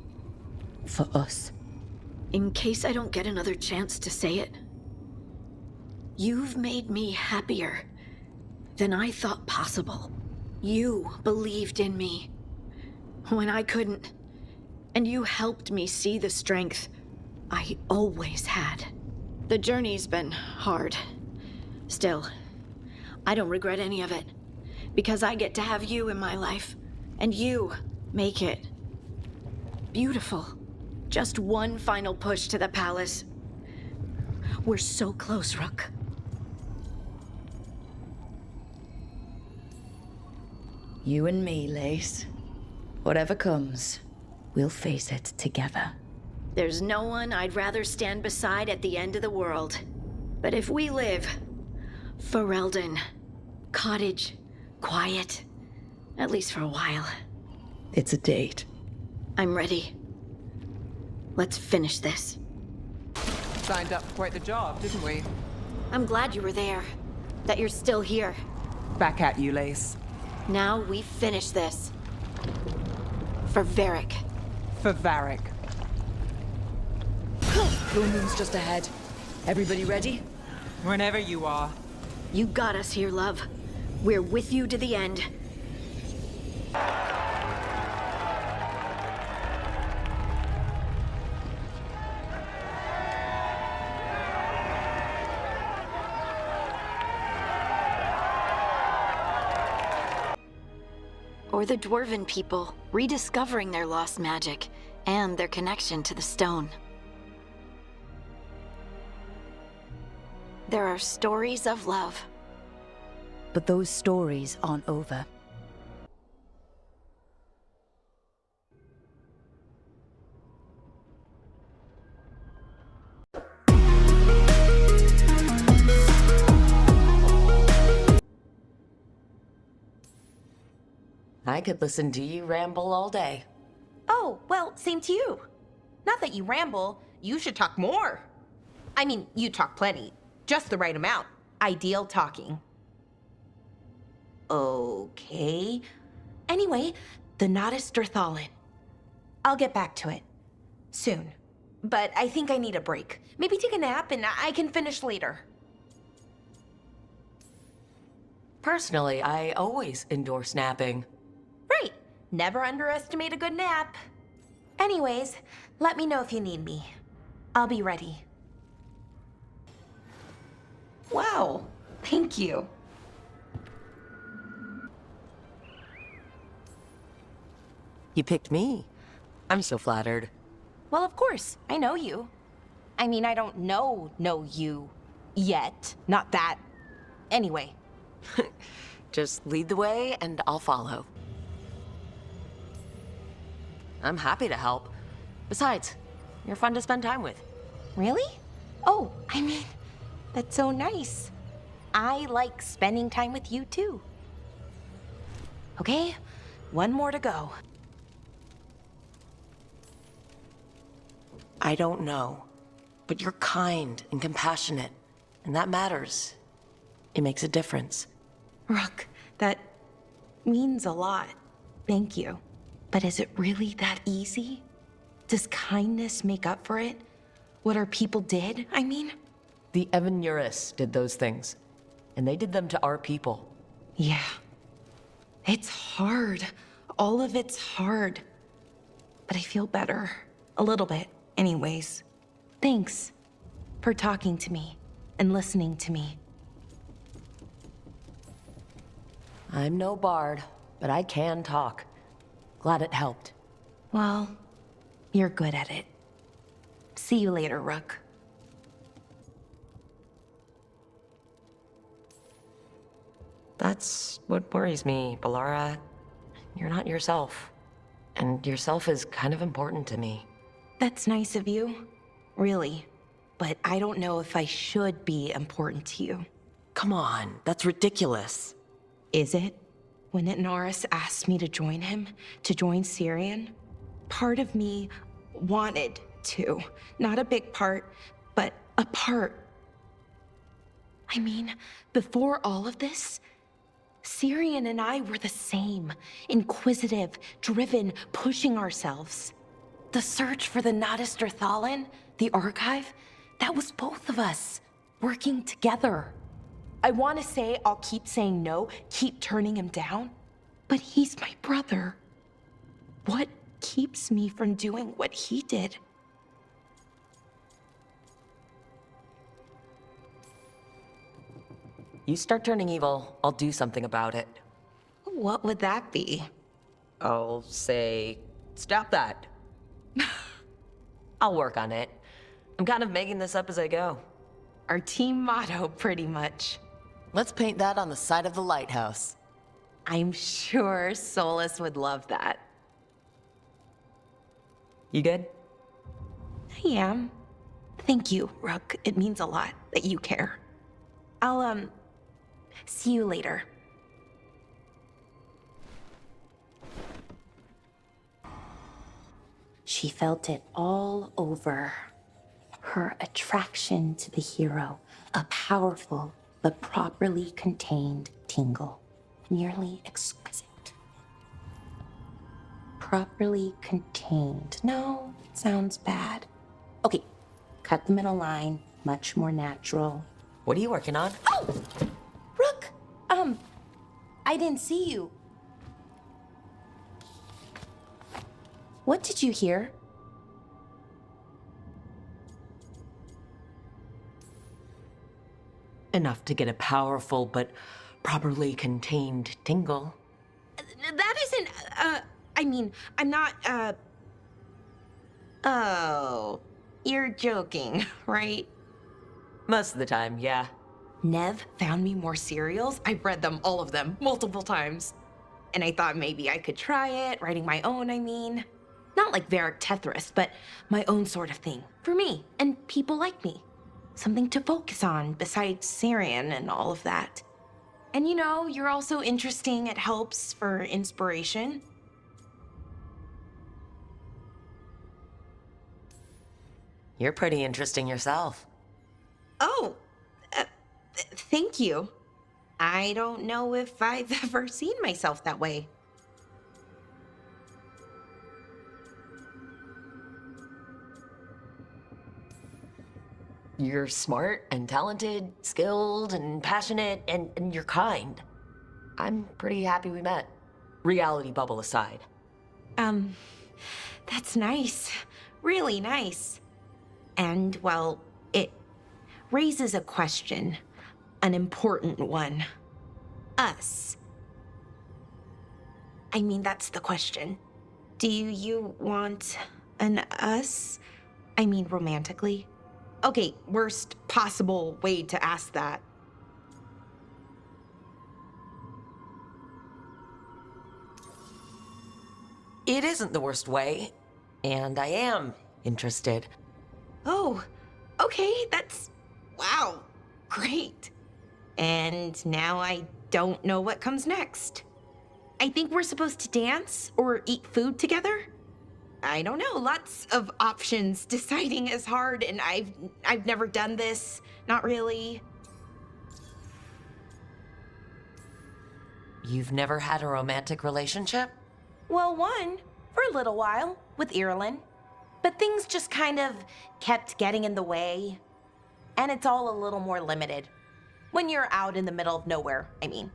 For us. In case I don't get another chance to say it, you've made me happier than I thought possible. You believed in me when I couldn't, and you helped me see the strength I always had. The journey's been hard. Still, I don't regret any of it, because I get to have you in my life, and you make it beautiful. Just one final push to the palace. We're so close, Rook. You and me, Lace. Whatever comes, we'll face it together. There's no one I'd rather stand beside at the end of the world. But if we live, Ferelden. Cottage. Quiet. At least for a while. It's a date. I'm ready. Let's finish this. Signed up for quite the job, didn't we? I'm glad you were there. That you're still here. Back at you, Lace. Now we finish this. For Varric. For Varric. Full moon's just ahead. Everybody ready? Whenever you are. You got us here, love. We're with you to the end. Or the Dwarven people, rediscovering their lost magic and their connection to the stone. There are stories of love. But those stories aren't over. I could listen to you ramble all day. Oh, well, same to you. Not that you ramble, you should talk more. I mean, you talk plenty. Just the right amount. Ideal talking. Okay. Anyway, the Nodus Drathalin. I'll get back to it. Soon. But I think I need a break. Maybe take a nap and I can finish later. Personally, I always endorse napping. Right. Never underestimate a good nap. Anyways, let me know if you need me. I'll be ready. Wow. Thank you. You picked me. I'm so flattered. Well, of course. I know you. I mean, I don't know you yet. Not that. Anyway. Just lead the way and I'll follow. I'm happy to help. Besides, you're fun to spend time with. Really? Oh, I mean, that's so nice. I like spending time with you too. Okay, one more to go. I don't know, but you're kind and compassionate, and that matters. It makes a difference. Rook, that means a lot. Thank you. But is it really that easy? Does kindness make up for it? What our people did, I mean? The Evanuris did those things, and they did them to our people. Yeah. It's hard. All of it's hard. But I feel better. A little bit, anyways. Thanks for talking to me and listening to me. I'm no bard, but I can talk. Glad it helped. Well, you're good at it. See you later, Rook. That's what worries me, Bellara. You're not yourself. And yourself is kind of important to me. That's nice of you. Really. But I don't know if I should be important to you. Come on, that's ridiculous. Is it? When Norris asked me to join him, to join Syrian, part of me wanted to. Not a big part, but a part. I mean, before all of this, Syrian and I were the same. Inquisitive, driven, pushing ourselves. The search for the Nodus Drathalin, the archive, that was both of us, working together. I want to say I'll keep saying no, keep turning him down, but he's my brother. What keeps me from doing what he did? You start turning evil, I'll do something about it. What would that be? I'll say, stop that. I'll work on it. I'm kind of making this up as I go. Our team motto, pretty much. Let's paint that on the side of the lighthouse. I'm sure Solus would love that. You good? I am. Thank you, Rook. It means a lot that you care. I'll See you later. She felt it all over. Her attraction to the hero, a powerful but properly contained tingle, nearly exquisite. Properly contained. No, sounds bad. Okay, cut the middle line, much more natural. What are you working on? Oh! Rook! I didn't see you. What did you hear? Enough to get a powerful but properly contained tingle. That isn't, I mean, I'm not, Oh, you're joking, right? Most of the time, yeah. Nev found me more cereals. I've read them, all of them, multiple times. And I thought maybe I could try it, writing my own, I mean. Not like Varric Tethrus, but my own sort of thing. For me, and people like me. Something to focus on besides Syrian and all of that. And you know, you're also interesting. It helps for inspiration. You're pretty interesting yourself. Oh, thank you. I don't know if I've ever seen myself that way. You're smart and talented, skilled and passionate, and you're kind. I'm pretty happy we met. Reality bubble aside. That's nice. Really nice. And, well, it raises a question. An important one. Us. I mean, that's the question. Do you want an us? I mean, romantically? Okay, worst possible way to ask that. It isn't the worst way, and I am interested. Oh, okay, that's... wow, great. And now I don't know what comes next. I think we're supposed to dance or eat food together? I don't know, lots of options. Deciding is hard, and I've never done this. Not really. You've never had a romantic relationship? Well, one, for a little while, with Irulan. But things just kind of kept getting in the way. And it's all a little more limited. When you're out in the middle of nowhere, I mean.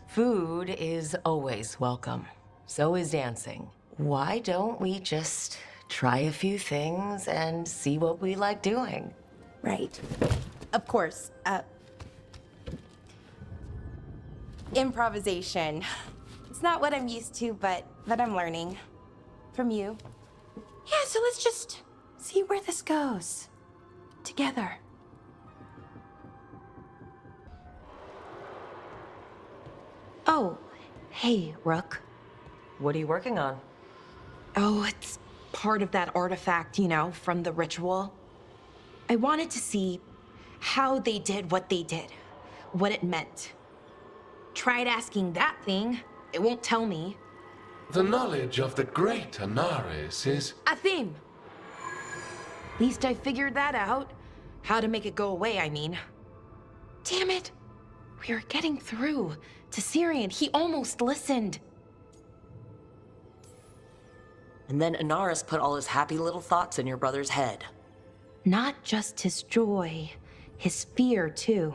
Food is always welcome. So is dancing. Why don't we just try a few things and see what we like doing? Right. Of course. Improvisation. It's not what I'm used to, but I'm learning. From you. Yeah, so let's just see where this goes. Together. Oh, hey, Rook. What are you working on? Oh, it's part of that artifact, you know, from the ritual. I wanted to see how they did what they did, what it meant. Tried asking that thing, it won't tell me. The knowledge of the great Anaris is... A theme. At least I figured that out. How to make it go away, I mean. Damn it. We were getting through to Syrian. He almost listened. And then Anaris put all his happy little thoughts in your brother's head. Not just his joy, his fear too.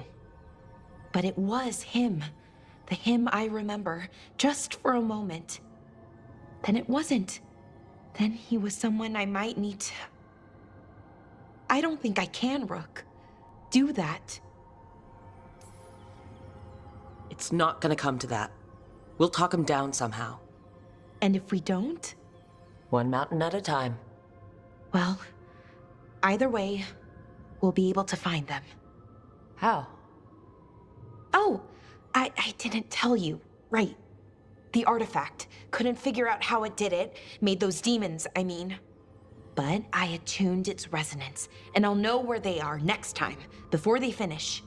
But it was him. The him I remember, just for a moment. Then it wasn't. Then he was someone I might need to... I don't think I can, Rook. Do that. It's not gonna come to that. We'll talk him down somehow. And if we don't? One mountain at a time. Well, either way, we'll be able to find them. How? Oh, I didn't tell you. Right. The artifact. Couldn't figure out how it did it. Made those demons, I mean. but I attuned its resonance, and I'll know where they are next time, before they finish.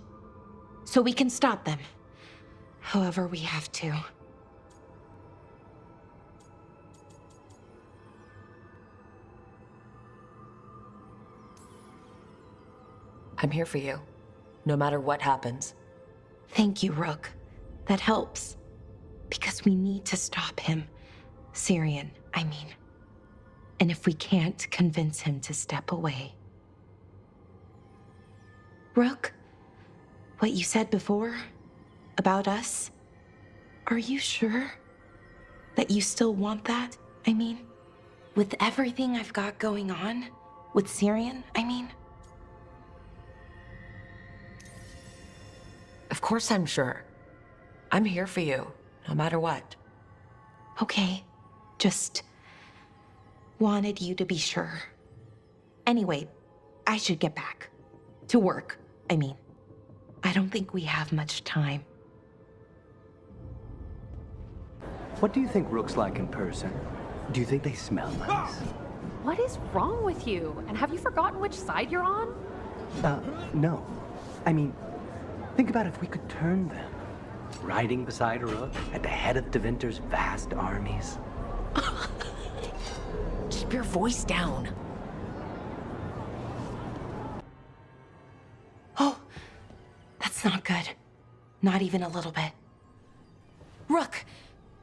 So we can stop them. However we have to. I'm here for you, no matter what happens. Thank you, Rook. That helps. Because we need to stop him. Syrian, I mean. And if we can't convince him to step away... Rook, what you said before about us, are you sure that you still want that? I mean, with everything I've got going on, with Syrian, I mean? Of course I'm sure. I'm here for you, no matter what. Okay, just wanted you to be sure. Anyway, I should get back. To work, I mean. I don't think we have much time. What do you think Rook's like in person? Do you think they smell nice? What is wrong with you? And have you forgotten which side you're on? No. I mean, think about if we could turn them. Riding beside a Rook at the head of Devinter's vast armies. Keep your voice down. Oh, that's not good. Not even a little bit. Rook,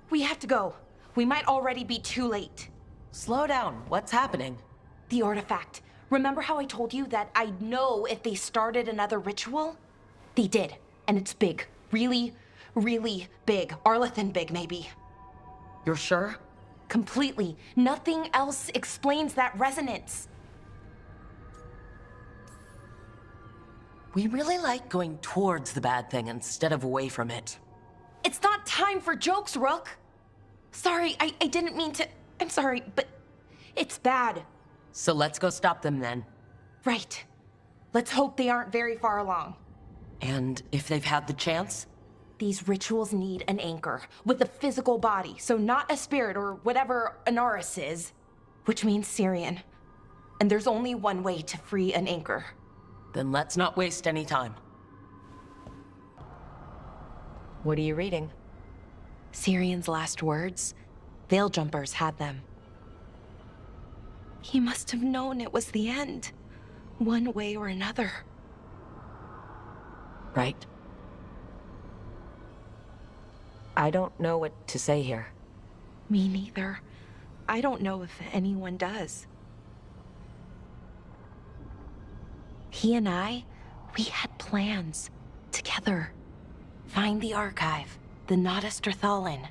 we have to go. We might already be too late. Slow down. What's happening? The artifact. Remember how I told you that I'd know if they started another ritual? They did, and it's big. Really, really big. Arlethan big, maybe. You're sure? Completely. Nothing else explains that resonance. We really like going towards the bad thing instead of away from it. It's not time for jokes, Rook. Sorry, I didn't mean to... I'm sorry, but it's bad. So let's go stop them then. Right. Let's hope they aren't very far along. And if they've had the chance? These rituals need an anchor with a physical body, so not a spirit or whatever Anaris is, which means Syrian. And there's only one way to free an anchor. Then let's not waste any time. What are you reading? Syrian's last words. Veil Jumpers had them. He must have known it was the end, one way or another. Right. I don't know what to say here. Me neither. I don't know if anyone does. He and I, we had plans. Together. Find the archive, the Nodester Thalin.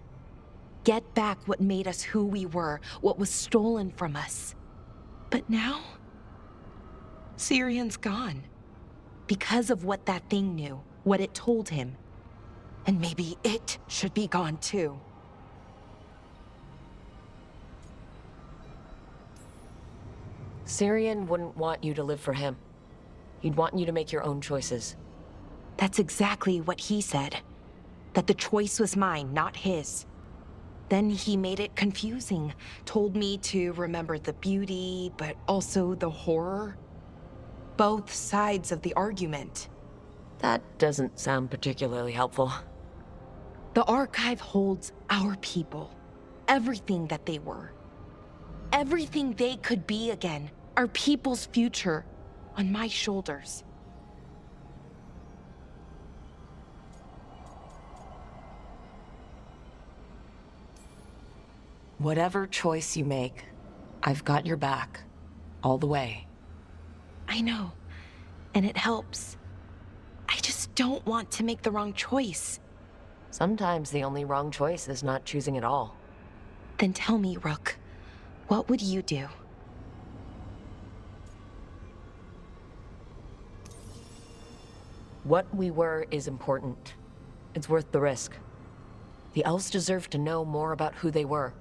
Get back what made us who we were, what was stolen from us. But now, Syrian's gone. Because of what that thing knew, what it told him. And maybe it should be gone too. Syrian wouldn't want you to live for him. He'd want you to make your own choices. That's exactly what he said. That the choice was mine, not his. Then he made it confusing. Told me to remember the beauty, but also the horror. Both sides of the argument. That doesn't sound particularly helpful. The archive holds our people. Everything that they were. Everything they could be again. Our people's future. On my shoulders. Whatever choice you make, I've got your back. All the way. I know. And it helps. I just don't want to make the wrong choice. Sometimes the only wrong choice is not choosing at all. Then tell me, Rook, what would you do? What we were is important. It's worth the risk. The elves deserve to know more about who they were.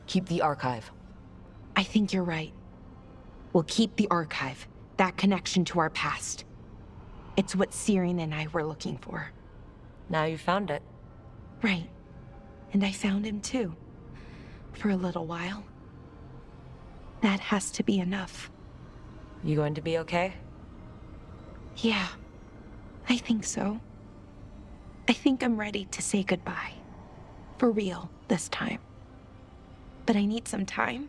Keep the archive. I think you're right. We'll keep the archive, that connection to our past. It's what Syrian and I were looking for. Now you found it. Right. And I found him too. For a little while. That has to be enough. You going to be okay? Yeah, I think so. I think I'm ready to say goodbye. For real, this time. But I need some time.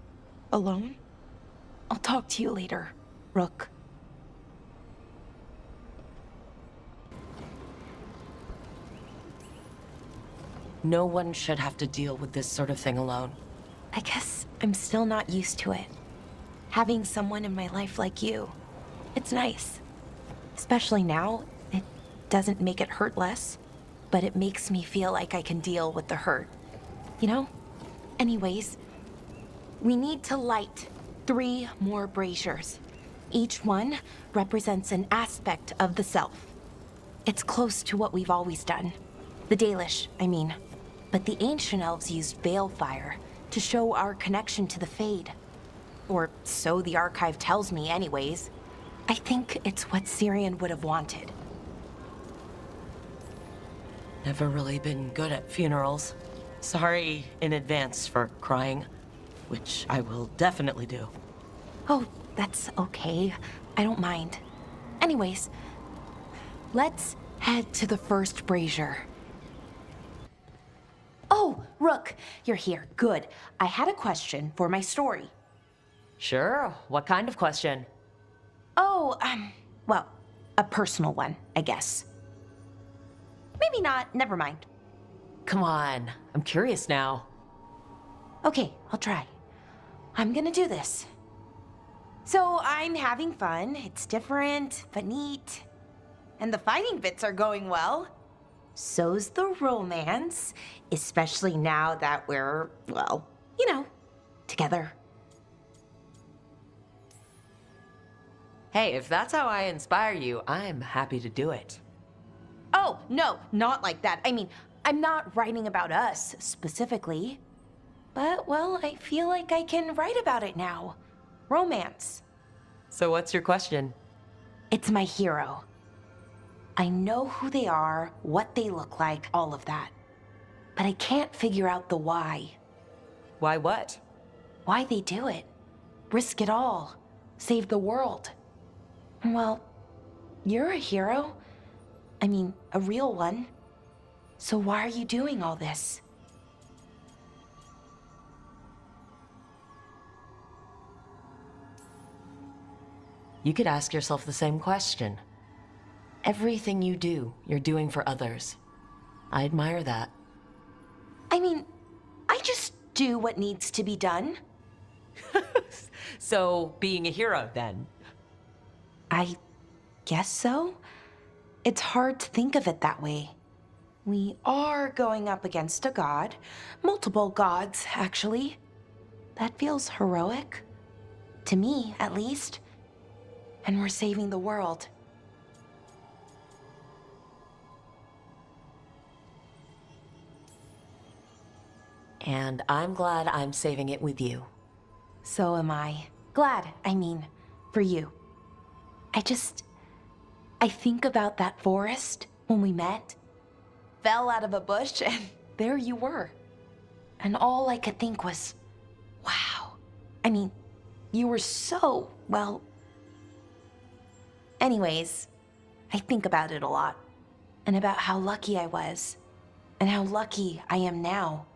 Alone. I'll talk to you later, Rook. No one should have to deal with this sort of thing alone. I guess I'm still not used to it. Having someone in my life like you. It's nice. Especially now, it doesn't make it hurt less, but it makes me feel like I can deal with the hurt. You know? Anyways, we need to light 3 more braziers. Each one represents an aspect of the self. It's close to what we've always done. The Dalish, I mean. But the ancient elves used veil fire to show our connection to the Fade. Or so the archive tells me anyways. I think it's what Syrian would have wanted. Never really been good at funerals. Sorry in advance for crying, which I will definitely do. Oh, that's okay. I don't mind. Anyways, let's head to the first brazier. Oh, Rook, you're here. Good. I had a question for my story. Sure. What kind of question? Oh, well, a personal one, I guess. Maybe not. Never mind. Come on. I'm curious now. Okay, I'll try. I'm gonna do this. So I'm having fun. It's different, but neat. And the fighting bits are going well. So's the romance, especially now that we're, well, you know, together. Hey, if that's how I inspire you, I'm happy to do it. Oh, no, not like that. I mean, I'm not writing about us specifically. But, well, I feel like I can write about it now. Romance. So what's your question? It's my hero. I know who they are, what they look like, all of that. But I can't figure out the why. Why what? Why they do it. Risk it all. Save the world. Well, you're a hero. I mean, a real one. So why are you doing all this? You could ask yourself the same question. Everything you do, you're doing for others. I admire that. I mean, I just do what needs to be done. So, being a hero, then? I guess so. It's hard to think of it that way. We are going up against a god. Multiple gods, actually. That feels heroic. To me, at least. And we're saving the world. And I'm glad I'm saving it with you. So am I. Glad, I mean, for you. I think about that forest when we met. Fell out of a bush and there you were. And all I could think was, wow. I mean, you were so, well... Anyways, I think about it a lot. And about how lucky I was. And how lucky I am now.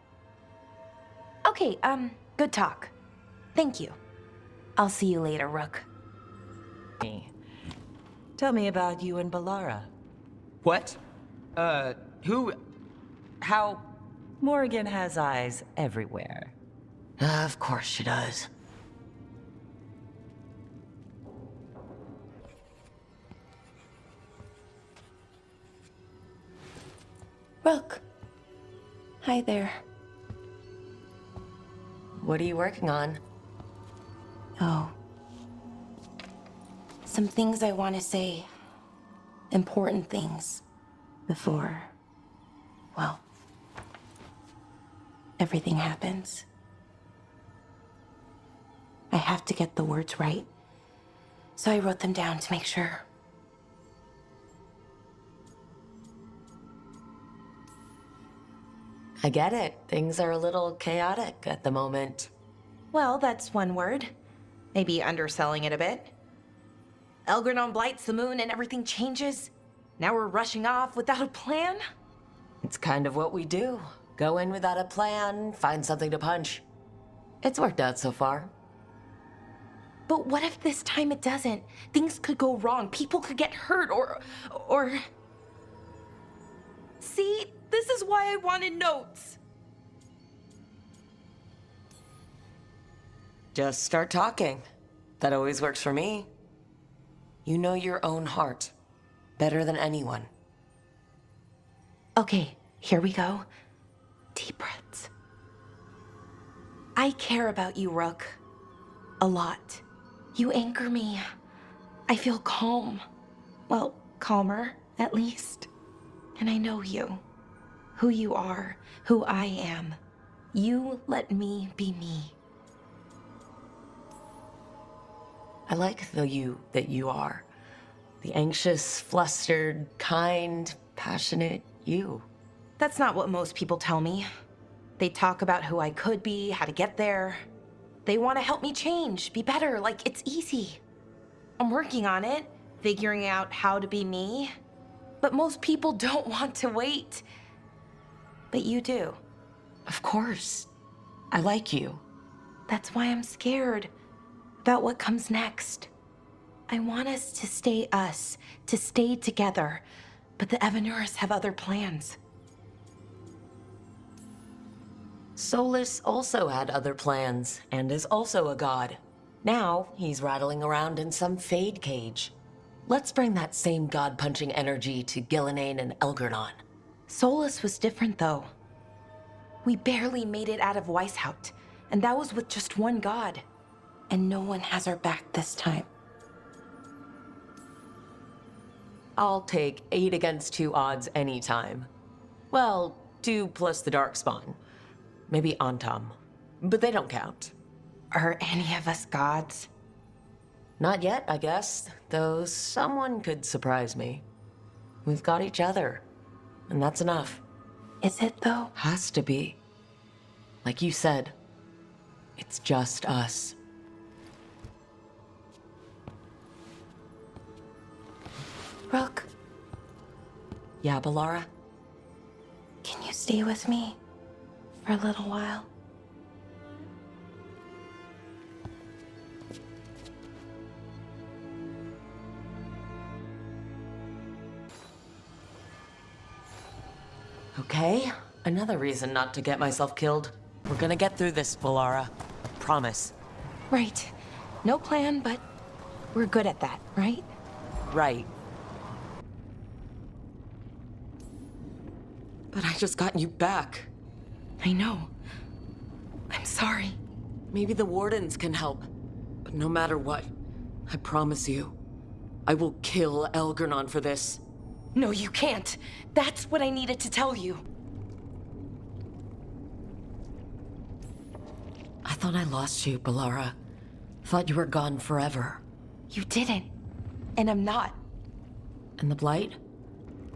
Okay, good talk. Thank you. I'll see you later, Rook. Tell me about you and Bellara. What? Who? How? Morrigan has eyes everywhere. Of course she does. Rook. Hi there. What are you working on? Oh. Some things I want to say. Important things. Before, well, everything happens. I have to get the words right. So I wrote them down to make sure. I get it. Things are a little chaotic at the moment. Well, that's one word. Maybe underselling it a bit. Elgranon blights the moon and everything changes. Now we're rushing off without a plan? It's kind of what we do. Go in without a plan, find something to punch. It's worked out so far. But what if this time it doesn't? Things could go wrong. People could get hurt or... See, this is why I wanted notes. Just start talking. That always works for me. You know your own heart better than anyone. Okay, here we go. Deep breaths. I care about you, Rook. A lot. You anchor me. I feel calm. Well, calmer, at least. And I know you. Who you are, who I am. You let me be me. I like the you that you are. The anxious, flustered, kind, passionate you. That's not what most people tell me. They talk about who I could be, how to get there. They want to help me change, be better, like it's easy. I'm working on it, figuring out how to be me. But most people don't want to wait. But you do. Of course. I like you. That's why I'm scared about what comes next. I want us to stay together. But the Evanurs have other plans. Solus also had other plans, and is also a god. Now, he's rattling around in some Fade cage. Let's bring that same god-punching energy to Gillenane and Elgranon. Solus was different, though. We barely made it out of Weisshaupt, and that was with just one god. And no one has our back this time. I'll take 8 against 2 odds anytime. Well, 2 plus the Darkspawn. Maybe Antam. But they don't count. Are any of us gods? Not yet, I guess. Though someone could surprise me. We've got each other. And that's enough. Is it, though? Has to be. Like you said, it's just us. Rook. Yeah, Bellara? Can you stay with me for a little while? Okay, another reason not to get myself killed. We're gonna get through this, Bellara. Promise. Right. No plan, but we're good at that, right? Right. But I just got you back. I know. I'm sorry. Maybe the Wardens can help. But no matter what, I promise you, I will kill Elgranon for this. No, you can't. That's what I needed to tell you. I thought I lost you, Bellara. Thought you were gone forever. You didn't. And I'm not. And the Blight?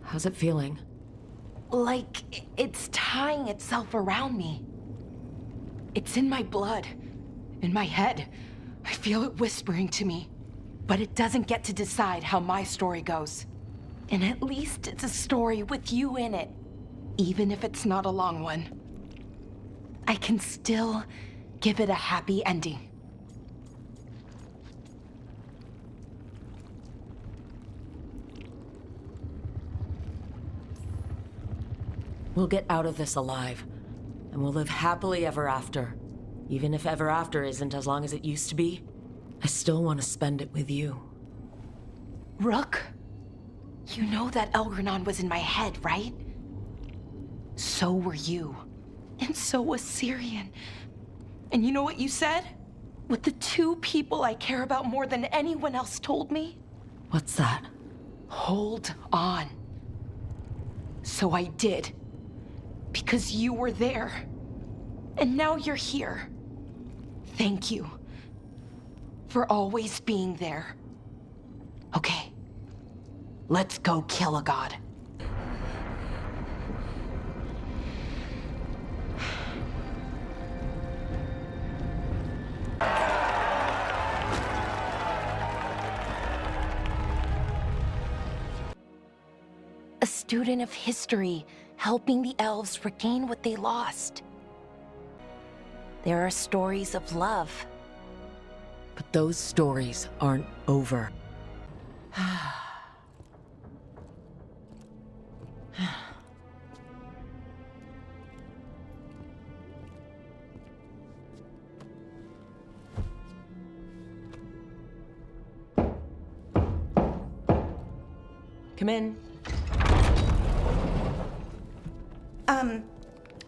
How's it feeling? Like it's tying itself around me. It's in my blood, in my head. I feel it whispering to me. But it doesn't get to decide how my story goes. And at least it's a story with you in it. Even if it's not a long one. I can still give it a happy ending. We'll get out of this alive, and we'll live happily ever after. Even if ever after isn't as long as it used to be, I still want to spend it with you. Rook, you know that Elgranon was in my head, right? So were you. And so was Syrian. And you know what you said? What the 2 people I care about more than anyone else told me? What's that? Hold on. So I did. Because you were there. And now you're here. Thank you. For always being there. Okay. Let's go kill a god. a student of history, helping the elves regain what they lost. There are stories of love. But those stories aren't over. Come in.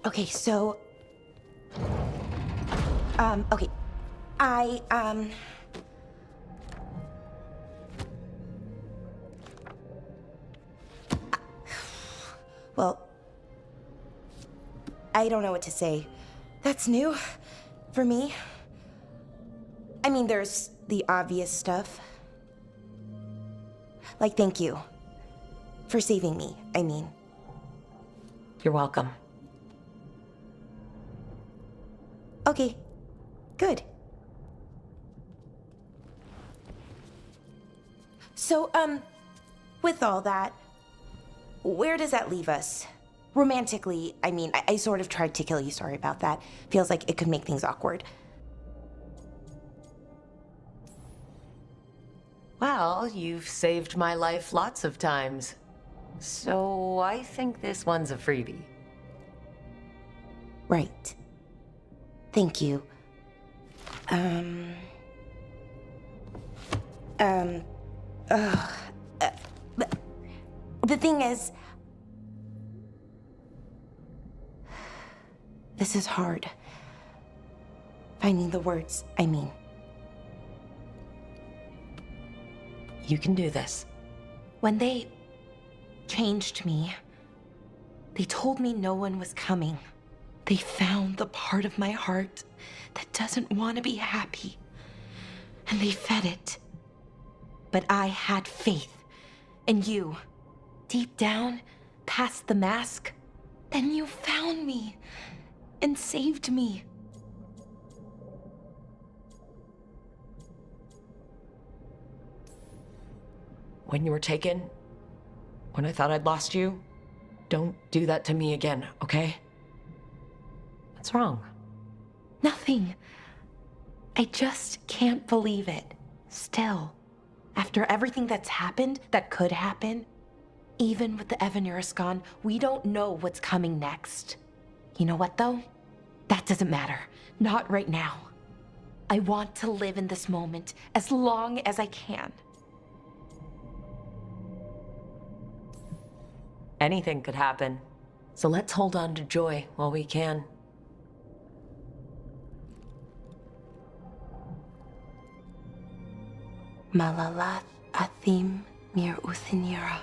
Okay, so... okay. Well, I don't know what to say. That's new for me. I mean, there's the obvious stuff. Like, thank you for saving me, I mean. You're welcome. Okay, good. So, with all that, where does that leave us? Romantically, I mean, I sort of tried to kill you, sorry about that. Feels like it could make things awkward. Well, you've saved my life lots of times. So I think this one's a freebie. Right. Thank you. The thing is, this is hard. Finding the words, I mean. You can do this. When they changed me, they told me no one was coming. They found the part of my heart that doesn't want to be happy, and they fed it. But I had faith, and you, deep down, past the mask, then you found me and saved me. When you were taken, when I thought I'd lost you, don't do that to me again, okay? What's wrong? Nothing. I just can't believe it. Still, after everything that's happened, that could happen, even with the Evanurus gone, we don't know what's coming next. You know what, though? That doesn't matter. Not right now. I want to live in this moment as long as I can. Anything could happen. So let's hold on to joy while we can. Malalath Athim Mir Uthinira.